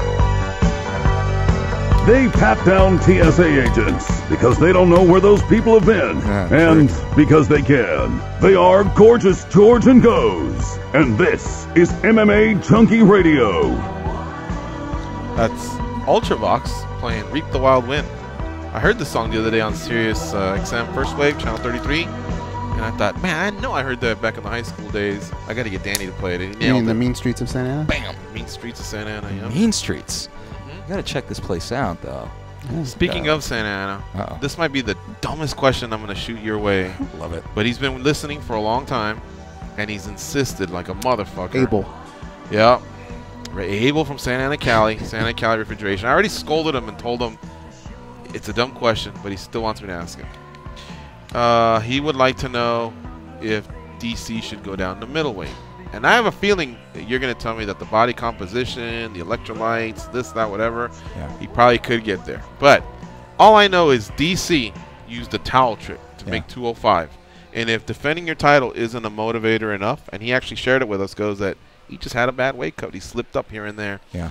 They pat down TSA agents because they don't know where those people have been, and because they can. They are Gorgeous George and Goes, and this is MMA Junkie Radio. That's Ultravox playing Reap the Wild Wind. I heard this song the other day on Sirius XM First Wave, Channel 33, and I thought, man, I know I heard that back in the high school days. I got to get Danny to play it. He You nailed mean it. the mean streets of Santa Ana? Bam! Mean Streets of Santa Ana, yeah. Mean Streets. You gotta check this place out, though. Speaking of Santa Ana, this might be the dumbest question I'm going to shoot your way. Love it. But he's been listening for a long time, and he's insisted like a motherfucker. Abel. Yeah. Abel from Santa Ana, Cali. Santa Ana, Cali Refrigeration. I already scolded him and told him it's a dumb question, but he still wants me to ask him. He would like to know if DC should go down to middleweight. And I have a feeling that you're going to tell me that the body composition, the electrolytes, this, that, whatever, he probably could get there. But all I know is DC used the towel trick to make 205. And if defending your title isn't a motivator enough, and he actually shared it with us, goes that he just had a bad weight cut. He slipped up here and there. Yeah.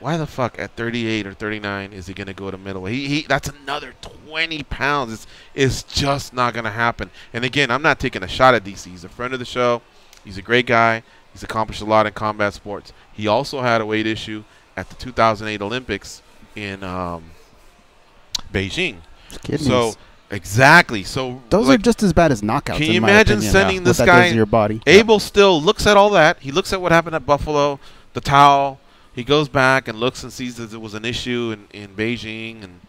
Why the fuck at 38 or 39 is he going to go to middleweight? That's another 20 pounds. It's just not going to happen. And again, I'm not taking a shot at DC. He's a friend of the show. He's a great guy. He's accomplished a lot in combat sports. He also had a weight issue at the 2008 Olympics in Beijing. Kidneys. So exactly. So those are just as bad as knockouts. Can you in my imagine opinion, sending this what that does guy? to your body. Abel still looks at all that. He looks at what happened at Buffalo, the towel. He goes back and looks and sees that it was an issue in Beijing and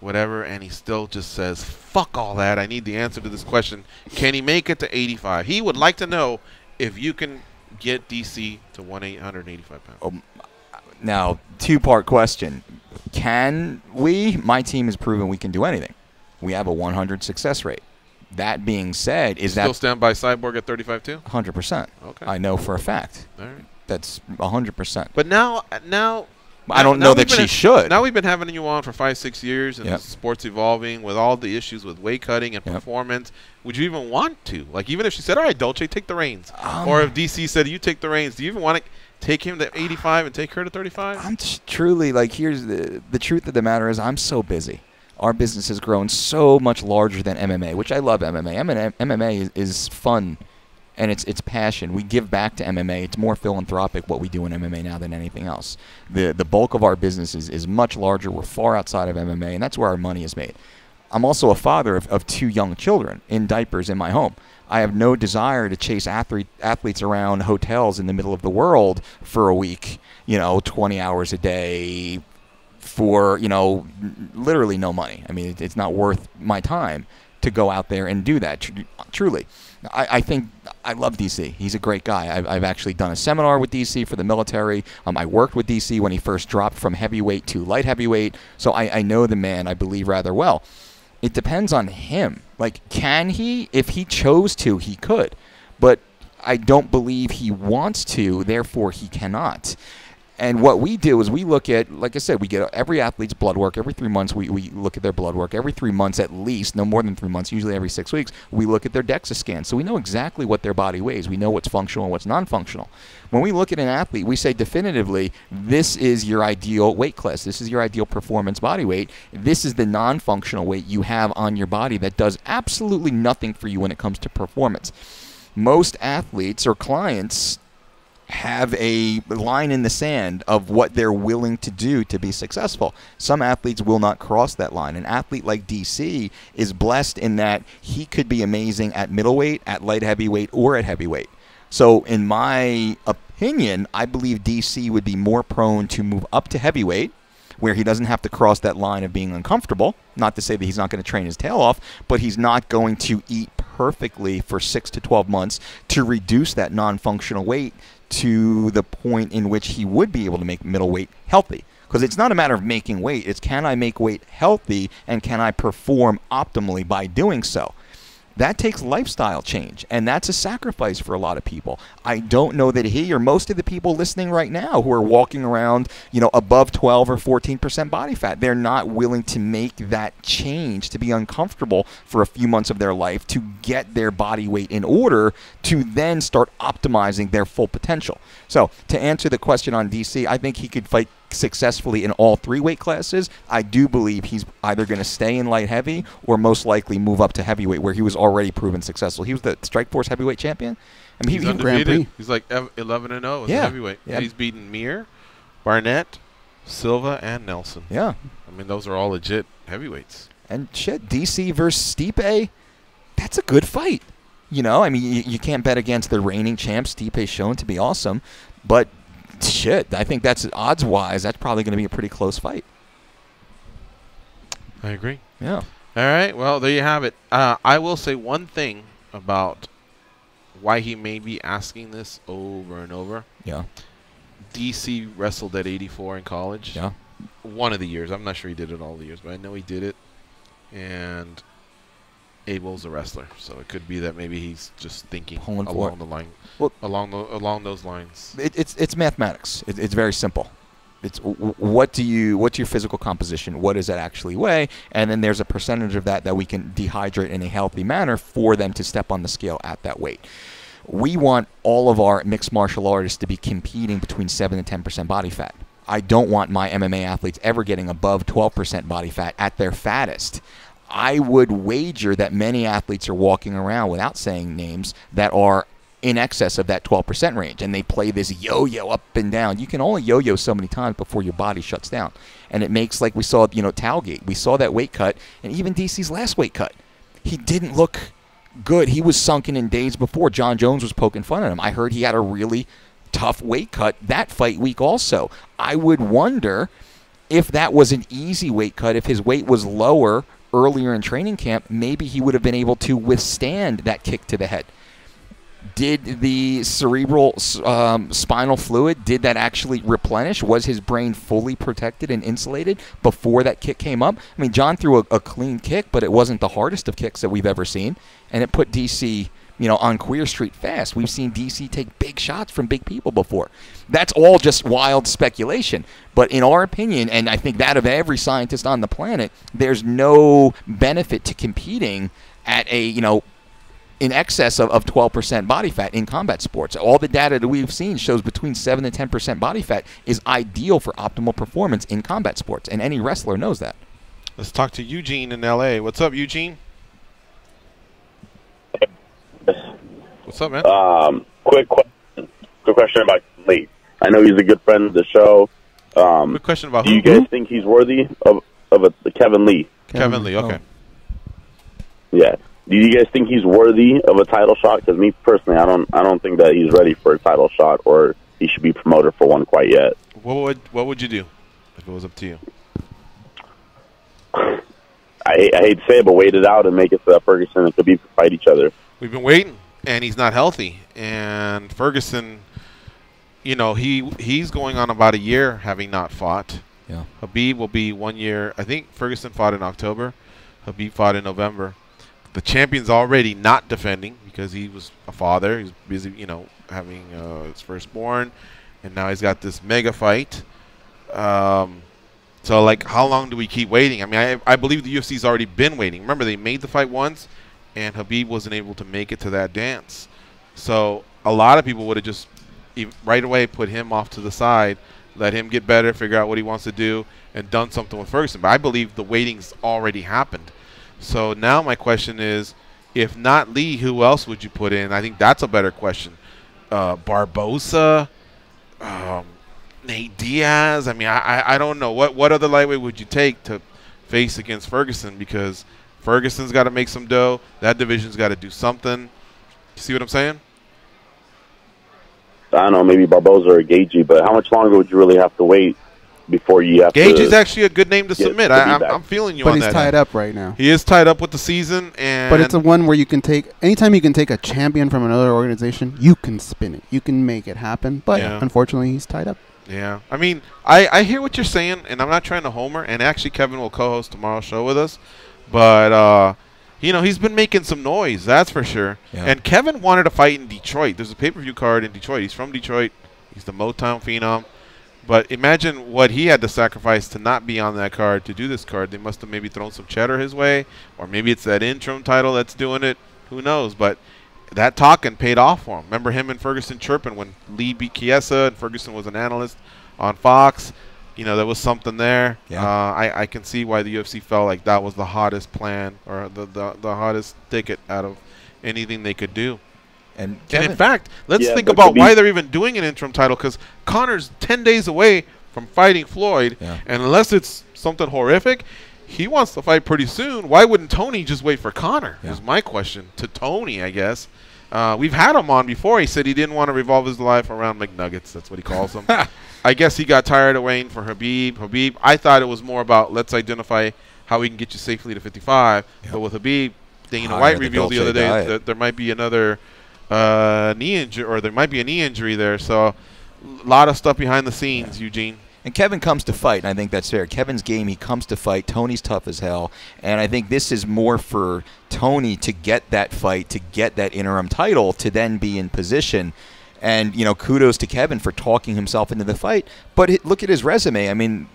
whatever, and he still just says, fuck all that. I need the answer to this question. Can he make it to 85? He would like to know if you can get DC to 185 pounds. Now, two-part question. Can we? My team has proven we can do anything. We have a 100 success rate. That being said, is still stand by Cyborg at 35 too? 100%. Okay. I know for a fact. All right. That's 100%. But now I don't know that she should. Now we've been having you on for 5-6 years, and the sport's evolving with all the issues with weight cutting and performance. Would you even want to? Like, even if she said, all right, Dolce, take the reins. Or if DC said, you take the reins, do you even want to take him to 85 and take her to 35? I'm truly, like, here's the truth of the matter is I'm so busy. Our business has grown so much larger than MMA, which I love MMA. MMA is fun. And it's passion. We give back to MMA. It's more philanthropic what we do in MMA now than anything else. The bulk of our business is much larger. We're far outside of MMA, and that's where our money is made. I'm also a father of 2 young children in diapers in my home. I have no desire to chase athletes around hotels in the middle of the world for a week, 20 hours a day for, literally no money. I mean, it's not worth my time to go out there and do that, truly. I think I love DC. He's a great guy. I've actually done a seminar with DC for the military. I worked with DC when he first dropped from heavyweight to light heavyweight. So I know the man, I believe, rather well. It depends on him. Like, can he? If he chose to, he could. But I don't believe he wants to, therefore he cannot. And what we do is we look at, like I said, we get every athlete's blood work. Every 3 months, we look at their blood work. Every 3 months at least, no more than 3 months, usually every 6 weeks, we look at their DEXA scan. So we know exactly what their body weighs. We know what's functional and what's non-functional. When we look at an athlete, we say definitively, this is your ideal weight class. This is your ideal performance body weight. This is the non-functional weight you have on your body that does absolutely nothing for you when it comes to performance. Most athletes or clients have a line in the sand of what they're willing to do to be successful. Some athletes will not cross that line. An athlete like DC is blessed in that he could be amazing at middleweight, at light heavyweight, or at heavyweight. So in my opinion, I believe DC would be more prone to move up to heavyweight, where he doesn't have to cross that line of being uncomfortable. Not to say that he's not going to train his tail off, but he's not going to eat perfectly for 6 to 12 months to reduce that non-functional weight to the point in which he would be able to make middleweight healthy. Because it's not a matter of making weight. It's can I make weight healthy and can I perform optimally by doing so? That takes lifestyle change, and that's a sacrifice for a lot of people. I don't know that he or most of the people listening right now who are walking around, above 12 or 14% body fat, they're not willing to make that change, to be uncomfortable for a few months of their life to get their body weight in order to then start optimizing their full potential. So to answer the question on DC, I think he could fight successfully in all 3 weight classes. I do believe he's either going to stay in light heavy or most likely move up to heavyweight, where he was already proven successful. He was the Strikeforce heavyweight champion. I mean, he's undefeated. He's like 11-0 as a heavyweight. Yeah. He's beaten Mir, Barnett, Silva, and Nelson. Yeah. I mean, those are all legit heavyweights. And shit, DC versus Stipe, that's a good fight. I mean, you can't bet against the reigning champ. Stipe's shown to be awesome, but shit, I think that's odds-wise, that's probably going to be a pretty close fight. I agree. Yeah. All right, well, there you have it. I will say one thing about why he may be asking this over and over. Yeah. DC wrestled at 84 in college. Yeah. One of the years. I'm not sure he did it all the years, but I know he did it. And Abel's a wrestler, so it could be that maybe he's just thinking along the line, along those lines. It's mathematics. It's very simple. It's what's your physical composition? What does that actually weigh? And then there's a percentage of that we can dehydrate in a healthy manner for them to step on the scale at that weight. We want all of our mixed martial artists to be competing between 7 and 10% body fat. I don't want my MMA athletes ever getting above 12% body fat at their fattest. I would wager that many athletes are walking around, without saying names, that are in excess of that 12% range, and they play this yo-yo up and down. You can only yo-yo so many times before your body shuts down, and it makes, like we saw, Talgate. We saw that weight cut, and even DC's last weight cut. He didn't look good. He was sunken in days before. John Jones was poking fun at him. I heard he had a really tough weight cut that fight week also. I would wonder if that was an easy weight cut, if his weight was lower earlier in training camp, maybe he would have been able to withstand that kick to the head. Did the cerebral spinal fluid, did that actually replenish? Was his brain fully protected and insulated before that kick came up? I mean, John threw a clean kick, but it wasn't the hardest of kicks that we've ever seen, and it put DC on Queer Street fast. We've seen DC take big shots from big people before. That's all just wild speculation. But in our opinion, and I think that of every scientist on the planet, there's no benefit to competing at a, in excess of 12% body fat in combat sports. All the data that we've seen shows between 7 and 10% body fat is ideal for optimal performance in combat sports, and any wrestler knows that. Let's talk to Eugene in L.A. What's up, Eugene? What's up, man? Quick question about Lee. I know he's a good friend of the show. Quick question about do you guys think he's worthy of Kevin Lee? Kevin Lee, okay. Yeah. Do you guys think he's worthy of a title shot? Because me personally, I don't think that he's ready for a title shot, or he should be promoted for one quite yet. What would you do if it was up to you? I hate to say it, but wait it out and make it so that Ferguson and Khabib can fight each other. We've been waiting, and he's not healthy. And Ferguson, he's going on about a year having not fought. Yeah. Khabib will be 1 year. I think Ferguson fought in October. Khabib fought in November. The champion's already not defending because he was a father. He's busy, having his firstborn, and now he's got this mega fight. So, how long do we keep waiting? I mean, I believe the UFC's already been waiting. Remember, they made the fight once, and Khabib wasn't able to make it to that dance. So, a lot of people would have just right away put him off to the side, let him get better, figure out what he wants to do, and done something with Ferguson. But I believe the waiting's already happened. So, now my question is, if not Lee, who else would you put in? I think that's a better question. Barbosa, Nate Diaz. I mean, I don't know. What other lightweight would you take to face against Ferguson? Because Ferguson's got to make some dough. That division's got to do something. You see what I'm saying? I don't know, maybe Barbosa or Gaethje, but how much longer would you really have to wait before you have Gaethje's actually a good name to submit. I'm feeling you on that. But he's tied up right now. He is tied up with the season. But it's a one where you can take – anytime you can take a champion from another organization, you can spin it. You can make it happen. But unfortunately, he's tied up. Yeah. I mean, I hear what you're saying, and I'm not trying to homer. And actually, Kevin will co-host tomorrow's show with us. But he's been making some noise, that's for sure. Yeah. And Kevin wanted to fight in Detroit. There's a pay-per-view card in Detroit. He's from Detroit. He's the Motown phenom. But imagine what he had to sacrifice to not be on that card, to do this card. They must have maybe thrown some cheddar his way, or maybe it's that interim title that's doing it. Who knows? But that talking paid off for him. Remember him and Ferguson chirping when Lee beat Chiesa and Ferguson was an analyst on Fox? There was something there. Yeah. I can see why the UFC felt like that was the hottest plan or the hottest ticket out of anything they could do. And in fact, let's think about why they're even doing an interim title, because Conor's 10 days away from fighting Floyd, and unless it's something horrific, he wants to fight pretty soon. Why wouldn't Tony just wait for Conor? Is my question to Tony, I guess. We've had him on before. He said he didn't want to revolve his life around McNuggets. That's what he calls them. I guess he got tired of waiting for Habib. I thought it was more about let's identify how we can get you safely to 55. But with Habib, Dana White revealed the other day that there might be another knee injury, or there might be a knee injury there. So a lot of stuff behind the scenes, Eugene. And Kevin comes to fight, and I think that's fair. Kevin's game, he comes to fight. Tony's tough as hell. And I think this is more for Tony to get that fight, to get that interim title, to then be in position. And, kudos to Kevin for talking himself into the fight. But look at his resume. I mean,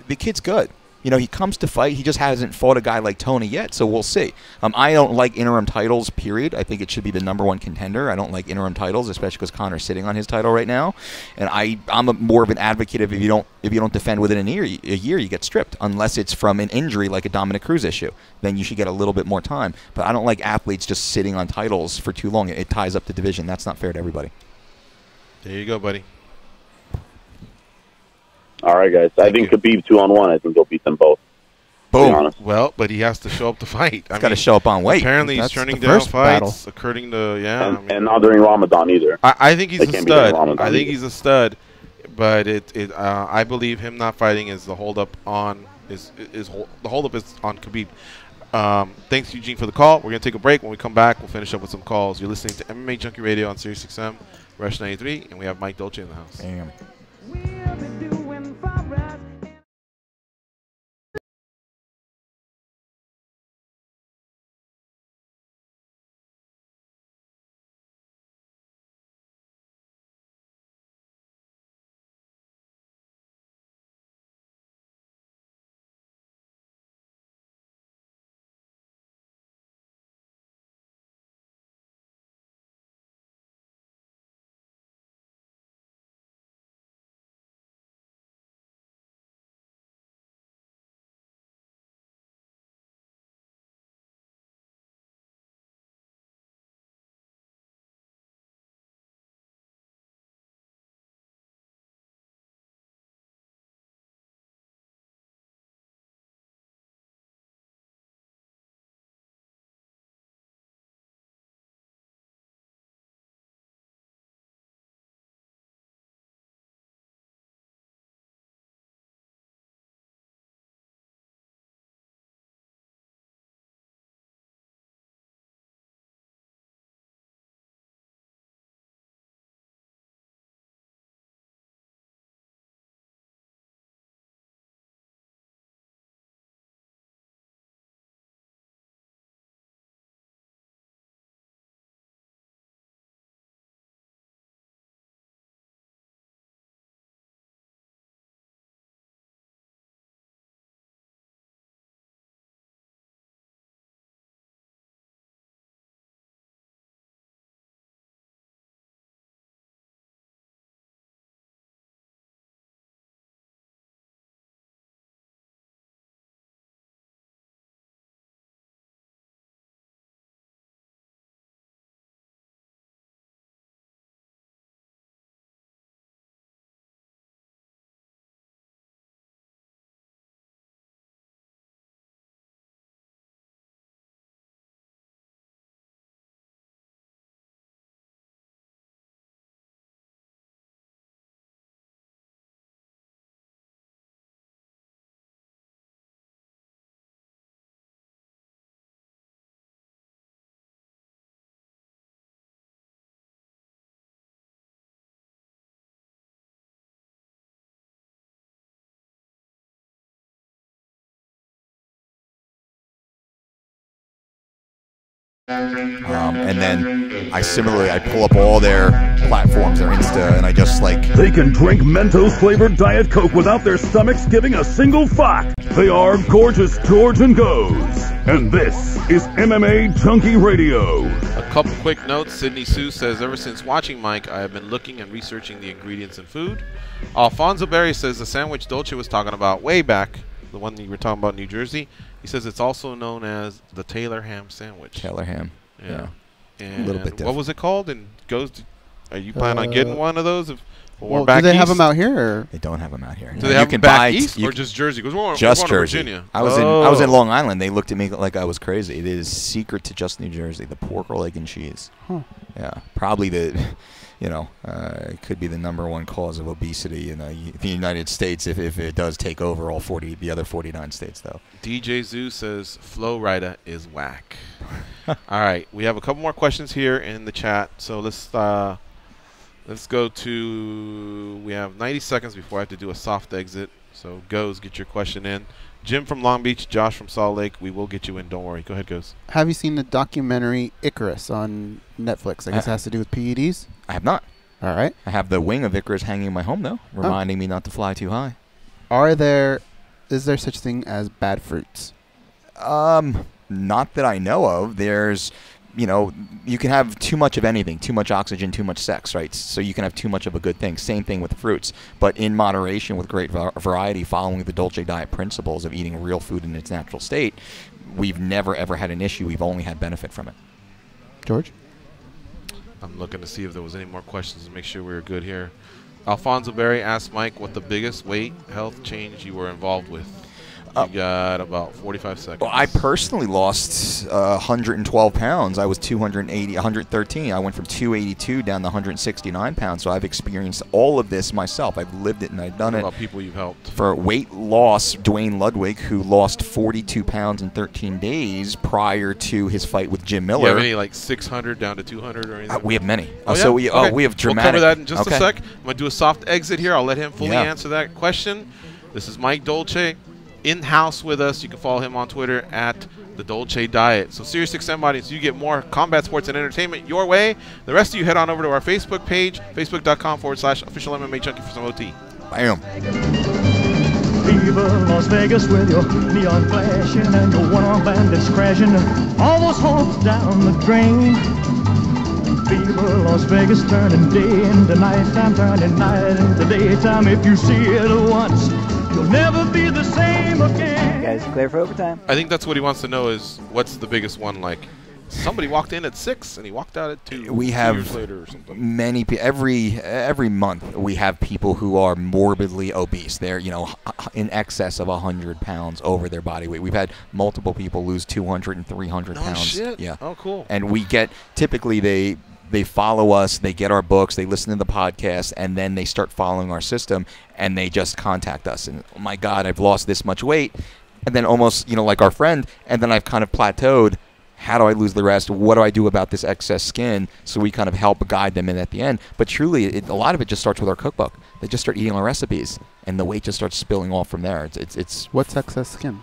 the kid's good. He comes to fight. He just hasn't fought a guy like Tony yet, so we'll see. I don't like interim titles, period. I think it should be the #1 contender. I don't like interim titles, especially because Conor's sitting on his title right now. And I'm more of an advocate of if you don't defend within a year, you get stripped, unless it's from an injury like a Dominic Cruz issue. Then you should get a little bit more time. But I don't like athletes just sitting on titles for too long. It ties up the division. That's not fair to everybody. There you go, buddy. All right, guys. I think Khabib 2-on-1. I think he'll beat them both. Boom. Well, but he has to show up to fight. He's got to show up on weight. Apparently, he's turning down fights, according to and not during Ramadan either. I think he's a stud. I think he's a stud, but I believe him not fighting is the holdup on the holdup is on Khabib. Thanks, Eugene, for the call. We're gonna take a break. When we come back, we'll finish up with some calls. You're listening to MMA Junkie Radio on Sirius XM, Rush 93, and we have Mike Dolce in the house. Damn. And then I pull up all their platforms, their Insta, and I just like... They can drink Mentos-flavored Diet Coke without their stomachs giving a single fuck. They are Gorgeous George and Goes. And this is MMA Junkie Radio. A couple quick notes. Sydney Sue says, ever since watching Mike, I have been looking and researching the ingredients in food. Alfonso Berry says the sandwich Dolce was talking about way back, the one that you were talking about in New Jersey, he says it's also known as the Taylor ham sandwich. Taylor ham. Yeah. And a little bit different. What was it called? And are you planning on getting one of those? Well, do they have them out here? Or? They don't have them out here. Do they have them back east or just Jersey? Just Jersey. Virginia. I was in Long Island. They looked at me like I was crazy. It is secret to just New Jersey. The pork roll, egg, and cheese. Huh. Yeah, probably it could be the #1 cause of obesity in the United States if it does take over all the other 49 states, though. DJ Zoo says Flow Rida is whack. All right, we have a couple more questions here in the chat, so let's go to. We have 90 seconds before I have to do a soft exit. So Goes, get your question in. Jim from Long Beach, Josh from Salt Lake. We will get you in. Don't worry. Go ahead, Goes. Have you seen the documentary Icarus on Netflix? I guess it has to do with PEDs. I have not. All right. I have the wing of Icarus hanging in my home, though, reminding me not to fly too high. Is there such thing as bad fruits? Not that I know of. There's, you can have too much of anything, too much oxygen, too much sex, right? So you can have too much of a good thing. Same thing with fruits, but in moderation with great variety, following the Dolce diet principles of eating real food in its natural state, we've never, ever had an issue. We've only had benefit from it. George? I'm looking to see if there was any more questions to make sure we were good here. Alfonso Berry asked Mike what the biggest weight health change you were involved with. You got about 45 seconds. Well, I personally lost 112 pounds. I was 113. I went from 282 down to 169 pounds. So I've experienced all of this myself. I've lived it and I've done it. What about people you've helped? For weight loss, Dwayne Ludwig, who lost 42 pounds in 13 days prior to his fight with Jim Miller. Do you have any like 600 down to 200 or anything? We have many. Oh, yeah? So we have dramatic. We'll cover that in just a sec. I'm going to do a soft exit here. I'll let him fully answer that question. This is Mike Dolce. In-house with us. You can follow him on Twitter at The Dolce Diet. So SiriusXM audience, you get more combat sports and entertainment your way. The rest of you head on over to our Facebook page, facebook.com/official MMA Junkie for some OT. Bam. Viva Las Vegas with your neon flashing and your one-arm bandits crashing. All those hopes down the drain. Viva Las Vegas turning day into nighttime, turning night into daytime. If you see it once, you'll never be the same again. You guys clear for overtime? I think that's what he wants to know is what's the biggest one like? Somebody walked in at 6 and he walked out at 2. We 2 have years later or something. many every month we have people who are morbidly obese. They're in excess of 100 pounds over their body weight. We've had multiple people lose 200 and 300 no pounds. Shit. Yeah. Oh, cool. And we get typically they follow us, they get our books, they listen to the podcast, and then they start following our system, and they just contact us. And, oh, my God, I've lost this much weight. And then almost, like our friend, and then I've kind of plateaued. How do I lose the rest? What do I do about this excess skin? So we kind of help guide them in at the end. But truly, a lot of it just starts with our cookbook. They just start eating our recipes, and the weight just starts spilling off from there. It's What's excess skin?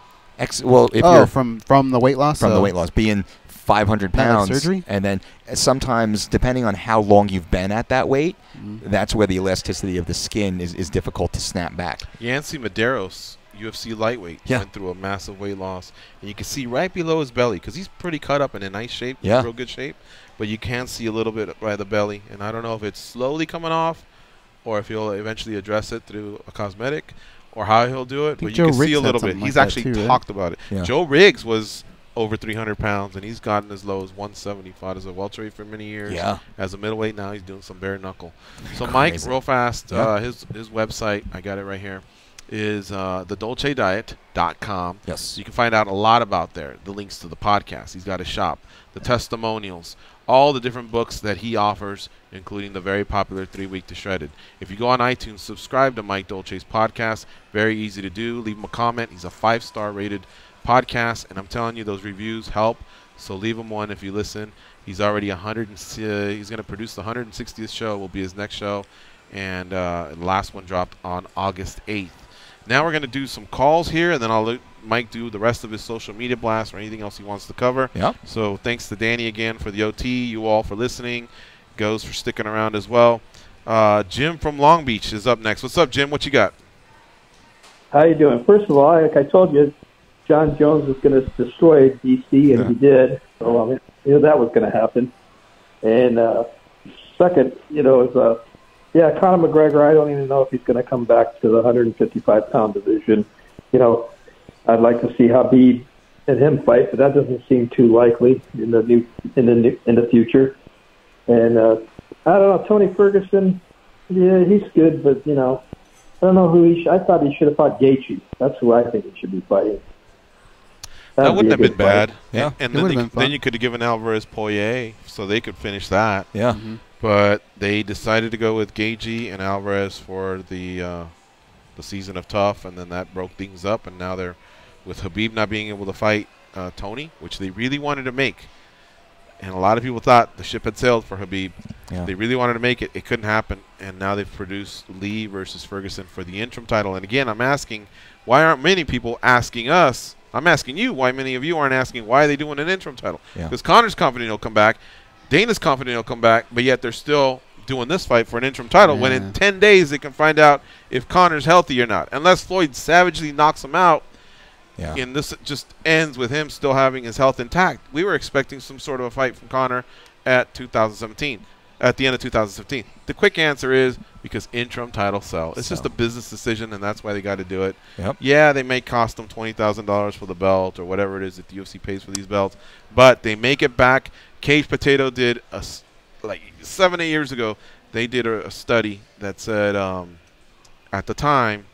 Well, if you're from the weight loss? From the weight loss. Being 500 pounds, surgery? And then sometimes, depending on how long you've been at that weight, that's where the elasticity of the skin is difficult to snap back. Yancy Medeiros, UFC lightweight, went through a massive weight loss, and you can see right below his belly because he's pretty cut up and in nice shape, real good shape, but you can see a little bit by the belly, and I don't know if it's slowly coming off or if he'll eventually address it through a cosmetic or how he'll do it, but you can see a little bit. He's actually talked about it. Yeah. Joe Riggs was over 300 pounds, and he's gotten as low as 175 as a welterweight for many years. Yeah. As a middleweight, now he's doing some bare knuckle. So Mike, real fast, his website, I got it right here, is thedolcediet.com. Yes. You can find out a lot about there, the links to the podcast. He's got a shop, the testimonials, all the different books that he offers, including the very popular 3-Week to Shredded. If you go on iTunes, subscribe to Mike Dolce's podcast. Very easy to do. Leave him a comment. He's a 5-star rated podcast, and I'm telling you, those reviews help. So leave him one if you listen. He's already he's going to produce the 160th show. Will be his next show, and the last one dropped on August 8th. Now we're going to do some calls here, and then I'll let Mike do the rest of his social media blast or anything else he wants to cover. Yep. So thanks to Danny again for the OT, you all for listening, Goes for sticking around as well. Jim from Long Beach is up next. What's up, Jim? What you got? How you doing? First of all, like I told you, John Jones was going to destroy DC, and he did. So I mean, that was going to happen. And second, Conor McGregor. I don't even know if he's going to come back to the 155-pound division. I'd like to see Khabib and him fight, but that doesn't seem too likely in the future. And I don't know, Tony Ferguson. Yeah, he's good, but I don't know who I thought he should have fought Gaethje. That's who I think he should be fighting. That wouldn't have been bad. Yeah, and then you could have given Alvarez Poirier, so they could finish that. Yeah. Mm-hmm. But they decided to go with Gaethje and Alvarez for the season of Tough, and then that broke things up. And now they're with Khabib not being able to fight Tony, which they really wanted to make. And a lot of people thought the ship had sailed for Khabib. Yeah. They really wanted to make it. It couldn't happen. And now they've produced Lee versus Ferguson for the interim title. And again, I'm asking, why aren't many people asking us? I'm asking you why many of you aren't asking why are they doing an interim title. Because Conor's confident he'll come back. Dana's confident he'll come back. But yet they're still doing this fight for an interim title when in 10 days they can find out if Conor's healthy or not. Unless Floyd savagely knocks him out. Yeah. And this just ends with him still having his health intact. We were expecting some sort of a fight from Conor at the end of 2017. The quick answer is because interim titles sell. It's just a business decision, and that's why they got to do it. Yep. Yeah, they may cost them $20,000 for the belt or whatever it is that the UFC pays for these belts, but they make it back. Cage Potato did, like 7-8 years ago, they did a study that said at the time,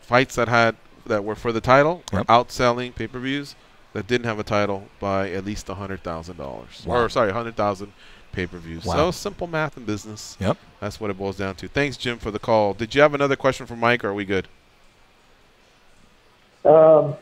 fights that were for the title were outselling pay-per-views that didn't have a title by at least $100,000. Wow. Or sorry, 100,000 pay-per-views. Wow. So simple math in business. Yep. That's what it boils down to. Thanks, Jim, for the call. Did you have another question for Mike, or are we good? Well,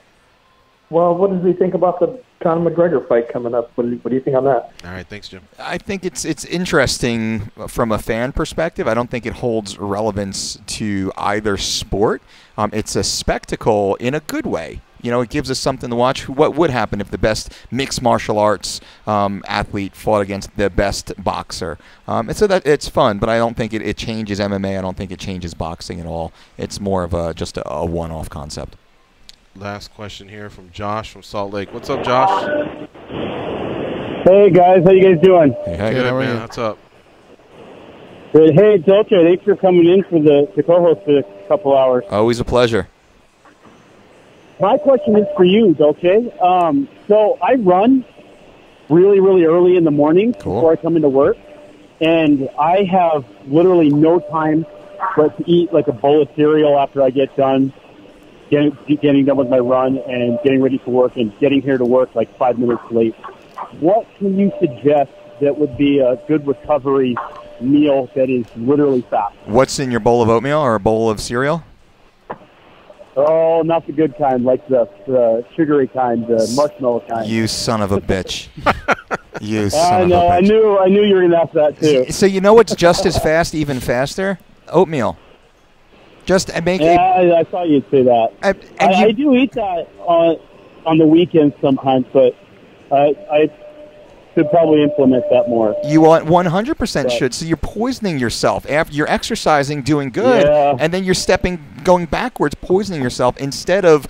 what does he think about the Conor McGregor fight coming up? What do you think on that? All right, thanks, Jim. I think it's interesting from a fan perspective. I don't think it holds relevance to either sport. It's a spectacle in a good way. It gives us something to watch. What would happen if the best mixed martial arts athlete fought against the best boxer? And so that it's fun, but I don't think it changes MMA. I don't think it changes boxing at all. It's more of just a one-off concept. Last question here from Josh from Salt Lake. What's up, Josh? Hey, guys. How you guys doing? Hey, good, man. What's up? Good. Hey, Dolce, thanks for coming in for the co-host for a couple hours. Always a pleasure. My question is for you, Dolce. So I run really, really early in the morning before I come into work, and I have literally no time but to eat like a bowl of cereal after I get done getting done with my run and getting ready for work and getting here to work like 5 minutes late. What can you suggest that would be a good recovery meal that is literally fast? What's in your bowl of oatmeal or a bowl of cereal? Oh, not the good kind, like the sugary kind, the marshmallow kind. You son of a bitch. You son of a bitch. I knew you were going to ask that, too. So you know what's just as fast, even faster? Oatmeal. Just make I thought you'd say that. I do eat that on the weekends sometimes, but I should probably implement that more. You 100% should. So you're poisoning yourself. After you're exercising, doing good, and then you're going backwards, poisoning yourself instead of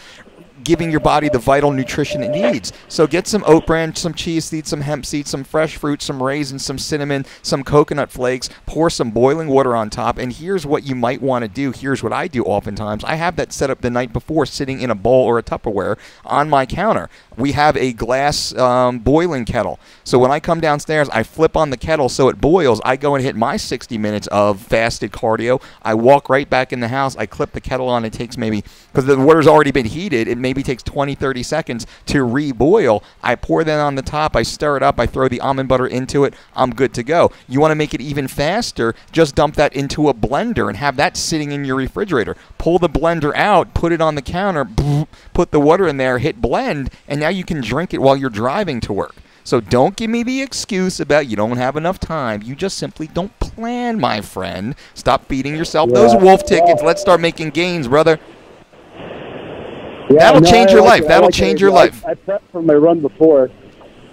giving your body the vital nutrition it needs. So get some oat bran, some chia seeds, some hemp seeds, some fresh fruit, some raisins, some cinnamon, some coconut flakes, pour some boiling water on top, and here's what you might want to do. Here's what I do oftentimes. I have that set up the night before sitting in a bowl or a Tupperware on my counter. We have a glass boiling kettle. So when I come downstairs, I flip on the kettle so it boils. I go and hit my 60 minutes of fasted cardio. I walk right back in the house. I clip the kettle on. It takes maybe, because the water's already been heated, it maybe takes 20, 30 seconds to reboil. I pour that on the top. I stir it up. I throw the almond butter into it. I'm good to go. You want to make it even faster, just dump that into a blender and have that sitting in your refrigerator. Pull the blender out, put it on the counter, put the water in there, hit blend, and now you can drink it while you're driving to work. So don't give me the excuse about you don't have enough time. You just simply don't plan, my friend. Stop feeding yourself those wolf tickets. Let's start making gains, brother. That'll change your life. That'll change your life. I prepped for my run before.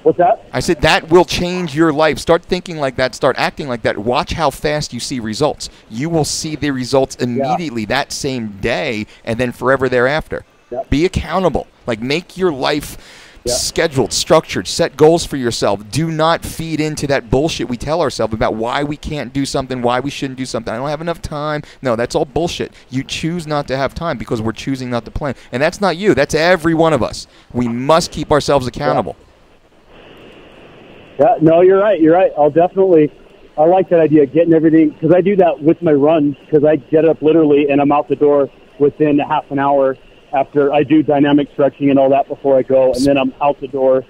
What's that? I said that will change your life. Start thinking like that. Start acting like that. Watch how fast you see results. You will see the results immediately that same day and then forever thereafter. Be accountable. Like, make your life scheduled, structured, set goals for yourself. Do not feed into that bullshit we tell ourselves about why we can't do something, why we shouldn't do something. I don't have enough time. No, that's all bullshit. You choose not to have time because we're choosing not to plan. And that's not you. That's every one of us. We must keep ourselves accountable. Yeah, no, you're right. You're right. I like that idea, getting everything, because I do that with my runs, because I get up literally and I'm out the door within half an hour after I do dynamic stretching and all that before I go, and then I'm out the door.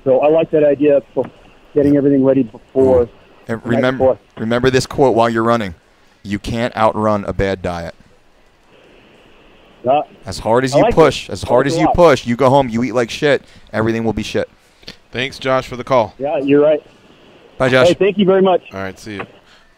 So I like that idea of getting everything ready before. And remember this quote while you're running. You can't outrun a bad diet. As hard as you push, you go home, you eat like shit, everything will be shit. Thanks, Josh, for the call. Yeah, you're right. Bye, Josh. Hey, thank you very much. All right, see you.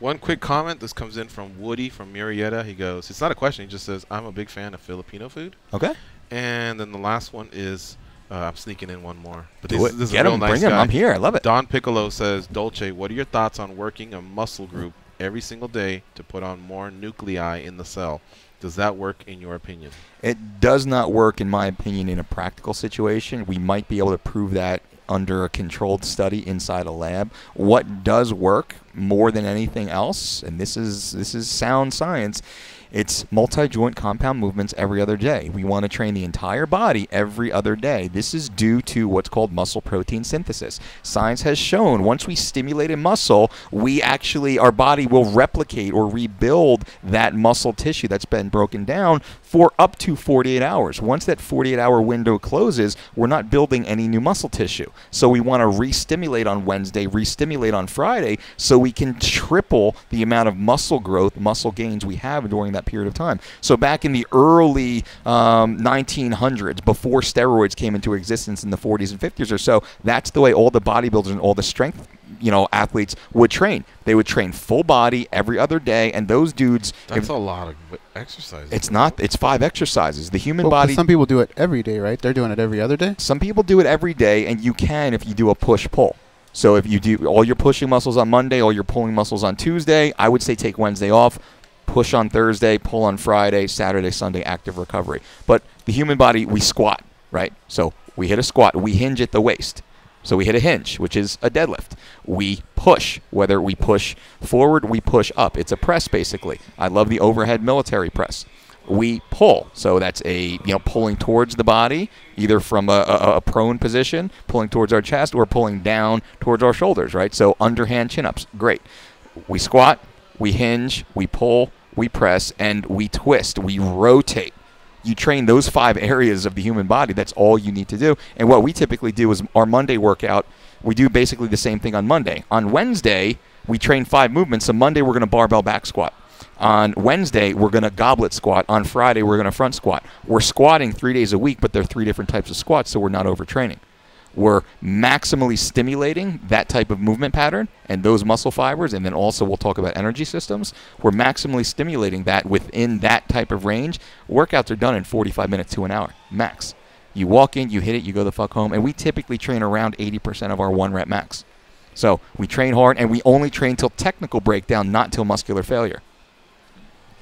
One quick comment. This comes in from Woody from Murrieta. He goes, it's not a question. He just says, I'm a big fan of Filipino food. Okay. And then the last one is, I'm sneaking in one more. But Do it. This is Get a real him, nice bring guy. him. I'm here. I love it. Don Piccolo says, Dolce, what are your thoughts on working a muscle group every single day to put on more nuclei in the cell? Does that work in your opinion? It does not work, in my opinion, in a practical situation. We might be able to prove that under a controlled study inside a lab. What does work more than anything else, and this is sound science, it's multi-joint compound movements every other day. We want to train the entire body every other day. This is due to what's called muscle protein synthesis. Science has shown once we stimulate a muscle, our body will replicate or rebuild that muscle tissue that's been broken down for up to 48 hours. Once that 48-hour window closes, we're not building any new muscle tissue. So we want to re-stimulate on Wednesday, re-stimulate on Friday, so we can triple the amount of muscle growth, muscle gains we have during that period of time. So back in the early 1900s, before steroids came into existence in the 40s and 50s or so, that's the way all the bodybuilders and all the strength athletes would train. They would train full body every other day, and those dudes... That's a lot of exercises. It's not. It's 5 exercises. The human body... Some people do it every day, right? They're doing it every other day? Some people do it every day, and you can if you do a push-pull. So if you do all your pushing muscles on Monday, all your pulling muscles on Tuesday, I would say take Wednesday off, push on Thursday, pull on Friday, Saturday, Sunday, active recovery. But the human body, we squat, right? So we hit a squat. We hinge at the waist. So we hit a hinge, which is a deadlift. We push, whether we push forward, we push up. It's a press, basically. I love the overhead military press. We pull, so that's pulling towards the body, either from a prone position, pulling towards our chest, or pulling down towards our shoulders, right? So underhand chin-ups, great. We squat, we hinge, we pull, we press, and we twist, we rotate. You train those 5 areas of the human body. That's all you need to do. And what we typically do is our Monday workout, we do basically the same thing on Monday. On Wednesday, we train 5 movements. So Monday, we're going to barbell back squat. On Wednesday, we're going to goblet squat. On Friday, we're going to front squat. We're squatting 3 days a week, but they're 3 different types of squats, so we're not overtraining. We're maximally stimulating that type of movement pattern and those muscle fibers, and then also we'll talk about energy systems. We're maximally stimulating that within that type of range. Workouts are done in 45 minutes to an hour, max. You walk in, you hit it, you go the fuck home, and we typically train around 80% of our 1-rep max. So we train hard, and we only train till technical breakdown, not till muscular failure.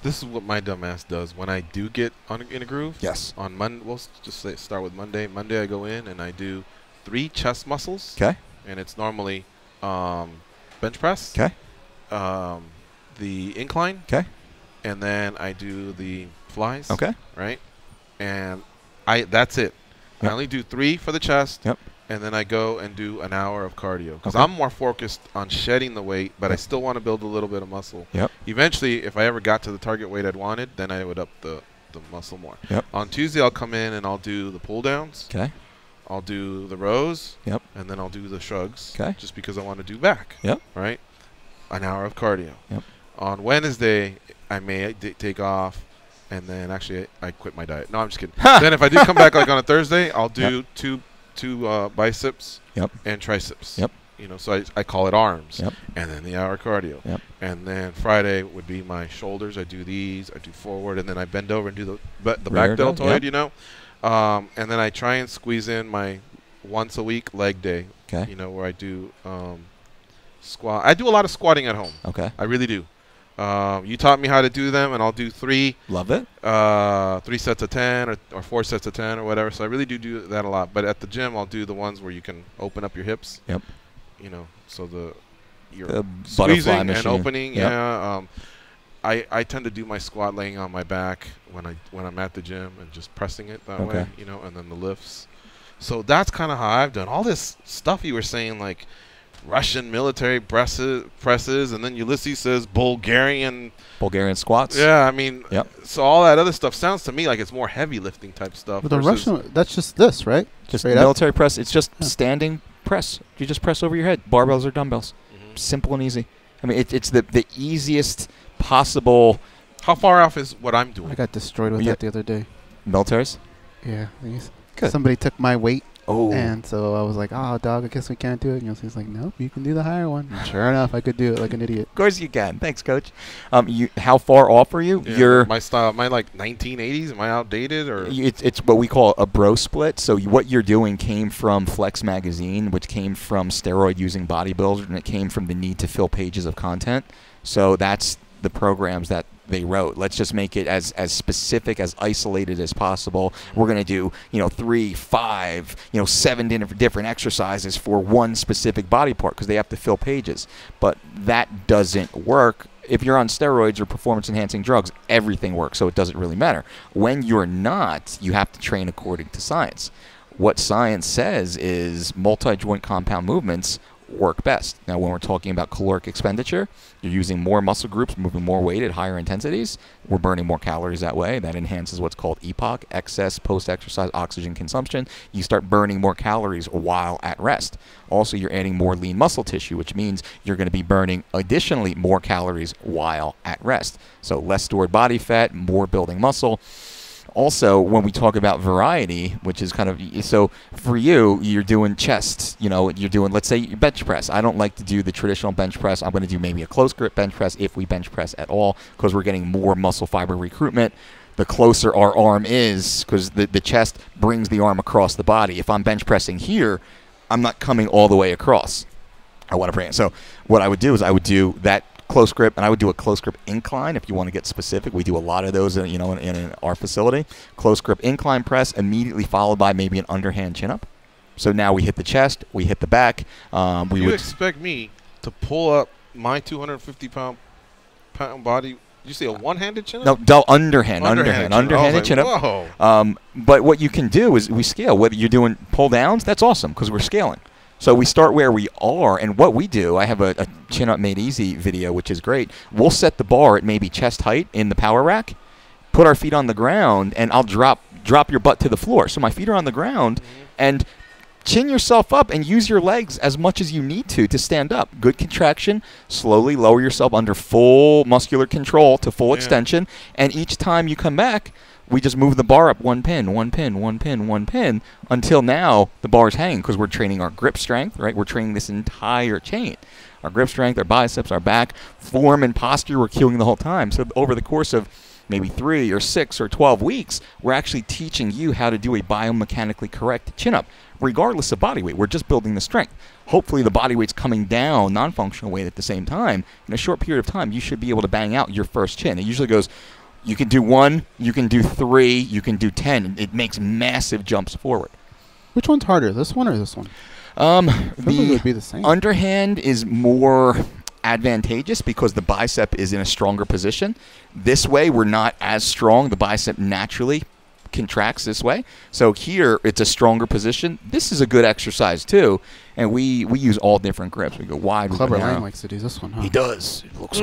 This is what my dumbass does when I do get in a groove. Yes. On Monday, we'll just start with Monday. Monday I go in and I do 3 chest muscles. Okay. And it's normally bench press. Okay. The incline. Okay. And then I do the flies. Okay. Right. And that's it. Yep. I only do 3 for the chest. Yep. And then I go and do an hour of cardio because Okay. I'm more focused on shedding the weight, but I still want to build a little bit of muscle. Yep. Eventually, if I ever got to the target weight I'd wanted, then I would up the muscle more. Yep. On Tuesday, I'll come in and I'll do the pull downs. Okay. I'll do the rows. Yep. And then I'll do the shrugs. Okay. Just because I want to do back. Yep. Right. An hour of cardio. Yep. On Wednesday, I may take off, and then actually I quit my diet. No, I'm just kidding. Then if I do come back like on a Thursday, I'll do two biceps. Yep. And triceps. Yep. So I call it arms. Yep. And then the hour cardio. Yep. And then Friday would be my shoulders. I do these. I do forward, and then I bend over and do the back Rear deltoid. yep. And then I try and squeeze in my once a week leg day. Okay. You know, where I do squat. I do a lot of squatting at home. Okay. I really do. You taught me how to do them, and I'll do 3. Love it. 3 sets of 10 or 4 sets of 10 or whatever. So I really do that a lot. But at the gym, I'll do the ones where you can open up your hips. Yep. You know, so you're the squeezing machine. and opening. Yep. Yeah. I tend to do my squat laying on my back when I'm at the gym and just pressing it that way. You know, and then the lifts. So that's kind of how I've done all this stuff you were saying, like Russian military presses, and then Ulysses says Bulgarian squats. Yeah, I mean, so all that other stuff sounds to me like it's more heavy lifting type stuff. But the Russian, that's just this, right? Just military press. It's just standing press. You just press over your head. Barbells or dumbbells. Simple and easy. I mean, it's the easiest possible. How far off is what I'm doing? I got destroyed with that the other day. Militaries? Yeah. Good. Somebody took my weight. Oh. And so I was like, oh, dog, I guess we can't do it. And he's like, nope, you can do the higher one. And sure enough, I could do it like an idiot. Of course you can. Thanks, Coach. How far off are you? Yeah, my style, am I like 1980s? Am I outdated? Or It's what we call a bro split. So what you're doing came from Flex Magazine, which came from steroid-using bodybuilders, and it came from the need to fill pages of content. So that's the programs that they wrote. Let's just make it as specific, as isolated as possible. We're going to do 3, 5, 7 different exercises for one specific body part because they have to fill pages. But that doesn't work. If you're on steroids or performance-enhancing drugs, everything works, so it doesn't really matter. When you're not, you have to train according to science. What science says is multi-joint compound movements work best. Now, when we're talking about caloric expenditure, you're using more muscle groups, moving more weight at higher intensities. We're burning more calories that way. That enhances what's called EPOC, excess post-exercise oxygen consumption. You start burning more calories while at rest. Also, you're adding more lean muscle tissue, which means you're going to be burning additionally more calories while at rest. So less stored body fat, more building muscle. Also, when we talk about variety, which is kind of, so for you, you're doing chest, you're doing, let's say, bench press. I don't like to do the traditional bench press. I'm going to do maybe a close grip bench press if we bench press at all, because we're getting more muscle fiber recruitment. The closer our arm is, because the chest brings the arm across the body. If I'm bench pressing here, I'm not coming all the way across. I want to bring it. So what I would do is I would do that close grip, and I would do a close grip incline if you want to get specific. We do a lot of those, in our facility. Close grip incline press, immediately followed by maybe an underhand chin up. So now we hit the chest, we hit the back. You expect me to pull up my 250-pound body? Did you say a one-handed chin up? No, underhanded chin up. Whoa. But what you can do is we scale. Whether you're doing pull downs, that's awesome because we're scaling. So we start where we are, and what we do, I have a Chin Up Made Easy video, which is great. We'll set the bar at maybe chest height in the power rack, put our feet on the ground, and I'll drop your butt to the floor. So my feet are on the ground, and chin yourself up and use your legs as much as you need to stand up. Good contraction. Slowly lower yourself under full muscular control to full extension, and each time you come back, we just move the bar up one pin, until now the bar is hanging because we're training our grip strength, right? We're training this entire chain. Our grip strength, our biceps, our back, form and posture, we're cueing the whole time. So over the course of maybe 3 or 6 or 12 weeks, we're actually teaching you how to do a biomechanically correct chin-up, regardless of body weight. We're just building the strength. Hopefully the body weight's coming down, non-functional weight at the same time. In a short period of time, you should be able to bang out your first chin. It usually goes, you can do 1, you can do 3, you can do 10. It makes massive jumps forward. Which one's harder, this one or this one? It would be the same. Underhand is more advantageous because the bicep is in a stronger position. This way, we're not as strong. The bicep naturally contracts this way. So here, it's a stronger position. This is a good exercise, too. And we use all different grips. We go wide. Clever Lane likes to do this one, huh? He does. It looks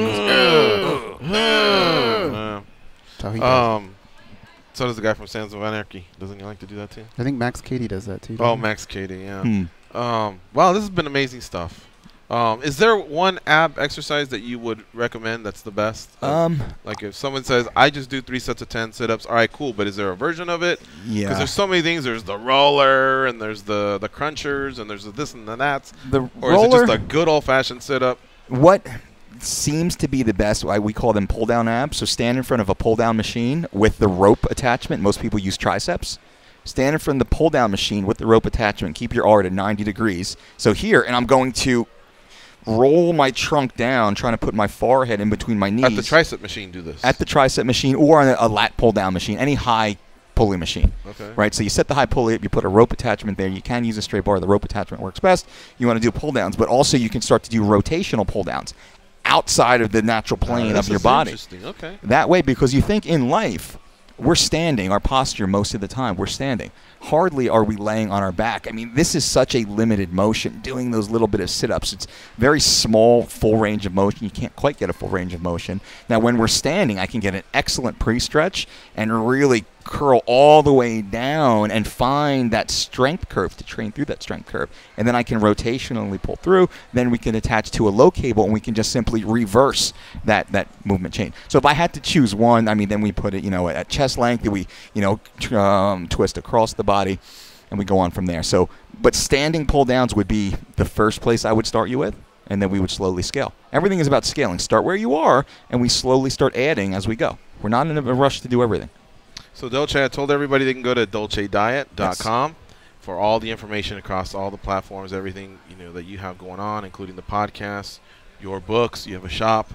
So does the guy from Sons of Anarchy. Doesn't he like to do that too? I think Max Cady does that too. Oh, Max Cady, yeah. Wow, this has been amazing stuff. Is there one ab exercise that you would recommend that's the best? Like if someone says, I just do 3 sets of 10 sit-ups, all right, cool, but is there a version of it? Yeah. Because there's so many things. There's the roller, and there's the crunchers, and there's the this and the that. Or is it just a good old-fashioned sit-up? What seems to be the best, we call them pull-down abs. So stand in front of a pull-down machine with the rope attachment. Most people use triceps. stand in front of the pull-down machine with the rope attachment, keep your arm at 90 degrees. So here, and I'm going to roll my trunk down, trying to put my forehead in between my knees. At the tricep machine, do this. At the tricep machine or on a lat pull-down machine, any high pulley machine. Okay. Right? So you set the high pulley up, you put a rope attachment there. You can use a straight bar. The rope attachment works best. You want to do pull-downs, but also you can start to do rotational pull-downs outside of the natural plane of your body. Interesting. Okay. That way, because you think in life, we're standing, our posture most of the time, we're standing. Hardly are we laying on our back. I mean, this is such a limited motion, doing those little bit of sit-ups. It's very small, full range of motion. You can't quite get a full range of motion. Now, when we're standing, I can get an excellent pre-stretch and really curl all the way down and find that strength curve to train through that strength curve. And then I can rotationally pull through. Then we can attach to a low cable, and we can just simply reverse that movement chain. So if I had to choose one, I mean, then we put it, at chest length. We, twist across the body, and we go on from there. So, but standing pull downs would be the first place I would start you with, and then we would slowly scale. Everything is about scaling. Start where you are, and we slowly start adding as we go. We're not in a rush to do everything. So Dolce, I told everybody they can go to dolcediet.com for all the information across all the platforms, everything that you have going on, including the podcast, your books. You have a shop,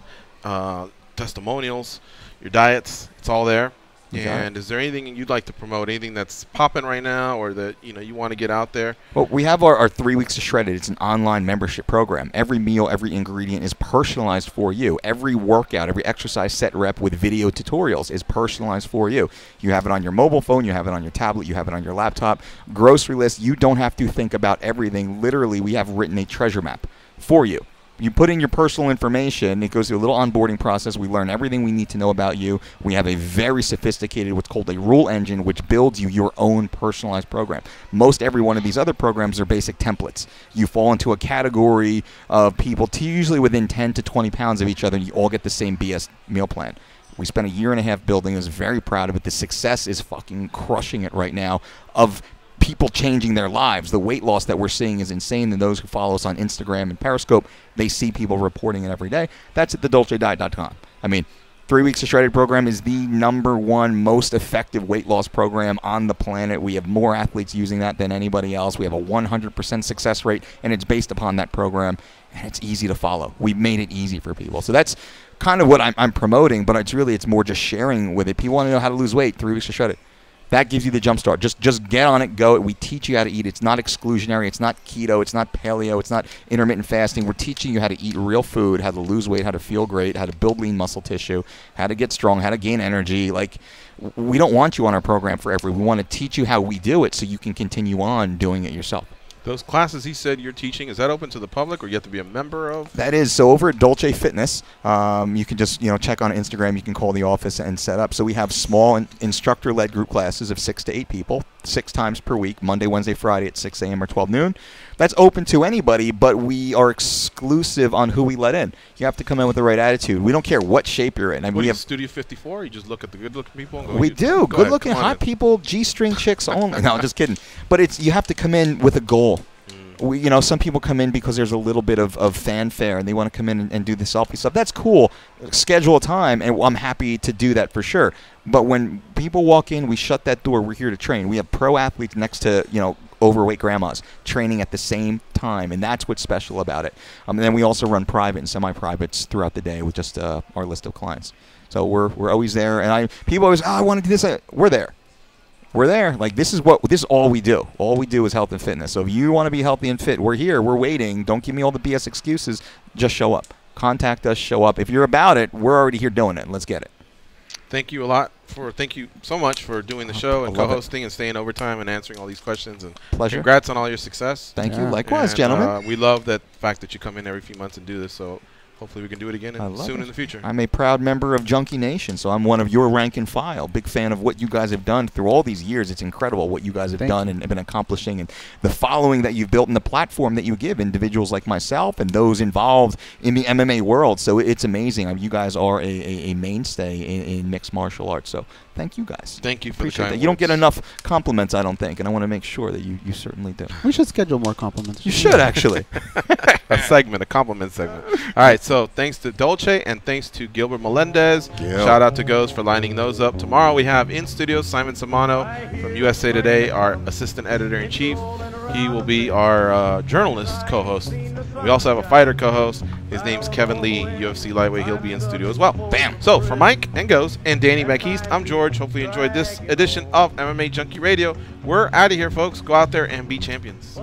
testimonials, your diets. It's all there. And is there anything you'd like to promote? Anything that's popping right now, or that you want to get out there? Well, we have our 3 weeks to Shred It. It's an online membership program. Every meal, every ingredient is personalized for you. Every workout, every exercise set rep with video tutorials is personalized for you. You have it on your mobile phone. You have it on your tablet. You have it on your laptop. Grocery list. You don't have to think about everything. Literally, we have written a treasure map for you. You put in your personal information. It goes through a little onboarding process. We learn everything we need to know about you. We have a very sophisticated, what's called a rule engine, which builds you your own personalized program. Most every one of these other programs are basic templates. You fall into a category of people usually within 10 to 20 pounds of each other, and you all get the same BS meal plan. We spent a year and a half building. I was very proud of it. The success is fucking crushing it right now of people changing their lives. The weight loss that we're seeing is insane. And those who follow us on Instagram and Periscope, they see people reporting it every day. That's at thedolcediet.com. I mean, 3 weeks of Shredded program is the #1 most effective weight loss program on the planet. We have more athletes using that than anybody else. We have a 100% success rate, and it's based upon that program, and it's easy to follow. We've made it easy for people. So that's kind of what I'm promoting, but it's more just sharing with it. People want to know how to lose weight. 3 weeks of Shredded. That gives you the jump start. Just get on it, go. We teach you how to eat. It's not exclusionary. It's not keto. It's not paleo. It's not intermittent fasting. We're teaching you how to eat real food, how to lose weight, how to feel great, how to build lean muscle tissue, how to get strong, how to gain energy. Like, we don't want you on our program forever. We want to teach you how we do it so you can continue on doing it yourself. Those classes he said you're teaching, is that open to the public, or you have to be a member of? That is. So over at Dolce Fitness, you can just check on Instagram. You can call the office and set up. So we have small instructor-led group classes of 6 to 8 people, 6 times per week, Monday, Wednesday, Friday at 6 a.m. or 12 noon. That's open to anybody, but we are exclusive on who we let in. You have to come in with the right attitude. We don't care what shape you're in. I mean, we have Studio 54. You just look at the good-looking people. And go, we do. Good-looking hot people, G-string chicks only. No, just kidding. But you have to come in with a goal. Some people come in because there's a little bit of fanfare and they want to come in and do the selfie stuff. That's cool. Schedule a time, and I'm happy to do that for sure. But when people walk in, we shut that door. We're here to train. We have pro athletes next to, overweight grandmas training at the same time, and that's what's special about it. And then we also run private and semi-privates throughout the day with just our list of clients. So we're always there. And people always, I want to do this. We're there. We're there. Like, this is all we do. All we do is health and fitness. So if you want to be healthy and fit, we're here. We're waiting. Don't give me all the BS excuses. Just show up. Contact us. Show up. If you're about it, we're already here doing it. Let's get it. Thank you thank you so much for doing the show and co-hosting and staying overtime and answering all these questions. And pleasure. Congrats on all your success. Thank you. Likewise, gentlemen. We love that fact that you come in every few months and do this. So hopefully we can do it again soon in the future. I'm a proud member of Junkie Nation, so I'm one of your rank and file. Big fan of what you guys have done through all these years. It's incredible what you guys have done and been accomplishing, and the following that you've built and the platform that you give individuals like myself and those involved in the MMA world. So it's amazing. You guys are a mainstay in mixed martial arts. So thank you guys. Thank you for Appreciate the kind that. You don't get enough compliments, I don't think, and I want to make sure that you certainly do. We should schedule more compliments. You should, actually. A compliment segment. All right. So thanks to Dolce and thanks to Gilbert Melendez. Yeah. Shout out to Goes for lining those up. Tomorrow we have in studio Simon Samano from USA Today, our assistant editor-in-chief. He will be our journalist co-host. We also have a fighter co-host. His name's Kevin Lee, UFC lightweight. He'll be in studio as well. Bam! So for Mike and Goes and Danny back east, I'm George. Hopefully you enjoyed this edition of MMA Junkie Radio. We're out of here, folks. Go out there and be champions.